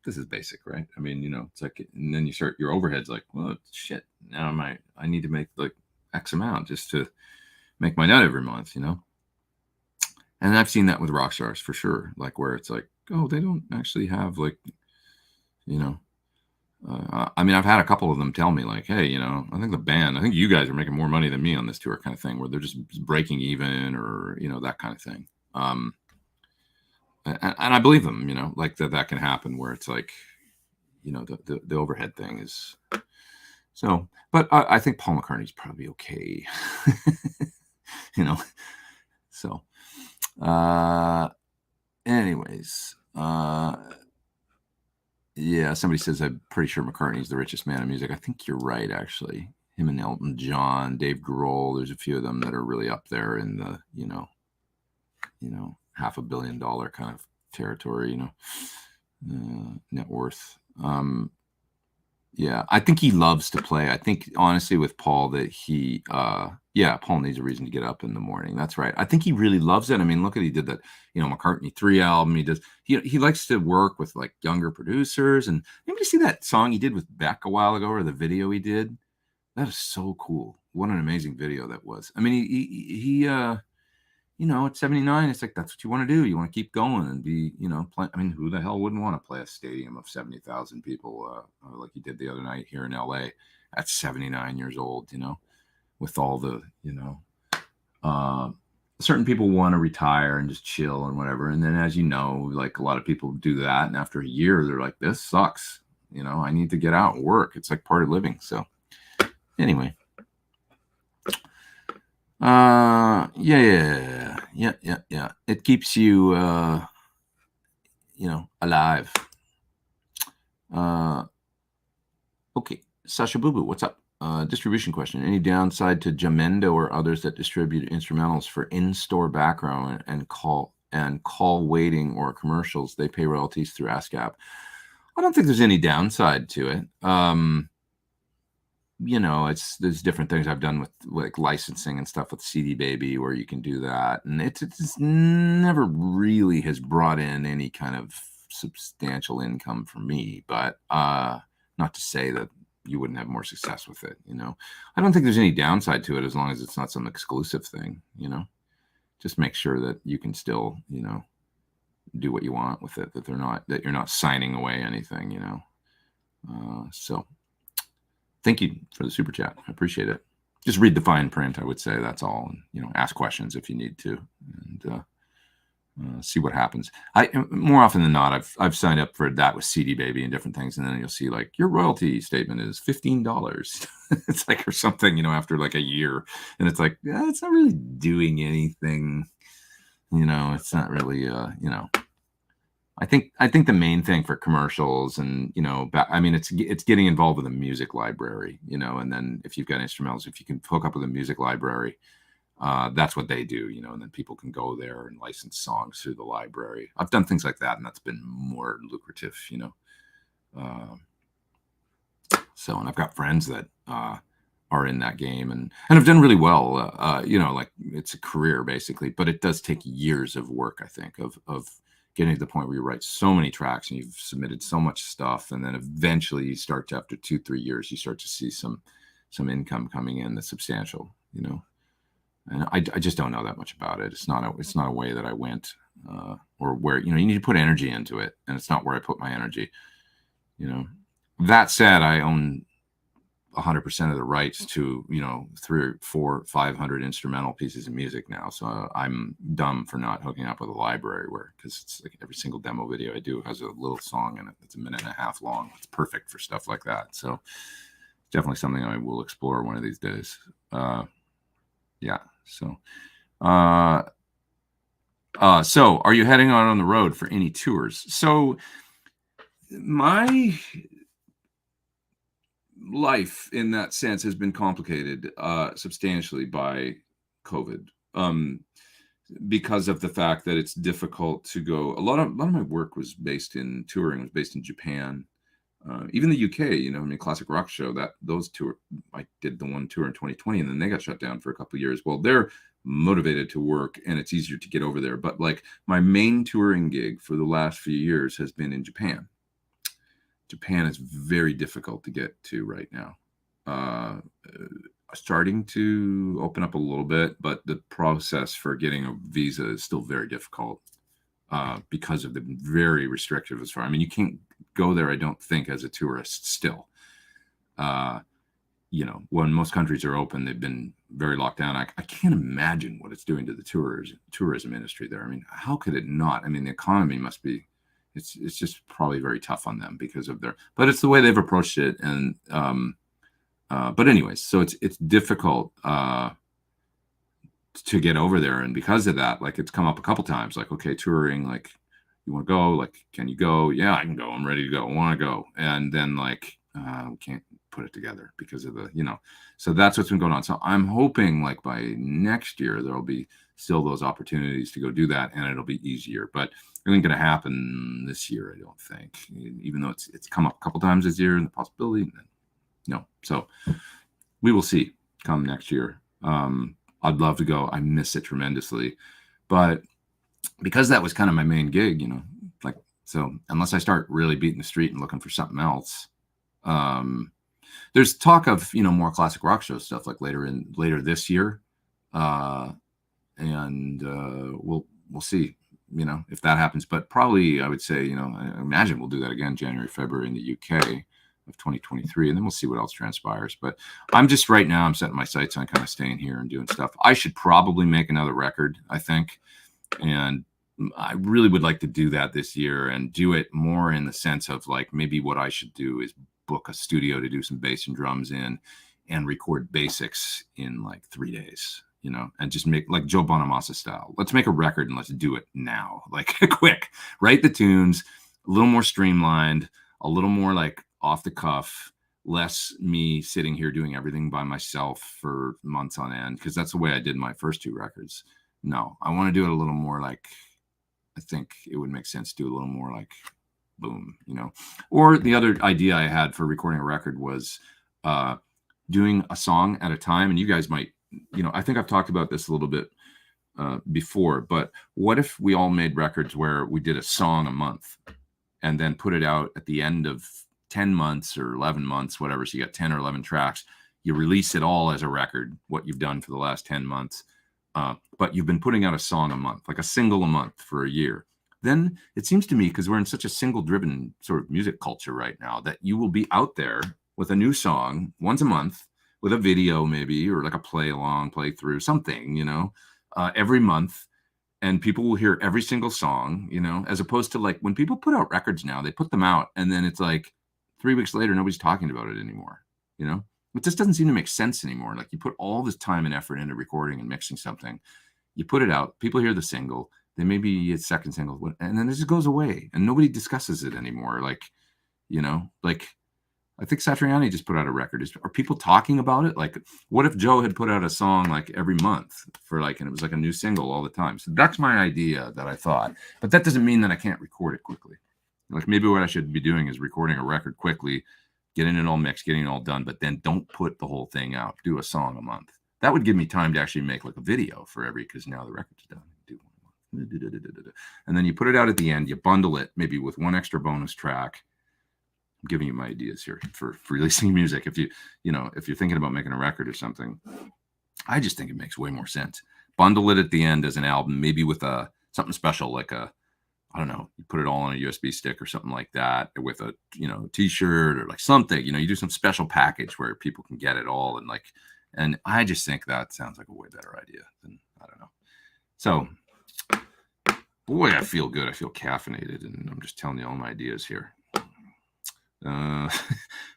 This is basic, right? I mean, it's like, and then you start, your overhead's like, well, shit, now I need to make like X amount just to make my nut every month, And I've seen that with rock stars for sure, like where it's like, oh, they don't actually have like, I mean, I've had a couple of them tell me like, hey, I think you guys are making more money than me on this tour, kind of thing, where they're just breaking even, or, that kind of thing. And I believe them, like that can happen, where it's like, the overhead thing is so, but I think Paul McCartney's probably okay. So, anyways, yeah, somebody says, I'm pretty sure McCartney's the richest man in music. I think you're right, actually. Him and Elton John, Dave Grohl, there's a few of them that are really up there in the, $500 million kind of territory, net worth. Yeah, I think he loves to play. I think, honestly, with Paul, that he, Paul needs a reason to get up in the morning. That's right. I think he really loves it. I mean, look at, he did that, McCartney 3 album. He likes to work with like younger producers. And anybody see that song he did with Beck a while ago, or the video he did? That is so cool. What an amazing video that was. I mean, he at 79, it's like, that's what you want to do. You want to keep going and be, play. I mean, who the hell wouldn't want to play a stadium of 70,000 people like he did the other night here in LA at 79 years old, with all the, certain people want to retire and just chill and whatever. And then, as like a lot of people do that. And after a year, they're like, this sucks. I need to get out and work. It's like part of living. So anyway. Yeah. It keeps you, alive. Okay. Sasha Boo Boo, what's up? Distribution question. Any downside to Jamendo or others that distribute instrumentals for in-store background and call waiting or commercials? They pay royalties through ASCAP. I don't think there's any downside to it. There's different things I've done with like licensing and stuff with CD Baby, where you can do that, and it's never really has brought in any kind of substantial income for me. But not to say that you wouldn't have more success with it. I don't think there's any downside to it, as long as it's not some exclusive thing. Just make sure that you can still do what you want with it, that you're not signing away anything. So. Thank you for the super chat. I appreciate it. Just read the fine print, I would say. That's all. And, ask questions if you need to, and see what happens. More often than not, I've signed up for that with CD Baby and different things, and then you'll see like your royalty statement is $15. It's like, or something, after like a year, and it's like, it's not really doing anything. It's not really, I think the main thing for commercials and, it's getting involved with a music library, and then if you've got instrumentals, if you can hook up with a music library, That's what they do, you know, and then people can go there and license songs through the library. I've done things like that, and that's been more lucrative, you know. So, and I've got friends that are in that game and have done really well. You know, like it's a career basically, but it does take years of work, I think, of getting to the point where you write so many tracks and you've submitted so much stuff, and then eventually you start to, after 2-3 years, you start to see some income coming in that's substantial, you know. And I just don't know that much about it. It's not a way that I went, or where, you know, you need to put energy into it, and it's not where I put my energy, you know. That said, I own 100% of the rights to, you know, 300, 400, 500 instrumental pieces of music now. So I'm dumb for not hooking up with a library because it's like every single demo video I do has a little song in it that's 1.5 minutes long. It's perfect for stuff like that. So definitely something I will explore one of these days. Yeah. So, so are you heading out on the road for any tours? So my life in that sense has been complicated substantially by COVID, because of the fact that it's difficult to go. A lot of my work was based in touring, was based in Japan, even the UK. You know, I mean, Classic Rock Show, those tour, I did the one tour in 2020, and then they got shut down for a couple of years. Well, they're motivated to work, and it's easier to get over there. But like my main touring gig for the last few years has been in Japan. Japan is very difficult to get to right now. Starting to open up a little bit, but the process for getting a visa is still very difficult because of the very restrictive as far. I mean, you can't go there, I don't think, as a tourist still. You know, when most countries are open, they've been very locked down. I can't imagine what it's doing to the tourism industry there. I mean, how could it not? I mean, the economy must be. It's just probably very tough on them because of but it's the way they've approached it. And, but anyways, so it's difficult, to get over there. And because of that, like, it's come up a couple times, like, okay, touring, like, you want to go, like, can you go? Yeah, I can go. I'm ready to go. I want to go. And then like, we can't put it together because of the, you know, so that's what's been going on. So I'm hoping like by next year, there'll be still those opportunities to go do that, and it'll be easier, but it ain't going to happen this year, I don't think, even though it's come up a couple times this year and the possibility. No. So we will see come next year. I'd love to go. I miss it tremendously, but because that was kind of my main gig, you know, like, so unless I start really beating the street and looking for something else, there's talk of, you know, more Classic Rock Show stuff like later this year. And we'll see, you know, if that happens, but probably I would say, you know, I imagine we'll do that again January, February in the UK of 2023, and then we'll see what else transpires. But I'm just right now, I'm setting my sights on kind of staying here and doing stuff. I should probably make another record, I think, and I really would like to do that this year and do it more in the sense of like, maybe what I should do is book a studio to do some bass and drums in and record basics in like 3 days, you know, and just make like Joe Bonamassa style. Let's make a record and let's do it now, like quick, write the tunes, a little more streamlined, a little more like off the cuff, less me sitting here doing everything by myself for months on end, because that's the way I did my first 2 records. No, I want to do it a little more like, I think it would make sense to do a little more like boom, you know. Or the other idea I had for recording a record was doing a song at a time. And you guys might, you know, I think I've talked about this a little bit before, but what if we all made records where we did a song a month and then put it out at the end of 10 months or 11 months, whatever. So you got 10 or 11 tracks, you release it all as a record, what you've done for the last 10 months. But you've been putting out a song a month, like a single a month for a year. Then it seems to me, because we're in such a single driven sort of music culture right now, that you will be out there with a new song once a month with a video maybe, or like a play along, play through something, you know, every month. And people will hear every single song, you know, as opposed to like when people put out records now, they put them out and then it's like 3 weeks later, nobody's talking about it anymore, you know. It just doesn't seem to make sense anymore. Like you put all this time and effort into recording and mixing something, you put it out, people hear the single, then maybe it's second single, and then it just goes away and nobody discusses it anymore. Like, you know, like I think Satriani just put out a record. Are people talking about it? Like, what if Joe had put out a song like every month for like, and it was like a new single all the time? So that's my idea that I thought. But that doesn't mean that I can't record it quickly. Like maybe what I should be doing is recording a record quickly, getting it all mixed, getting it all done, but then don't put the whole thing out. Do a song a month. That would give me time to actually make like a video for every, because now the record's done. Do one month. And then you put it out at the end. You bundle it maybe with one extra bonus track. I'm giving you my ideas here for releasing music. If you're thinking about making a record or something, I just think it makes way more sense. Bundle it at the end as an album, maybe with something special like I don't know, you put it all on a USB stick or something like that, with a t-shirt or like something. You do some special package where people can get it all, and I just think that sounds like a way better idea than, I don't know. So, boy, I feel good. I feel caffeinated, and I'm just telling you all my ideas here.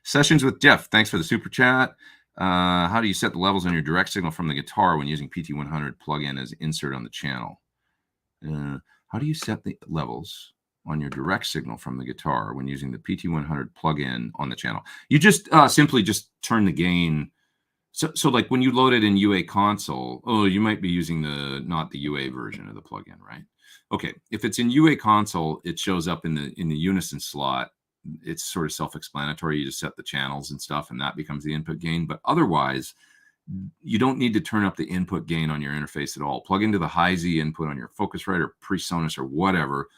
Sessions with Jeff. Thanks for the super chat. How do you set the levels on your direct signal from the guitar when using PT100 plugin as insert on the channel? How do you set the levels on your direct signal from the guitar when using the PT100 plugin on the channel? You just simply just turn the gain. So like when you load it in UA console, you might be using not the UA version of the plugin, right? Okay, if it's in UA console, it shows up in the unison slot. It's sort of self-explanatory. You just set the channels and stuff, and that becomes the input gain. But otherwise, you don't need to turn up the input gain on your interface at all. Plug into the high Z input on your Focusrite or PreSonus or whatever.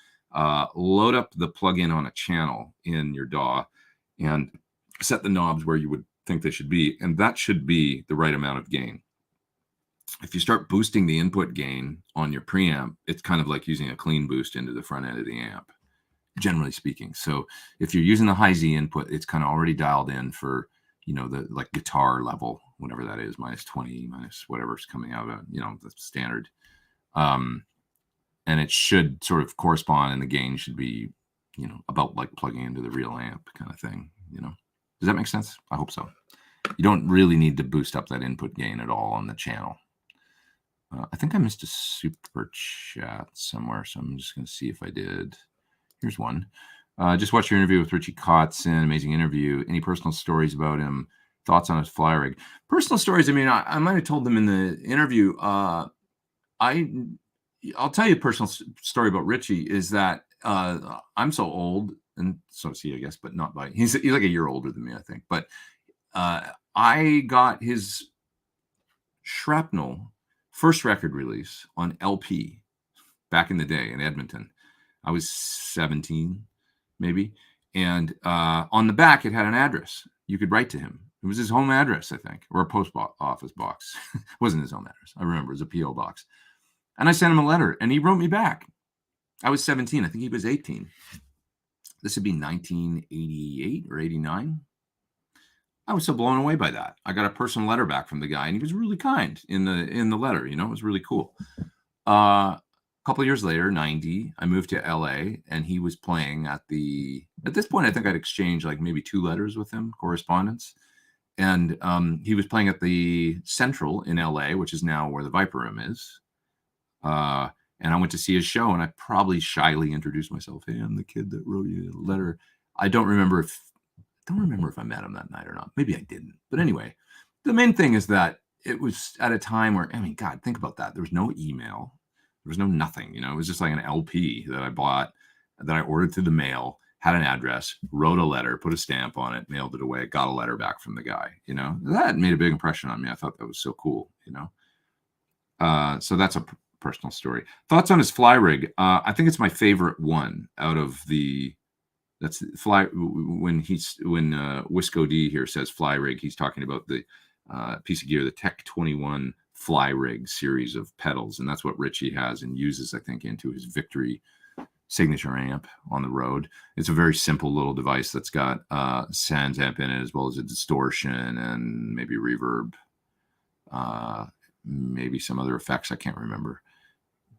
Load up the plugin on a channel in your DAW and set the knobs where you would think they should be, and that should be the right amount of gain. If you start boosting the input gain on your preamp, it's kind of like using a clean boost into the front end of the amp, generally speaking. So if you're using the high Z input, it's kind of already dialed in for, the like guitar level, whatever that is, -20, minus whatever's coming out of, the standard. And it should sort of correspond, and the gain should be, about like plugging into the real amp kind of thing, Does that make sense? I hope so. You don't really need to boost up that input gain at all on the channel. I think I missed a super chat somewhere, so I'm just going to see if I did. Here's one. Just watched your interview with Richie Kotzen. Amazing interview. Any personal stories about him? Thoughts on his fly rig? Personal stories. I mean, I might have told them in the interview. I'll tell you a personal story about Richie is that I'm so old, and so is he, I guess, but not by. He's like a year older than me, I think. But I got his Shrapnel first record release on LP back in the day in Edmonton. I was 17, maybe. And on the back, it had an address. You could write to him. It was his home address, I think, or a post office box. It wasn't his home address. I remember it was a P.O. box. And I sent him a letter, and he wrote me back. I was 17. I think he was 18. This would be 1988 or 89. I was so blown away by that. I got a personal letter back from the guy, and he was really kind in the letter. It was really cool. A couple of years later, 90, I moved to LA, and he was playing at this point, I think I'd exchanged like maybe 2 letters with him, correspondence. And he was playing at the Central in LA, which is now where the Viper Room is. And I went to see his show, and I probably shyly introduced myself. Hey, I'm the kid that wrote you a letter. I don't remember if I met him that night or not. Maybe I didn't. But anyway, the main thing is that it was at a time where, I mean, God, think about that. There was no email. There was no nothing. It was just like an LP that I bought, that I ordered through the mail, had an address, wrote a letter, put a stamp on it, mailed it away, got a letter back from the guy. That made a big impression on me. I thought that was so cool. So that's a personal story. Thoughts on his fly rig? I think it's my favorite one out of the. That's fly. When Wisco D here says fly rig, he's talking about the piece of gear, the Tech 21 fly rig series of pedals, and that's what Richie has and uses, I think, into his Victory signature amp on the road. It's a very simple little device that's got Sans amp in it, as well as a distortion and maybe reverb, maybe some other effects I can't remember.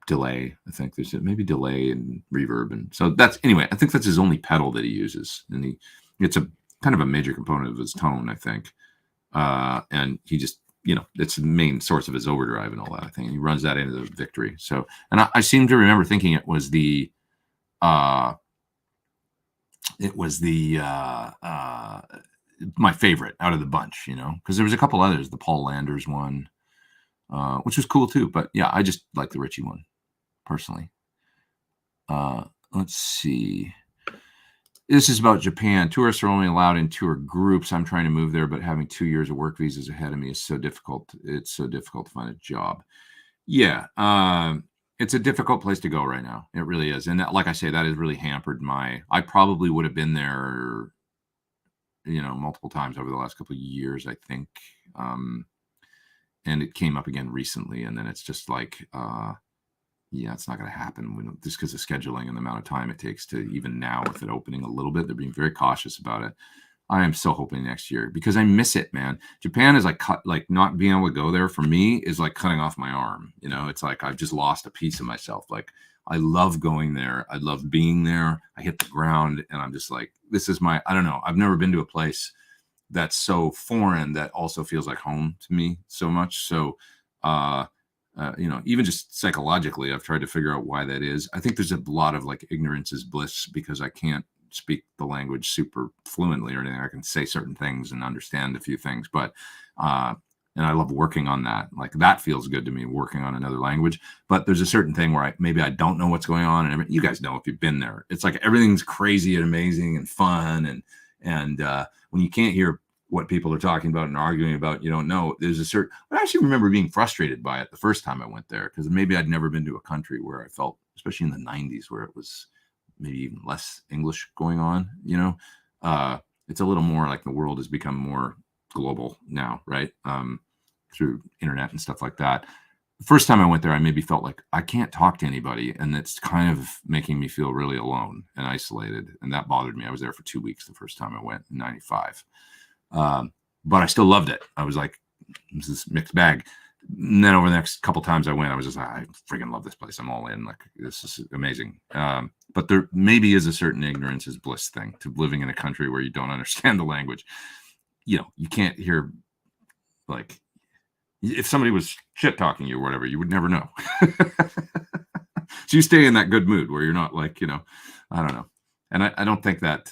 Delay, I think there's maybe delay and reverb, and so that's, anyway, I think that's his only pedal that he uses, and it's a kind of a major component of his tone, I think, and he just, it's the main source of his overdrive and all that, I think. He runs that into the Victory. So, and I seem to remember thinking it was the my favorite out of the bunch, because there was a couple others, the Paul Landers one, which was cool too. But yeah, I just like the Ritchie one personally. Let's see. This is about Japan. Tourists are only allowed in tour groups. I'm trying to move there, but having 2 years of work visas ahead of me is so difficult. It's so difficult to find a job. Yeah, it's a difficult place to go right now. It really is. And that, like I say, that has really hampered I probably would have been there, multiple times over the last couple of years, I think. And it came up again recently. And then it's just like, yeah, it's not going to happen just because of scheduling and the amount of time it takes to even now with it opening a little bit. They're being very cautious about it. I am so hoping next year because I miss it, man. Japan is like not being able to go there for me is like cutting off my arm. It's like I've just lost a piece of myself. Like I love going there. I love being there. I hit the ground and I'm just like, this is I don't know. I've never been to a place that's so foreign that also feels like home to me so much. So, even just psychologically, I've tried to figure out why that is. I think there's a lot of like ignorance is bliss because I can't speak the language super fluently or anything. I can say certain things and understand a few things, but and I love working on that. Like that feels good to me, working on another language. But there's a certain thing where maybe I don't know what's going on, and you guys know if you've been there. It's like everything's crazy and amazing and fun, and when you can't hear what people are talking about and arguing about, you don't know. There's a certain. I actually remember being frustrated by it the first time I went there because maybe I'd never been to a country where I felt, especially in the '90s, where it was maybe even less English going on. It's a little more like the world has become more global now, right? Through internet and stuff like that. The first time I went there, I maybe felt like I can't talk to anybody, and it's kind of making me feel really alone and isolated, and that bothered me. I was there for 2 weeks the first time I went in '95. But I still loved it. I was like, this is mixed bag. And then over the next couple times I went, I was just like, I freaking love this place. I'm all in. Like, this is amazing. But there maybe is a certain ignorance is bliss thing to living in a country where you don't understand the language. You can't hear, like, if somebody was shit talking you or whatever, you would never know. So you stay in that good mood where you're not like, I don't know. And I don't think that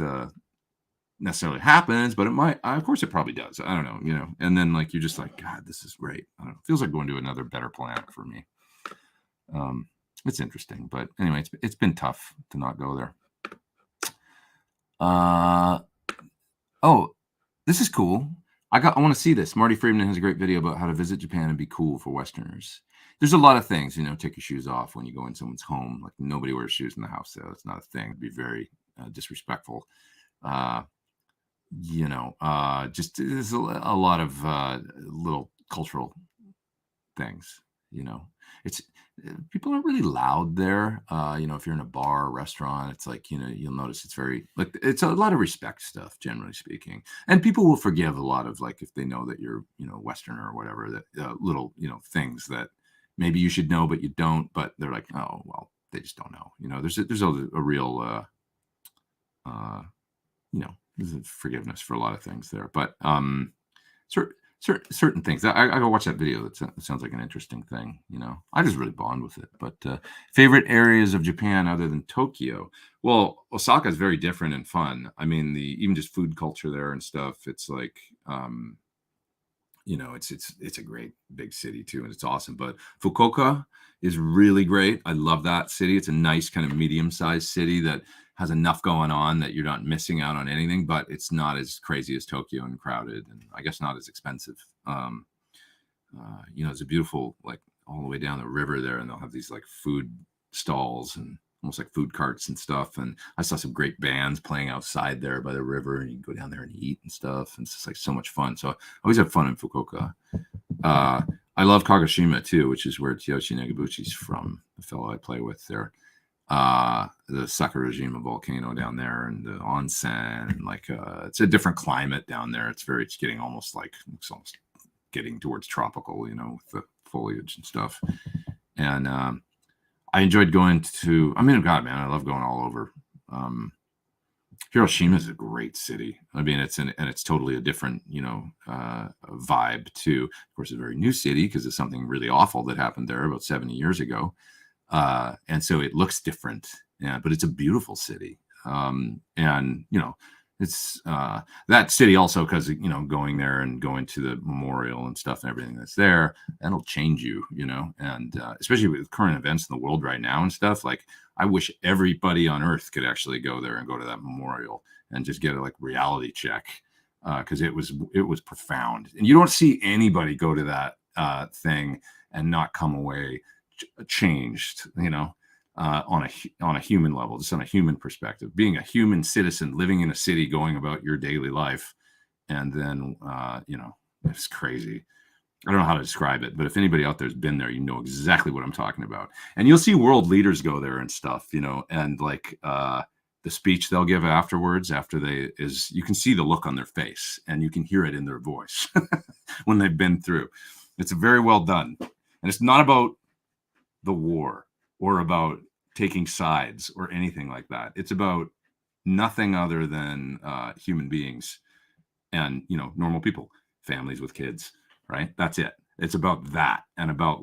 necessarily happens, but it might. Of course, it probably does. I don't know, And then like you're just like, God, this is great. I don't know. It feels like going to another better planet for me. It's interesting, but anyway, it's been tough to not go there. Oh, this is cool. I want to see this. Marty Friedman has a great video about how to visit Japan and be cool for Westerners. There's a lot of things, take your shoes off when you go in someone's home. Like nobody wears shoes in the house, so it's not a thing. It'd be very disrespectful. Just there's a lot of little cultural things. It's people aren't really loud there. If you're in a bar or restaurant, it's like, you'll notice it's very like it's a lot of respect stuff, generally speaking. And people will forgive a lot of like if they know that you're, Westerner or whatever, that little, things that maybe you should know, but you don't. But they're like, oh, well, they just don't know. There's a real, there's a forgiveness for a lot of things there. But certain things. I go watch that video. That sounds like an interesting thing. I just really bond with it. But favorite areas of Japan other than Tokyo? Well, Osaka is very different and fun. I mean, even just food culture there and stuff. It's like, it's a great big city too, and it's awesome. But Fukuoka is really great. I love that city. It's a nice kind of medium-sized city that has enough going on that you're not missing out on anything, but it's not as crazy as Tokyo and crowded, and I guess not as expensive. It's a beautiful, like all the way down the river there, and they'll have these like food stalls and almost like food carts and stuff. And I saw some great bands playing outside there by the river, and you can go down there and eat and stuff. And it's just like so much fun. So I always have fun in Fukuoka. I love Kagoshima too, which is where Tsuyoshi Negibuchi's from, the fellow I play with there. The Sakurajima volcano down there, and the onsen, and like it's a different climate down there. It's getting almost getting towards tropical, with the foliage and stuff. And I enjoyed going to. I mean, God, man, I love going all over. Hiroshima is a great city. I mean, it's totally a different, vibe too. Of course, it's a very new city because it's something really awful that happened there about 70 years ago. And so it looks different, but it's a beautiful city. And, It's that city also, because going there and going to the memorial and stuff and everything that's there, that'll change you, and especially with current events in the world right now and stuff. Like, I wish everybody on earth could actually go there and go to that memorial and just get a reality check, because it was profound. And you don't see anybody go to that thing and not come away changed, on a human level, just on a human perspective, being a human citizen living in a city, going about your daily life. And then, it's crazy. I don't know how to describe it, but if anybody out there's been there, you know exactly what I'm talking about. And you'll see world leaders go there and stuff, and the speech they'll give afterwards, you can see the look on their face and you can hear it in their voice when they've been through. It's very well done. And it's not about the war or about taking sides or anything like that. It's about nothing other than human beings and, normal people, families with kids, right? That's it. It's about that, and about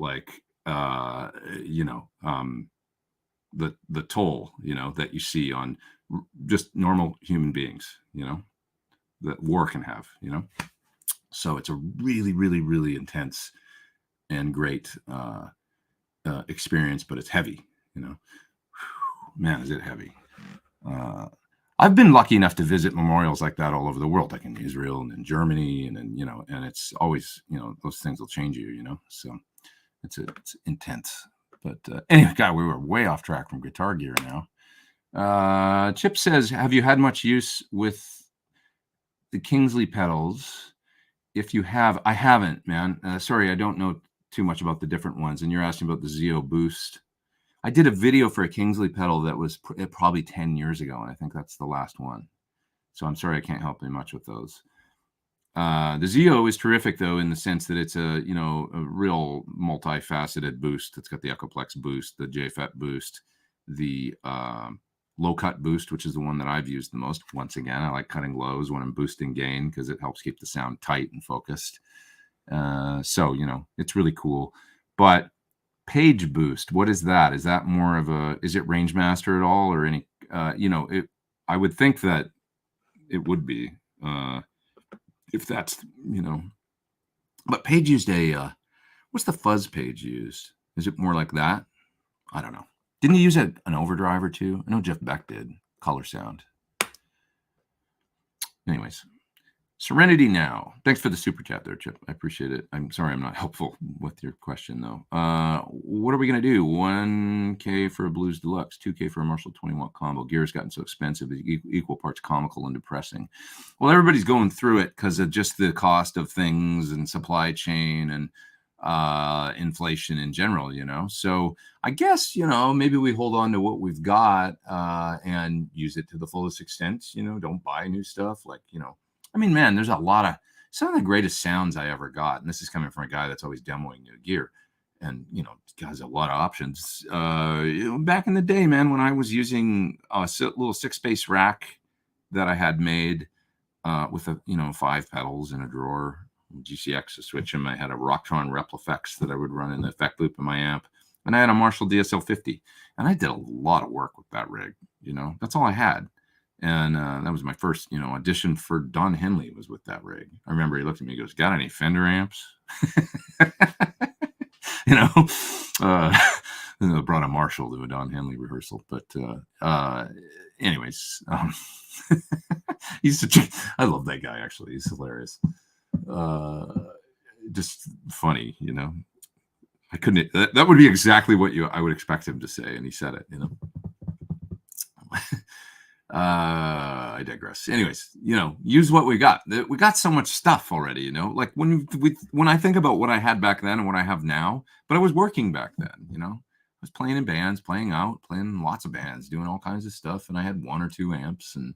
the toll, that you see on just normal human beings, that war can have, So it's a really, really, really intense and great experience, but it's heavy, Man, is it heavy. I've been lucky enough to visit memorials like that all over the world, like in Israel and in Germany, and and it's always, those things will change you, so it's intense. But anyway, God, we were way off track from guitar gear now. Chip says, have you had much use with the Kingsley pedals? If you have, I haven't, man. Sorry, I don't know too much about the different ones. And you're asking about the Zeo Boost. I did a video for a Kingsley pedal that was probably 10 years ago, and I think that's the last one. So I'm sorry I can't help you much with those. The Zeo is terrific, though, in the sense that it's a real multifaceted boost. It's got the Echoplex boost, the JFET boost, the low cut boost, which is the one that I've used the most. Once again, I like cutting lows when I'm boosting gain because it helps keep the sound tight and focused. So, it's really cool. But Page Boost, what is that? Is that more of is it Rangemaster at all, or any, I would think that it would be, if that's, but Page used what's the fuzz Page used? Is it more like that? I don't know. Didn't he use an overdrive or two? I know Jeff Beck did. Color Sound. Anyways, Serenity Now. Thanks for the super chat there, Chip. I appreciate it. I'm sorry I'm not helpful with your question, though. What are we going to do? $1K for a Blues Deluxe, $2K for a Marshall 20-watt combo. Gear's gotten so expensive, it's equal parts comical and depressing. Well, everybody's going through it because of just the cost of things and supply chain and inflation in general, So I guess, maybe we hold on to what we've got and use it to the fullest extent. Don't buy new stuff. I mean, man, there's a lot of some of the greatest sounds I ever got. And this is coming from a guy that's always demoing new gear and, has a lot of options. Back in the day, man, when I was using a little 6-space rack that I had made with 5 pedals in a drawer, GCX to switch them. I had a Rocktron Replifex that I would run in the effect loop in my amp. And I had a Marshall DSL 50. And I did a lot of work with that rig. That's all I had. And that was my first, audition for Don Henley was with that rig. I remember he looked at me and goes, got any Fender amps? And I brought a Marshall to a Don Henley rehearsal. But anyways, I love that guy, actually. He's hilarious. Just funny, I couldn't, that would be exactly what I would expect him to say. And he said it, I digress. Anyways, use what we got. We got so much stuff already, like when I think about what I had back then and what I have now, but I was working back then, I was playing in bands, playing lots of bands, doing all kinds of stuff. And I had 1 or 2 amps and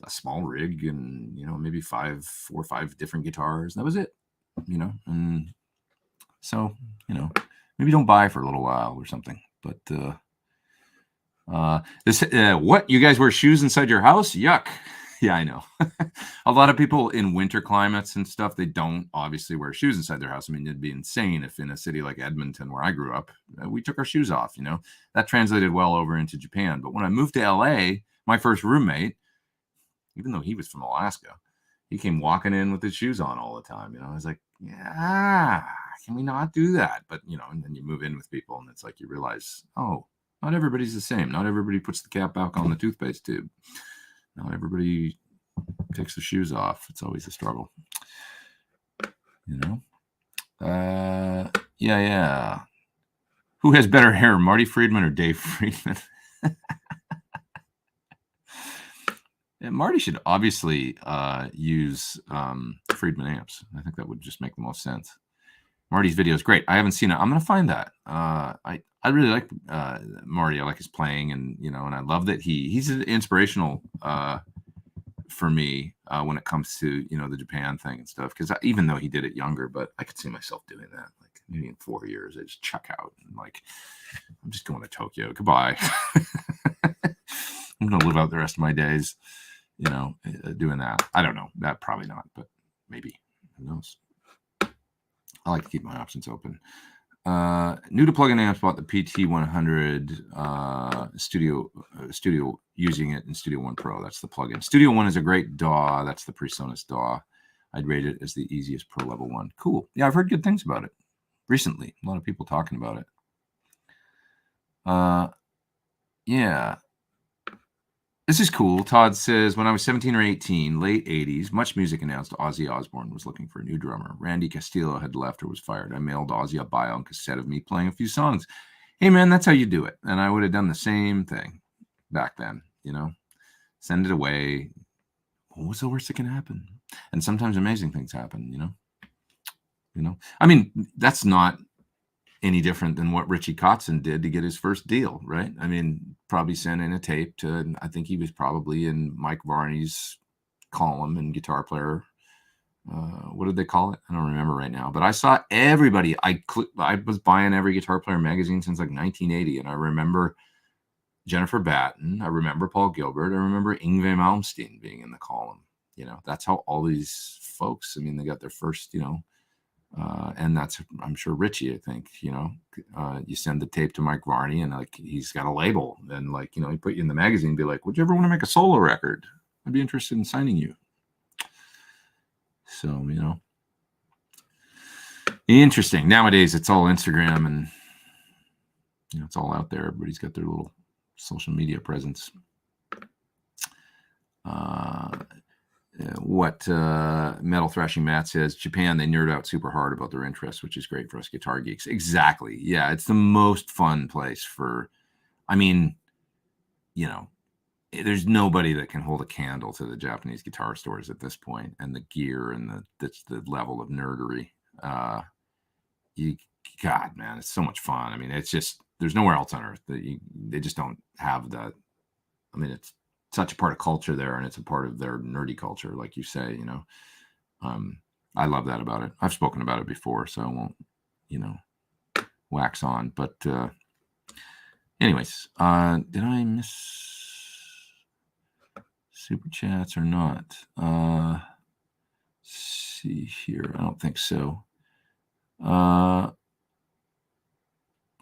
a small rig and, maybe 4 or 5 different guitars. That was it, and so, maybe don't buy for a little while or something, but, what, you guys wear shoes inside your house? Yuck. Yeah, I know. A lot of people in winter climates and stuff, they don't obviously wear shoes inside their house. I mean, it'd be insane if in a city like Edmonton, where I grew up, we took our shoes off, that translated well over into Japan. But when I moved to LA, my first roommate, even though he was from Alaska. He came walking in with his shoes on all the time. I was like, yeah, can we not do that? But, and then you move in with people and it's like you realize, oh, not everybody's the same. Not everybody puts the cap back on the toothpaste tube. Not everybody takes the shoes off. It's always a struggle. Yeah. Who has better hair, Marty Friedman or Dave Friedman? Yeah, Marty should obviously use Friedman amps. I think that would just make the most sense. Marty's video is great. I haven't seen it. I'm going to find that. I really like Marty. I like his playing, and and I love that he's inspirational for me when it comes to the Japan thing and stuff. Because even though he did it younger, but I could see myself doing that. Like maybe in 4 years, I just check out and like I'm just going to Tokyo. Goodbye. I'm going to live out the rest of my days, doing that. I don't know. That probably not, but maybe. Who knows? I like to keep my options open. New to plug-in amps, bought the PT100 Studio using it in Studio One Pro. That's the plug-in. Studio One is a great DAW. That's the PreSonus DAW. I'd rate it as the easiest pro level one. Cool. Yeah, I've heard good things about it recently. A lot of people talking about it. Yeah. This is cool. Todd says, when I was 17 or 18, late 80s, Much Music announced Ozzy Osbourne was looking for a new drummer. Randy Castillo had left or was fired. I mailed Ozzy a bio and cassette of me playing a few songs. Hey, man, that's how you do it. And I would have done the same thing back then, Send it away. What was the worst that can happen? And sometimes amazing things happen, I mean, that's not any different than what Richie Kotzen did to get his first deal, right? I mean, probably sent in a tape to, I think he was probably in Mike Varney's column and Guitar Player. What did they call it? I don't remember right now, but I saw everybody. I was buying every Guitar Player magazine since like 1980. And I remember Jennifer Batten. I remember Paul Gilbert. I remember Yngwie Malmsteen being in the column. That's how all these folks, I mean, they got their first, and that's, I'm sure Richie, I think, you send the tape to Mike Varney and like, he's got a label and like, he put you in the magazine and be like, would you ever want to make a solo record? I'd be interested in signing you. So, interesting. Nowadays it's all Instagram and, it's all out there. Everybody's got their little social media presence. What Metal Thrashing Matt says, Japan, they nerd out super hard about their interests, which is great for us guitar geeks. Exactly. Yeah, it's the most fun place for, I mean, there's nobody that can hold a candle to the Japanese guitar stores at this point, and the gear and the level of nerdery. God, man, it's so much fun. I mean, it's just, there's nowhere else on earth that they just don't have that. I mean, it's such a part of culture there, and it's a part of their nerdy culture, like you say. I love that about it. I've spoken about it before, so I won't, wax on. But anyways, did I miss super chats or not? See here, I don't think so.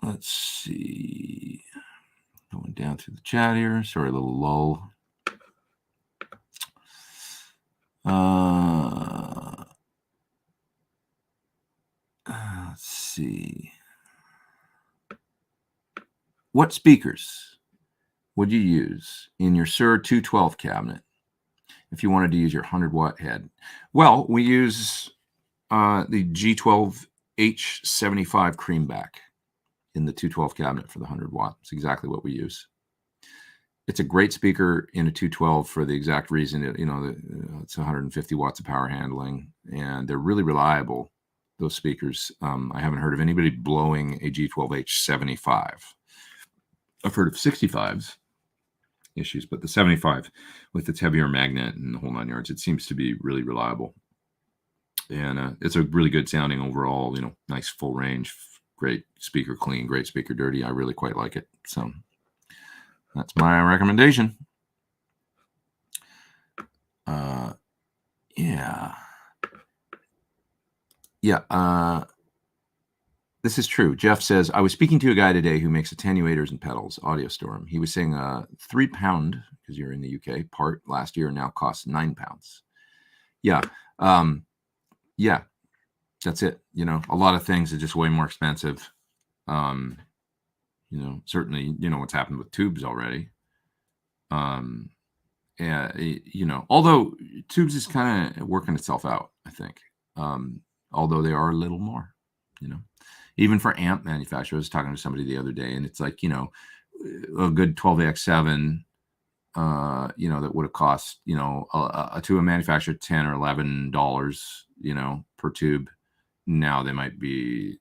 Let's see. Going down through the chat here. Sorry, a little lull. Let's see. What speakers would you use in your Sur 212 cabinet if you wanted to use your 100-watt head? Well, we use the G12H75 Creamback in the 212 cabinet for the 100-watt. It's exactly what we use. It's a great speaker in a 212 for the exact reason, it's 150 watts of power handling, and they're really reliable, those speakers. I haven't heard of anybody blowing a G12H75. I've heard of 65s issues, but the 75 with its heavier magnet and the whole 9 yards, it seems to be really reliable. And it's a really good sounding overall, nice full range, great speaker clean, great speaker dirty. I really quite like it. So that's my recommendation. Yeah. This is true. Jeff says, I was speaking to a guy today who makes attenuators and pedals, Audio Storm. He was saying a £3, because you're in the UK, part last year now costs £9. Yeah. Yeah, that's it. You know, a lot of things are just way more expensive. You know, certainly, you know, what's happened with tubes already. You know, although tubes is kind of working itself out, I think. Although they are a little more, you know, even for amp manufacturers. I was talking to somebody the other day, and it's like, you know, a good 12AX7, you know, that would have cost, you know, to a manufacturer $10 or $11, you know, per tube. Now they might be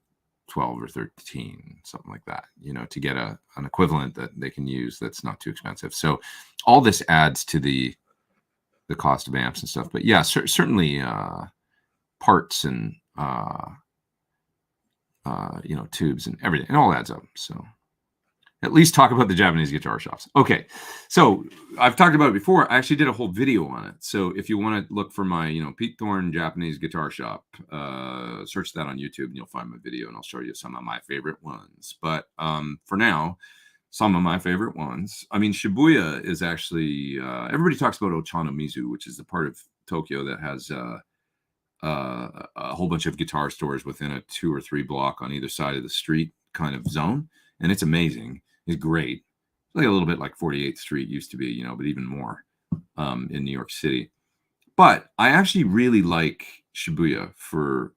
12 or 13, something like that, you know, to get an equivalent that they can use that's not too expensive. So all this adds to the cost of amps and stuff. But yeah, certainly parts and you know, tubes and everything, it all adds up. So at least talk about the Japanese guitar shops. Okay, so I've talked about it before. I actually did a whole video on it. So if you want to look for my, you know, Pete Thorn Japanese guitar shop, search that on YouTube and you'll find my video, and I'll show you some of my favorite ones. But for now, some of my favorite ones. I mean, Shibuya is actually, everybody talks about Ochanomizu, which is the part of Tokyo that has a whole bunch of guitar stores within a 2 or 3 block on either side of the street kind of zone. And it's amazing. It's great. It's like a little bit like 48th Street used to be, you know, but even more in New York City. But I actually really like Shibuya for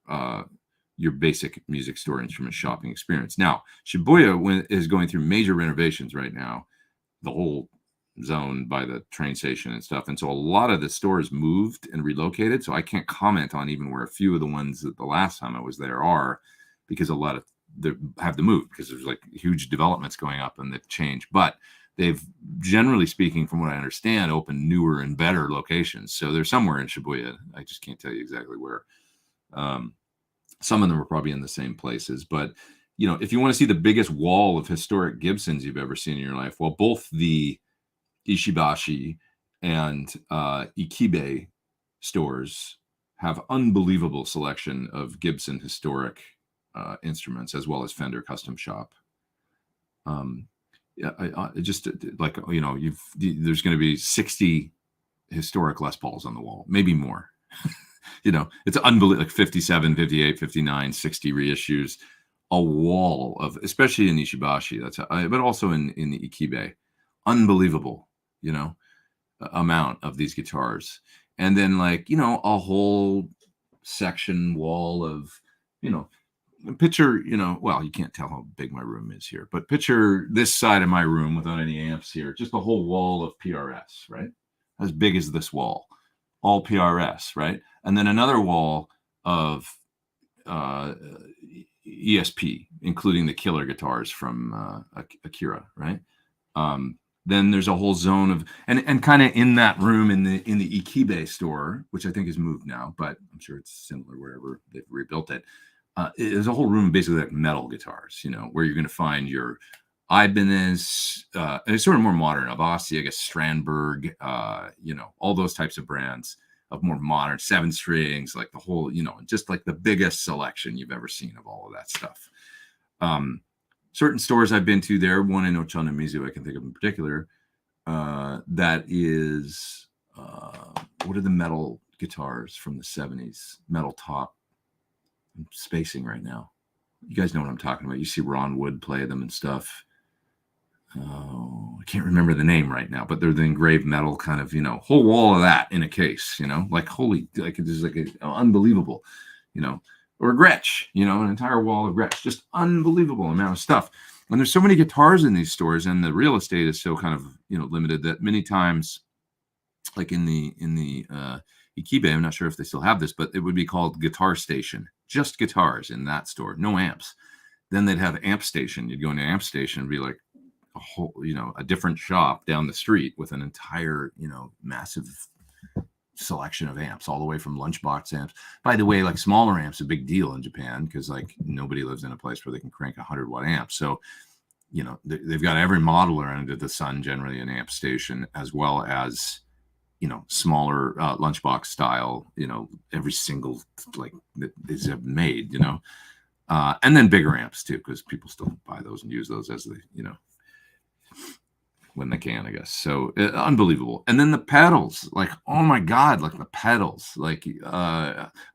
your basic music store instrument shopping experience. Now, Shibuya is going through major renovations right now, the whole zone by the train station and stuff. And so a lot of the stores moved and relocated. So I can't comment on even where a few of the ones that the last time I was there are, because a lot of they have to move because there's like huge developments going up and they've changed. But they've, generally speaking, from what I understand, opened newer and better locations. So they're somewhere in Shibuya. I just can't tell you exactly where. Some of them are probably in the same places. But, you know, if you want to see the biggest wall of historic Gibsons you've ever seen in your life, well, both the Ishibashi and Ikibe stores have unbelievable selection of Gibson historic instruments, as well as Fender Custom Shop. Yeah, just like, you know, there's going to be 60 historic Les Pauls on the wall, maybe more. You know, it's unbelievable, like 57, 58, 59, 60 reissues, a wall of, especially in Ishibashi, but also in the Ikibe, unbelievable, you know, amount of these guitars. And then, like, you know, a whole section wall of, you know, picture, you know, well, you can't tell how big my room is here, but picture this side of my room without any amps here, just a whole wall of PRS, right? As big as this wall, all PRS, right? And then another wall of ESP, including the killer guitars from Akira, right? Then there's a whole zone of, and kind of in that room in the Ikibe store, which I think is moved now, but I'm sure it's similar wherever they've rebuilt it. There's a whole room basically like metal guitars, you know, where you're going to find your Ibanez, and it's sort of more modern, Avasi, I guess, Strandberg, you know, all those types of brands of more modern 7 strings, like the whole, you know, just like the biggest selection you've ever seen of all of that stuff. Certain stores I've been to there, one in Ochanomizu I can think of in particular, that is, what are the metal guitars from the 70s? Metal top. I'm spacing right now. You guys know what I'm talking about. You see Ron Wood play them and stuff. Oh, I can't remember the name right now, but they're the engraved metal kind of, you know, whole wall of that in a case, you know, like holy, like it's like unbelievable, you know, or Gretsch, you know, an entire wall of Gretsch, just unbelievable amount of stuff. And there's so many guitars in these stores, and the real estate is so kind of, you know, limited that many times, like in the Ikibe, I'm not sure if they still have this, but it would be called Guitar Station, just guitars in that store, no amps. Then they'd have Amp Station. You'd go into Amp Station and be like a whole, you know, a different shop down the street with an entire, you know, massive selection of amps, all the way from lunchbox amps. By the way, like smaller amps, a big deal in Japan because like nobody lives in a place where they can crank 100-watt amps. So, you know, they've got every model under the sun, generally an Amp Station, as well as, you know, smaller lunchbox style, you know, every single like that is made, you know. And then bigger amps too, because people still buy those and use those as when they can, I guess. So unbelievable. And then the pedals, like, oh my God, like the pedals. Like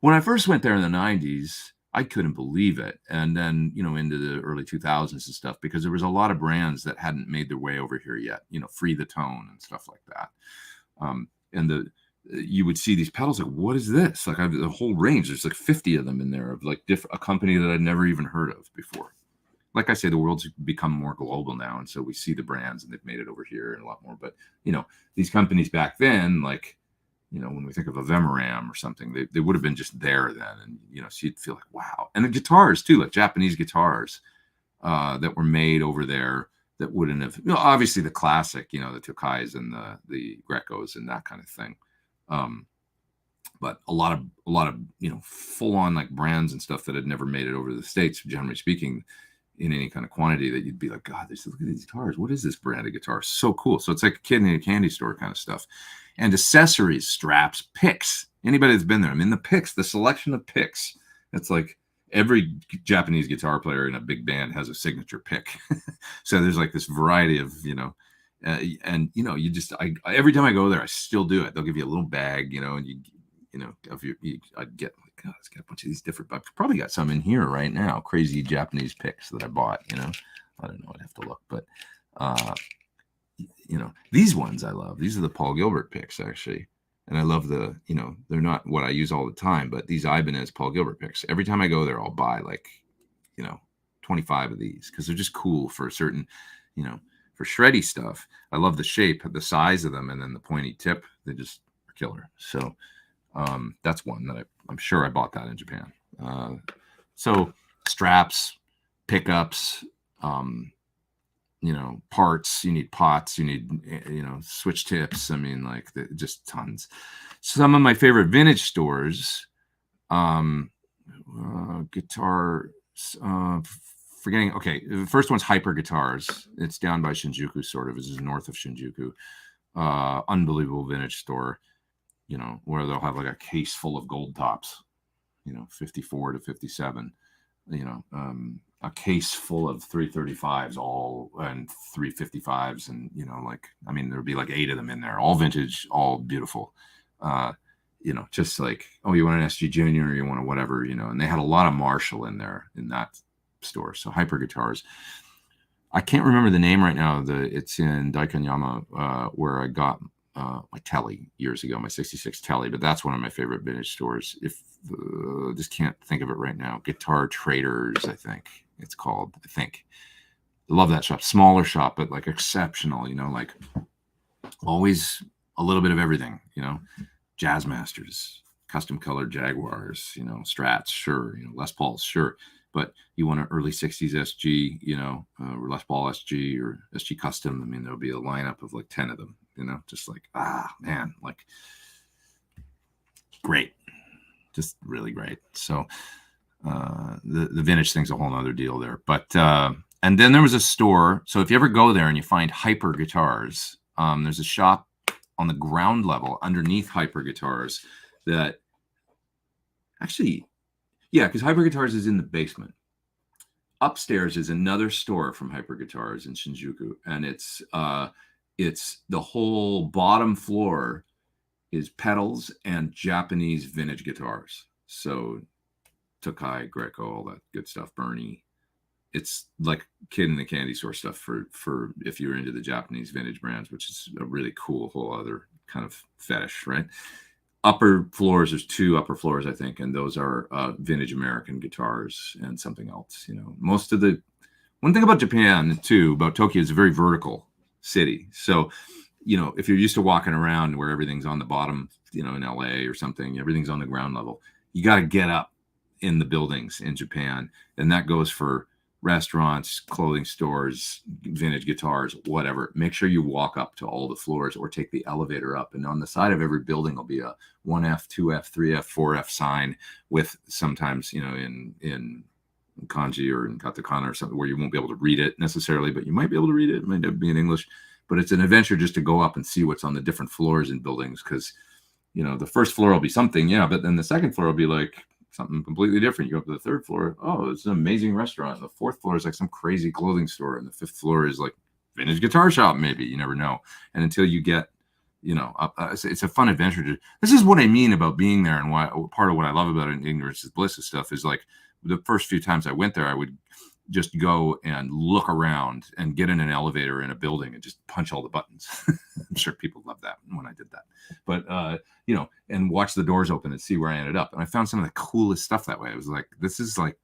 when I first went there in the 90s, I couldn't believe it. And then, into the early 2000s and stuff, because there was a lot of brands that hadn't made their way over here yet, Free the Tone and stuff like that. And you would see these pedals, like, what is this? Like, I have the whole range. There's like 50 of them in there of like a company that I'd never even heard of before. Like I say, the world's become more global now, and so we see the brands, and they've made it over here and a lot more. But these companies back then, like, when we think of a Vemoram or something, they would have been just there then, and so you'd feel like, wow. And the guitars too, like Japanese guitars that were made over there that wouldn't have, obviously the classic, the Tokais and the Grecos and that kind of thing. But a lot of full on like brands and stuff that had never made it over to the States, generally speaking, in any kind of quantity, that you'd be like, God, look at these guitars. What is this brand of guitar? So cool. So it's like a kid in a candy store kind of stuff. And accessories, straps, picks. Anybody that's been there, the picks, the selection of picks. It's like every Japanese guitar player in a big band has a signature pick. So there's like this variety of, and you just, every time I go there, I still do it. They'll give you a little bag, and I'd get, God, it's got a bunch of these different, I've probably got some in here right now, crazy Japanese picks that I bought, I don't know, I'd have to look, but these ones I love. These are the Paul Gilbert picks, actually. And I love they're not what I use all the time, but these Ibanez Paul Gilbert picks, every time I go there, I'll buy like, 25 of these, because they're just cool for a certain, for shreddy stuff. I love the shape, the size of them, and then the pointy tip. They just are killer. So that's one that I'm sure I bought that in Japan. So straps, pickups, parts, you need pots, you need, switch tips. Just tons. Some of my favorite vintage stores, guitar, forgetting. Okay. The first one's Hyper Guitars. It's down by Shinjuku, sort of. This is north of Shinjuku. Unbelievable vintage store, where they'll have like a case full of gold tops, 54 to 57, a case full of 335s all and 355s. And, there'd be like 8 of them in there, all vintage, all beautiful. Just like, oh, you want an SG Junior, or you want a whatever, and they had a lot of Marshall in there in that store. So Hyper Guitars. I can't remember the name right now. It's in Daikanyama, where I got my Telly years ago, my 66 Telly, but that's one of my favorite vintage stores. If just can't think of it right now. Guitar Traders, I think it's called. I love that shop. Smaller shop, but like exceptional, like always a little bit of everything, Jazz Masters, custom colored Jaguars, Strats, sure, Les Pauls, sure. But you want an early 60s SG, or Les Paul SG or SG Custom. There'll be a lineup of like 10 of them, just like, man, like great, just really great. So the vintage thing's a whole nother deal there. But and then there was a store. So if you ever go there and you find Hyper Guitars, there's a shop on the ground level underneath Hyper Guitars that actually, yeah, because Hyper Guitars is in the basement. Upstairs is another store from Hyper Guitars in Shinjuku, and it's the whole bottom floor is pedals and Japanese vintage guitars. So Tokai, Greco, all that good stuff, Bernie. It's like kid in the candy store stuff for if you're into the Japanese vintage brands, which is a really cool whole other kind of fetish, right? Upper floors, there's 2 upper floors, I think, and those are vintage American guitars and something else. Most of one thing about Japan too, about Tokyo, is a very vertical city. So, if you're used to walking around where everything's on the bottom, in LA or something, everything's on the ground level. You got to get up in the buildings in Japan, and that goes for restaurants, clothing stores, vintage guitars, whatever. Make sure you walk up to all the floors or take the elevator up. And on the side of every building will be a 1F, 2F, 3F, 4F sign with sometimes, in kanji or in katakana or something where you won't be able to read it necessarily, but you might be able to read it. It might be in English, but it's an adventure just to go up and see what's on the different floors in buildings. Cause the first floor will be something. Yeah. But then the second floor will be like something completely different. You go up to the third floor. Oh, it's an amazing restaurant. And the fourth floor is like some crazy clothing store. And the fifth floor is like vintage guitar shop, maybe. You never know. And until you get, it's a fun adventure. This is what I mean about being there, and why part of what I love about it in Ignorance is Bliss stuff is like the first few times I went there, I would just go and look around and get in an elevator in a building and just punch all the buttons. I'm sure people love that when I did that. But, and watch the doors open and see where I ended up. And I found some of the coolest stuff that way. I was like, it's like,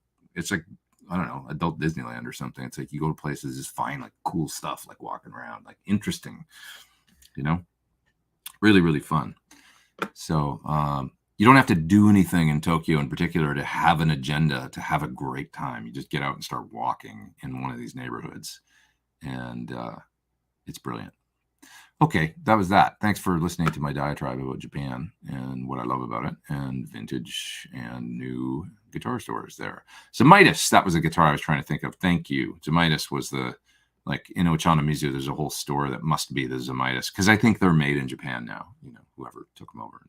I don't know, adult Disneyland or something. It's like you go to places, just find like cool stuff, like walking around, like interesting, really, really fun. So you don't have to do anything in Tokyo in particular to have an agenda, to have a great time. You just get out and start walking in one of these neighborhoods, and it's brilliant. Okay, that was that. Thanks for listening to my diatribe about Japan and what I love about it, and vintage and new guitar stores there. Zamitis, that was a guitar I was trying to think of. Thank you. Zamitis was like in Ochanomizu, there's a whole store that must be the Zamitis, because I think they're made in Japan now. Whoever took them over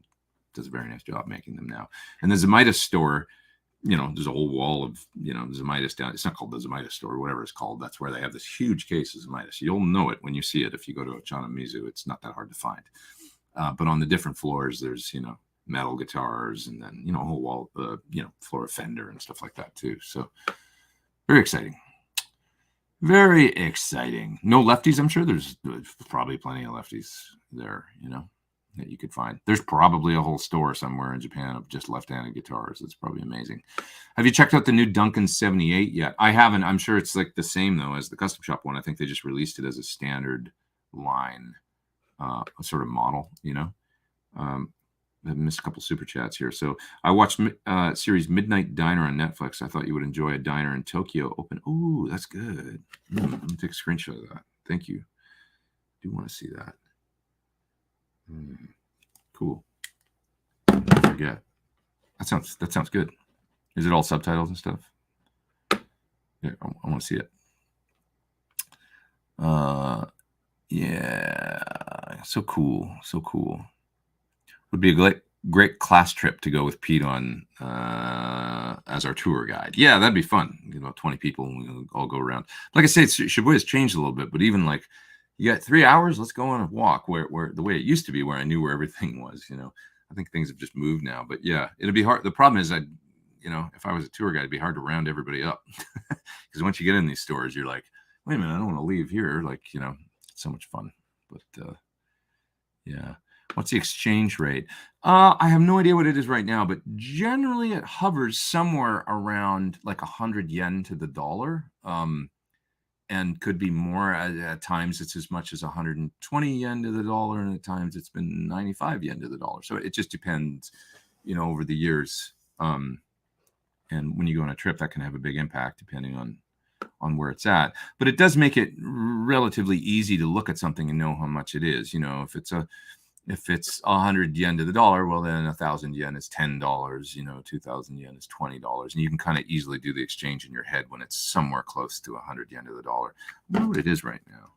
does a very nice job making them now. And the Zamitis store, there's a whole wall of, Zamitis down. It's not called the Zamitis store, whatever it's called. That's where they have this huge case of Zamitis. You'll know it when you see it. If you go to Ochanomizu, it's not that hard to find. But on the different floors, there's, metal guitars, and then, a whole wall, floor of Fender and stuff like that too. So very exciting. Very exciting. No lefties, I'm sure. There's probably plenty of lefties there, that you could find. There's probably a whole store somewhere in Japan of just left-handed guitars. It's probably amazing. Have you checked out the new Duncan 78 yet? I haven't. I'm sure it's like the same, though, as the custom shop one. I think they just released it as a standard line sort of model, I missed a couple super chats here. So I watched series Midnight Diner on Netflix. I thought you would enjoy a diner in Tokyo open. Oh, that's good. Let me take a screenshot of that. Thank you. I do want to see that. Cool. I forget. That sounds good. Is it all subtitles and stuff? Yeah, I want to see it. Yeah. So cool. So cool. Would be a great class trip to go with Pete on as our tour guide. Yeah, that'd be fun. About 20 people, and we'll all go around. Like I say, Shibuya's changed a little bit, but even like, you got 3 hours, let's go on a walk, where the way it used to be, where I knew where everything was. I think things have just moved now. But yeah, it'd be hard. The problem is, if I was a tour guide, it'd be hard to round everybody up, because once you get in these stores, you're like, wait a minute, I don't want to leave here. Like, it's so much fun. But yeah. What's the exchange rate? I have no idea what it is right now, but generally it hovers somewhere around like 100 yen to the dollar, and could be more. At times it's as much as 120 yen to the dollar, and at times it's been 95 yen to the dollar. So it just depends, over the years. And when you go on a trip, that can have a big impact depending on where it's at. But it does make it relatively easy to look at something and know how much it is. If it's 100 yen to the dollar, well, then 1,000 yen is $10, 2,000 yen is $20. And you can kind of easily do the exchange in your head when it's somewhere close to 100 yen to the dollar. I wonder what it is right now.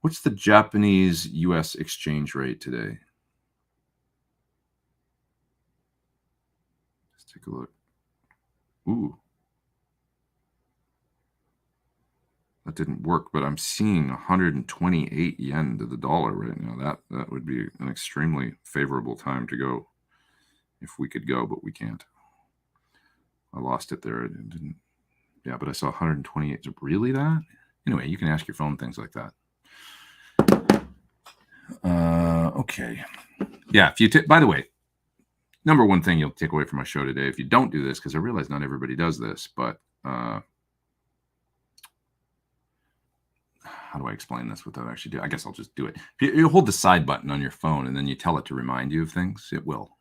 What's the Japanese US exchange rate today? Let's take a look. Ooh. That didn't work, but I'm seeing 128 yen to the dollar right now. That would be an extremely favorable time to go if we could go, but we can't. I lost it there. It didn't. Yeah, but I saw 128. Is it really that? Anyway, you can ask your phone things like that. Okay. Yeah, by the way, number one thing you'll take away from my show today, if you don't do this, because I realize not everybody does this, but how do I explain this without actually doing? I guess I'll just do it. You hold the side button on your phone and then you tell it to remind you of things. It will,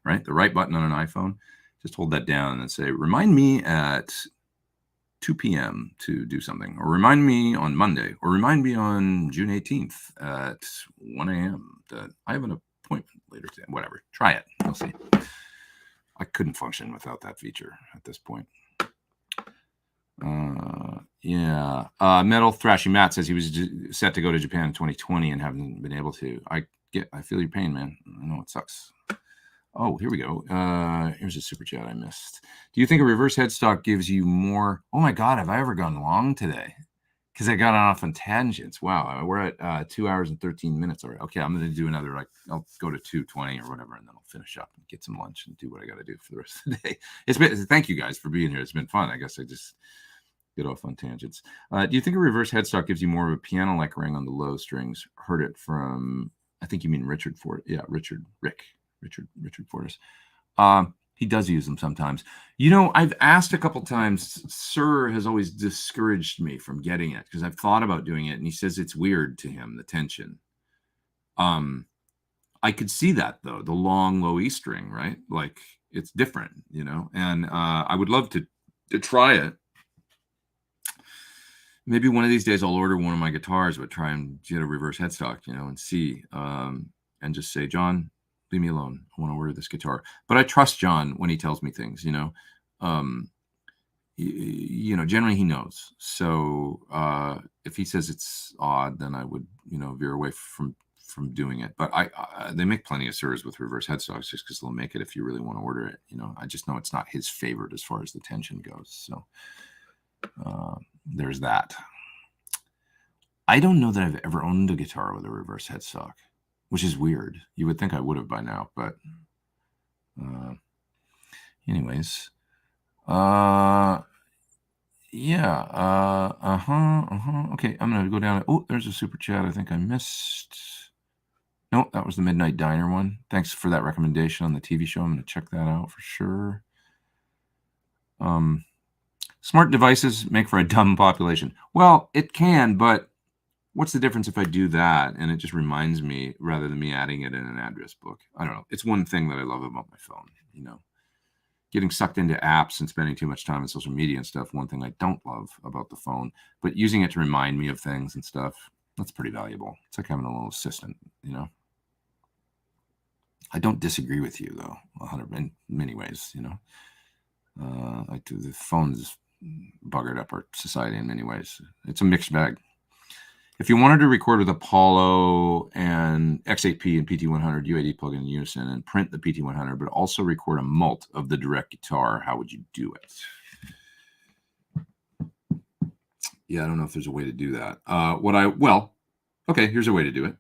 right? The right button on an iPhone, just hold that down and then say, remind me at 2 p.m. to do something, or remind me on Monday, or remind me on June 18th at 1 a.m. that I have an appointment later today. Whatever. Try it. You'll see. I couldn't function without that feature at this point. Yeah. Metal Thrashy Matt says he was set to go to Japan in 2020 and haven't been able to. I feel your pain, man. I know it sucks. Oh, here we go. Here's a super chat I missed. Do you think a reverse headstock gives you more? Oh my God, have I ever gone long today? Because I got off on tangents. Wow, we're at 2 hours and 13 minutes already. Okay, I'm going to do another, like, I'll go to 2:20 or whatever, and then I'll finish up and get some lunch and do what I got to do for the rest of the day. Thank you guys for being here. It's been fun. I guess I just get off on tangents. Do you think a reverse headstock gives you more of a piano-like ring on the low strings? Heard it from, I think you mean Richard Ford. Yeah, Richard Fortis. He does use them sometimes. I've asked a couple times. Sir has always discouraged me from getting it because I've thought about doing it, and he says it's weird to him, the tension. I could see that though, the long low E string, right? Like it's different, and I would love to try it. Maybe one of these days I'll order one of my guitars, but try and get a reverse headstock, and see, and just say, John, leave me alone. I want to order this guitar. But I trust John when he tells me things, generally he knows. So if he says it's odd, then I would, veer away from doing it. But they make plenty of Sirs with reverse headstocks just because they'll make it if you really want to order it. I just know it's not his favorite as far as the tension goes. So there's that. I don't know that I've ever owned a guitar with a reverse headstock, which is weird. You would think I would have by now, but anyways. Okay, I'm going to go down. Oh, there's a super chat I think I missed. No, that was the Midnight Diner one. Thanks for that recommendation on the TV show. I'm going to check that out for sure. Smart devices make for a dumb population. Well, it can, but what's the difference if I do that and it just reminds me rather than me adding it in an address book? I don't know. It's one thing that I love about my phone, Getting sucked into apps and spending too much time on social media and stuff, one thing I don't love about the phone, but using it to remind me of things and stuff, that's pretty valuable. It's like having a little assistant, I don't disagree with you, though, in many ways, Like the phone's buggered up our society in many ways. It's a mixed bag. If you wanted to record with Apollo and X8P and PT100 UAD plug-in in unison and print the PT100, but also record a mult of the direct guitar, how would you do it? Yeah, I don't know if there's a way to do that. Okay, here's a way to do it.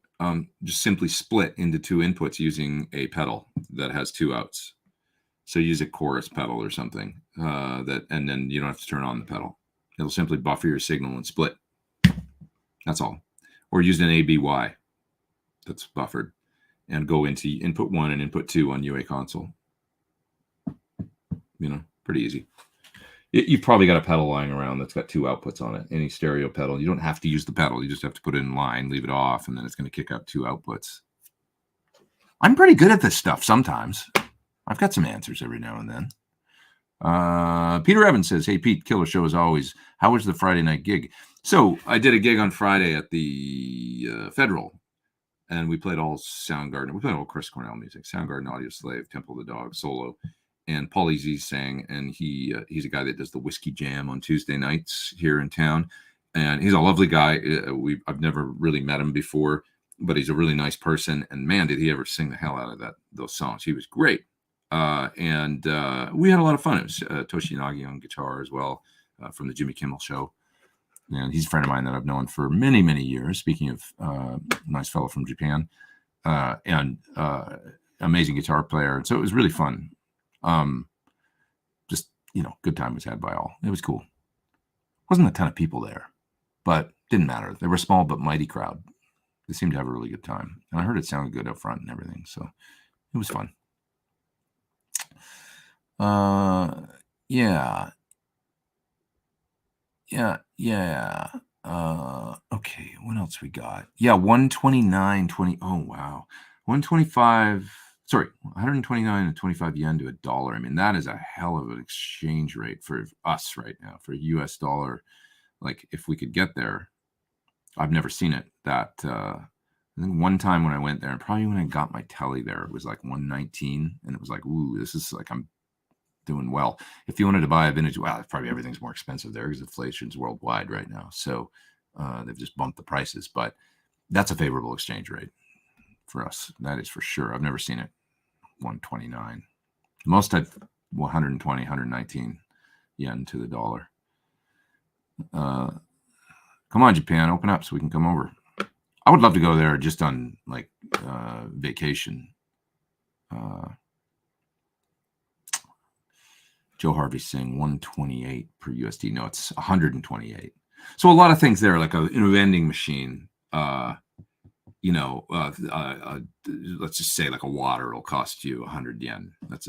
Just simply split into two inputs using a pedal that has two outs. So use a chorus pedal or something and then you don't have to turn on the pedal. It'll simply buffer your signal and split. That's all. Or use an ABY that's buffered and go into input 1 and input 2 on UA console. Pretty easy. You've probably got a pedal lying around that's got two outputs on it. Any stereo pedal. You don't have to use the pedal. You just have to put it in line, leave it off, and then it's going to kick out two outputs. I'm pretty good at this stuff sometimes. I've got some answers every now and then. Peter Evans says, hey, Pete, killer show as always. How was the Friday night gig? So I did a gig on Friday at the Federal, and we played all Soundgarden. We played all Chris Cornell music, Soundgarden, Audio Slave, Temple of the Dog, solo. And Paulie Z sang, and he's a guy that does the Whiskey Jam on Tuesday nights here in town. And he's a lovely guy. I've never really met him before, but he's a really nice person. And man, did he ever sing the hell out of those songs. He was great. And we had a lot of fun. It was Toshi Inagi on guitar as well from the Jimmy Kimmel Show. And he's a friend of mine that I've known for many, many years. Speaking of nice fellow from Japan and amazing guitar player. And so it was really fun. Just, good time was had by all. It was cool. Wasn't a ton of people there, but didn't matter. They were a small but mighty crowd. They seemed to have a really good time. And I heard it sounded good up front and everything. So it was fun. Yeah. Okay, what else we got? Yeah, 129.20. Oh, wow. 125. Sorry, 129 and 25 yen to $1. I mean, that is a hell of an exchange rate for us right now, for a US dollar. Like, if we could get there, I've never seen it. I think one time when I went there, and probably when I got my telly there, it was like 119, and it was like, ooh, this is like, I'm doing well. If you wanted to buy a vintage, probably everything's more expensive there because inflation's worldwide right now. So they've just bumped the prices, but that's a favorable exchange rate for us. That is for sure. I've never seen it. 129. Most at 120, 119 yen to the dollar. Come on, Japan, open up so we can come over. I would love to go there just on like vacation. Joe Harvey saying 128 per USD. No, it's 128. So a lot of things there, like a vending machine. Let's just say like a water will cost you 100 yen. That's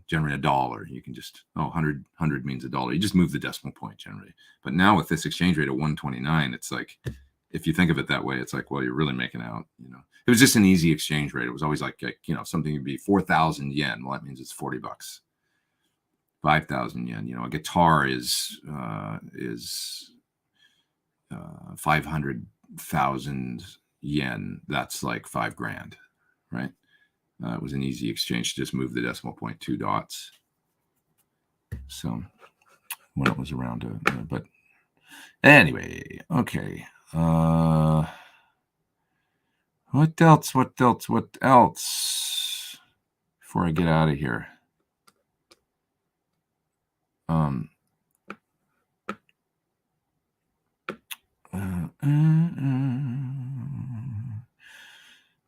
generally $1. You can just 100 means $1. You just move the decimal point generally. But now with this exchange rate of 129, it's like, if you think of it that way, it's like, well, you're really making out. It was just an easy exchange rate. It was always like something would be 4,000 yen. Well, that means it's $40. 5,000 yen. A guitar is 500,000 yen. That's like $5,000, right? It was an easy exchange to just move the decimal point 2 dots. So when it was around, but anyway, okay. What else? Before I get out of here.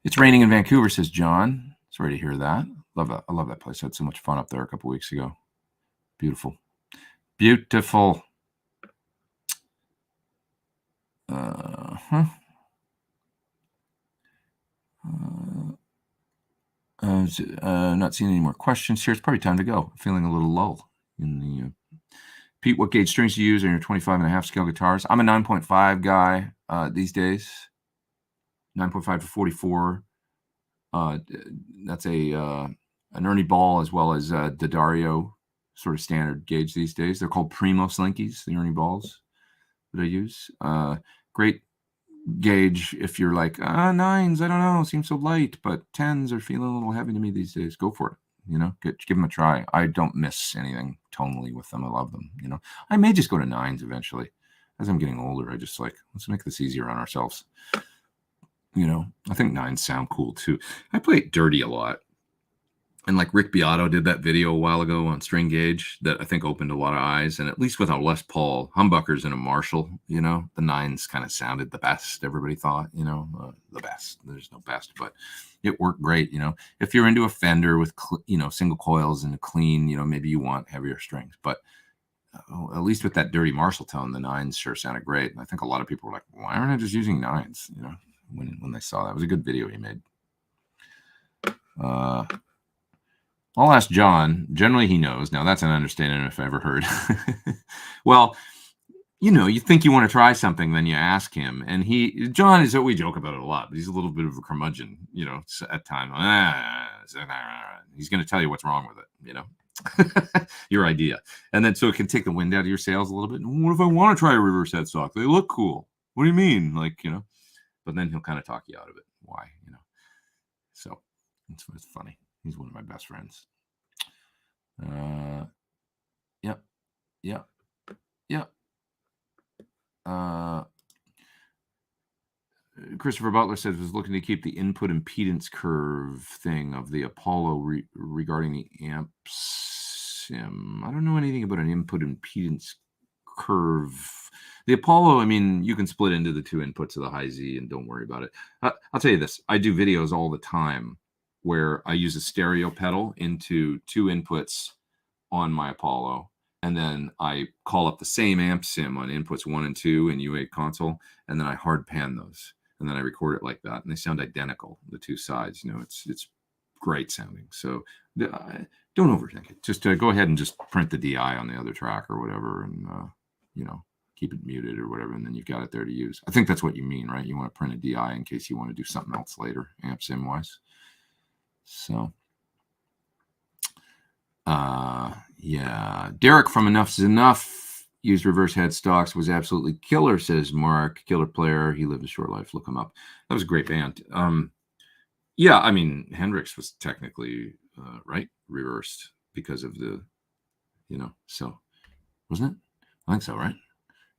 It's raining in Vancouver, says John. Sorry to hear that. Love that. I love that place. I had so much fun up there a couple weeks ago. Beautiful. Beautiful. Not seeing any more questions here. It's probably time to go. Feeling a little lull in the. Pete, what gauge strings do you use on your 25.5 scale guitars? I'm a 9.5 guy these days. 9.5 to 44. That's an Ernie Ball as well as D'Addario sort of standard gauge these days. They're called Primo Slinkies, the Ernie Balls that I use. Great gauge if you're like, 9s, I don't know, seems so light, but 10s are feeling a little heavy to me these days. Go for it. Give them a try. I don't miss anything tonally with them. I love them. I may just go to 9s eventually. As I'm getting older, I just like, let's make this easier on ourselves. I think 9s sound cool too. I play it dirty a lot. And like Rick Beato did that video a while ago on string gauge that I think opened a lot of eyes. And at least with a Les Paul, humbuckers and a Marshall, the 9s kind of sounded the best. Everybody thought, the best. There's no best, but it worked great. If you're into a Fender with, single coils and a clean, maybe you want heavier strings. But at least with that dirty Marshall tone, the 9s sure sounded great. And I think a lot of people were like, why aren't I just using 9s? When they saw that. It was a good video he made. I'll ask John. Generally, he knows. Now, that's an understatement if I ever heard. Well, you think you want to try something, then you ask him. And John is, we joke about it a lot, but he's a little bit of a curmudgeon, at times. He's going to tell you what's wrong with it, your idea. And then so it can take the wind out of your sails a little bit. What if I want to try a reverse headstock? They look cool. What do you mean? But then he'll kind of talk you out of it. Why, So it's funny. He's one of my best friends. Yep. Christopher Butler says was looking to keep the input impedance curve thing of the Apollo regarding the amp sim. I don't know anything about an input impedance curve. The Apollo, you can split into the 2 inputs of the high Z and don't worry about it. I'll tell you this. I do videos all the time where I use a stereo pedal into 2 inputs on my Apollo. And then I call up the same amp sim on inputs 1 and 2 in U8 console. And then I hard pan those. And then I record it like that. And they sound identical, the 2 sides. It's great sounding. So don't overthink it. Just go ahead and just print the DI on the other track or whatever. And, keep it muted or whatever. And then you've got it there to use. I think that's what you mean, right? You want to print a DI in case you want to do something else later, amp sim wise. So, yeah. Derek from Enough's Enough used reverse headstocks, was absolutely killer, says Mark. Killer player. He lived a short life. Look him up. That was a great band. Yeah, Hendrix was technically right reversed because of the, so wasn't it? I think so, right?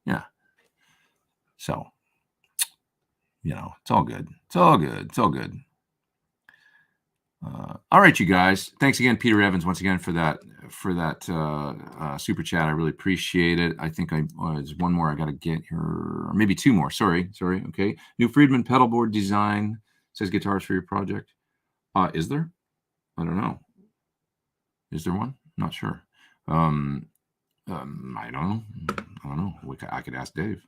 Yeah. So, it's all good. It's all good. It's all good. All right, you guys. Thanks again, Peter Evans, once again for that super chat. I really appreciate it. I think there's one more I got to get here, or maybe two more. Sorry. Okay. New Friedman pedalboard design says guitars for your project. Is there? I don't know. Is there one? Not sure. I don't know. I could ask Dave.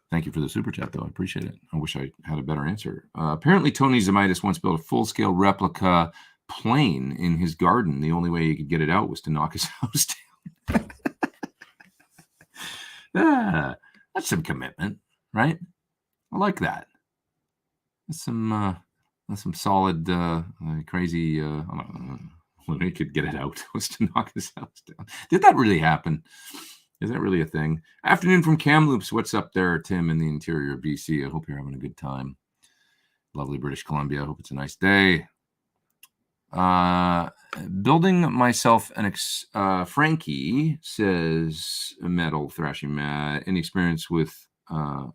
Thank you for the super chat, though. I appreciate it. I wish I had a better answer. Apparently, Tony Zamitis once built a full-scale replica plane in his garden. The only way he could get it out was to knock his house down. That's some commitment, right? I like that. That's some solid, crazy. I don't know. When he could get it out was to knock his house down. Did that really happen? Is that really a thing? Afternoon from Kamloops. What's up there, Tim, in the interior of BC? I hope you're having a good time. Lovely British Columbia. I hope it's a nice day. Building myself Frankie says metal thrashing mad. Any experience with Budda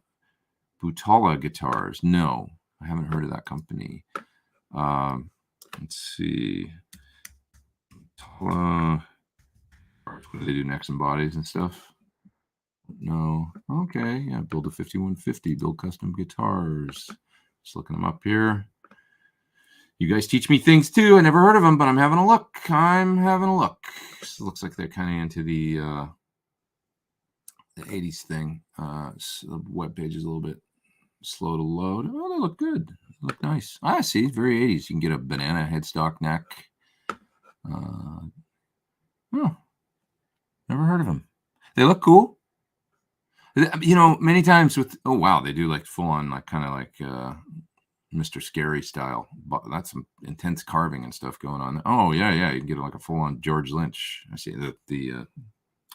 guitars? No, I haven't heard of that company. Let's see. What do they do? Necks and bodies and stuff? No. Okay. Yeah. Build a 5150. Build custom guitars. Just looking them up here. You guys teach me things too. I never heard of them, but I'm having a look. So it looks like they're kind of into the 80s thing. So the web page is a little bit slow to load. Oh, they look good. They look nice. I see. Very 80s. You can get a banana headstock neck. Never heard of them. They look cool. You know, many times with they do like full on like kind of like Mr. Scary style. But that's some intense carving and stuff going on. Oh yeah, you can get like a full on George Lynch. I see the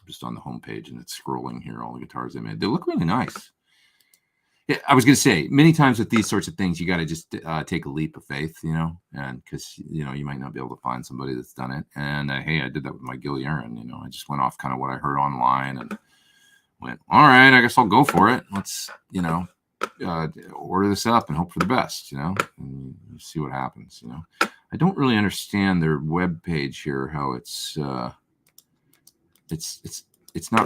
just on the homepage and it's scrolling here all the guitars they made. They look really nice. Yeah, I was going to say, many times with these sorts of things, you got to just take a leap of faith, you know, and because, you know, you might not be able to find somebody that's done it. And hey, I did that with my Gilly Aaron, you know, I just went off kind of what I heard online and went, all right, I guess I'll go for it. Let's, you know, order this up and hope for the best, you know, and see what happens, you know. I don't really understand their web page here, how it's not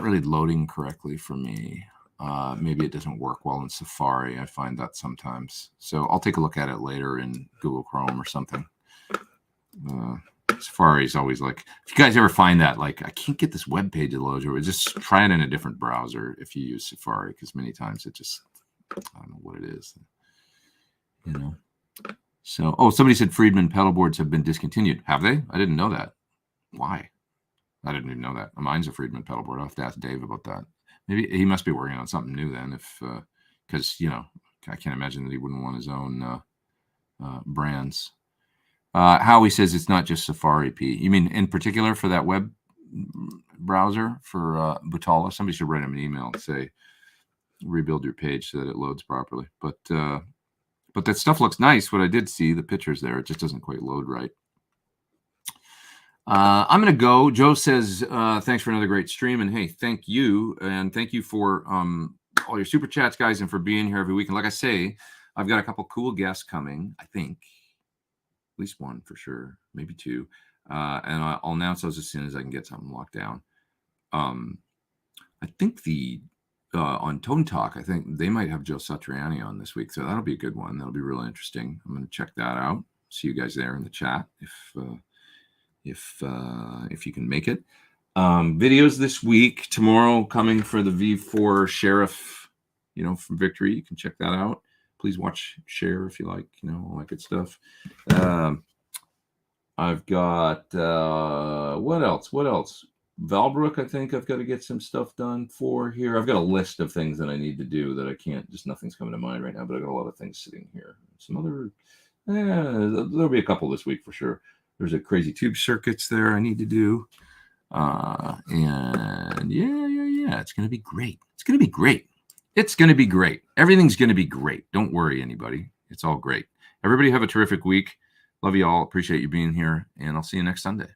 really loading correctly for me. Maybe it doesn't work well in Safari. I find that sometimes. So I'll take a look at it later in Google Chrome or something. Safari is always like, if you guys ever find that, like, I can't get this web page to load, or just try it in a different browser if you use Safari, because many times it just, I don't know what it is, you know. So, somebody said Friedman pedal boards have been discontinued. Have they? I didn't know that. Why? I didn't even know that. Mine's a Friedman pedal board. I'll have to ask Dave about that. Maybe he must be working on something new then, because you know, I can't imagine that he wouldn't want his own brands. Howie says it's not just Safari, P. You mean in particular for that web browser for Budda? Somebody should write him an email and say rebuild your page so that it loads properly. But that stuff looks nice. What I did see, the pictures there, it just doesn't quite load right. I'm going to go. Joe says, thanks for another great stream. And hey, thank you. And thank you for all your super chats, guys, and for being here every week. And like I say, I've got a couple cool guests coming, I think. At least one for sure, maybe two. And I'll announce those as soon as I can get something locked down. I think on Tone Talk, I think they might have Joe Satriani on this week. So that'll be a good one. That'll be really interesting. I'm going to check that out. See you guys there in the chat if you can make it. Videos this week, tomorrow coming for the V4 Sheriff, you know, from Victory. You can check that out. Please watch, share if you like, you know, all that good stuff. I've got what else? Valbrook, I think I've got to get some stuff done for here. I've got a list of things that I need to do that I can't, just nothing's coming to mind right now, but I got a lot of things sitting here. Some other, there'll be a couple this week for sure. There's a Crazy Tube Circuits there I need to do. And yeah, it's going to be great. It's going to be great. It's going to be great. Everything's going to be great. Don't worry, anybody. It's all great. Everybody have a terrific week. Love you all. Appreciate you being here. And I'll see you next Sunday.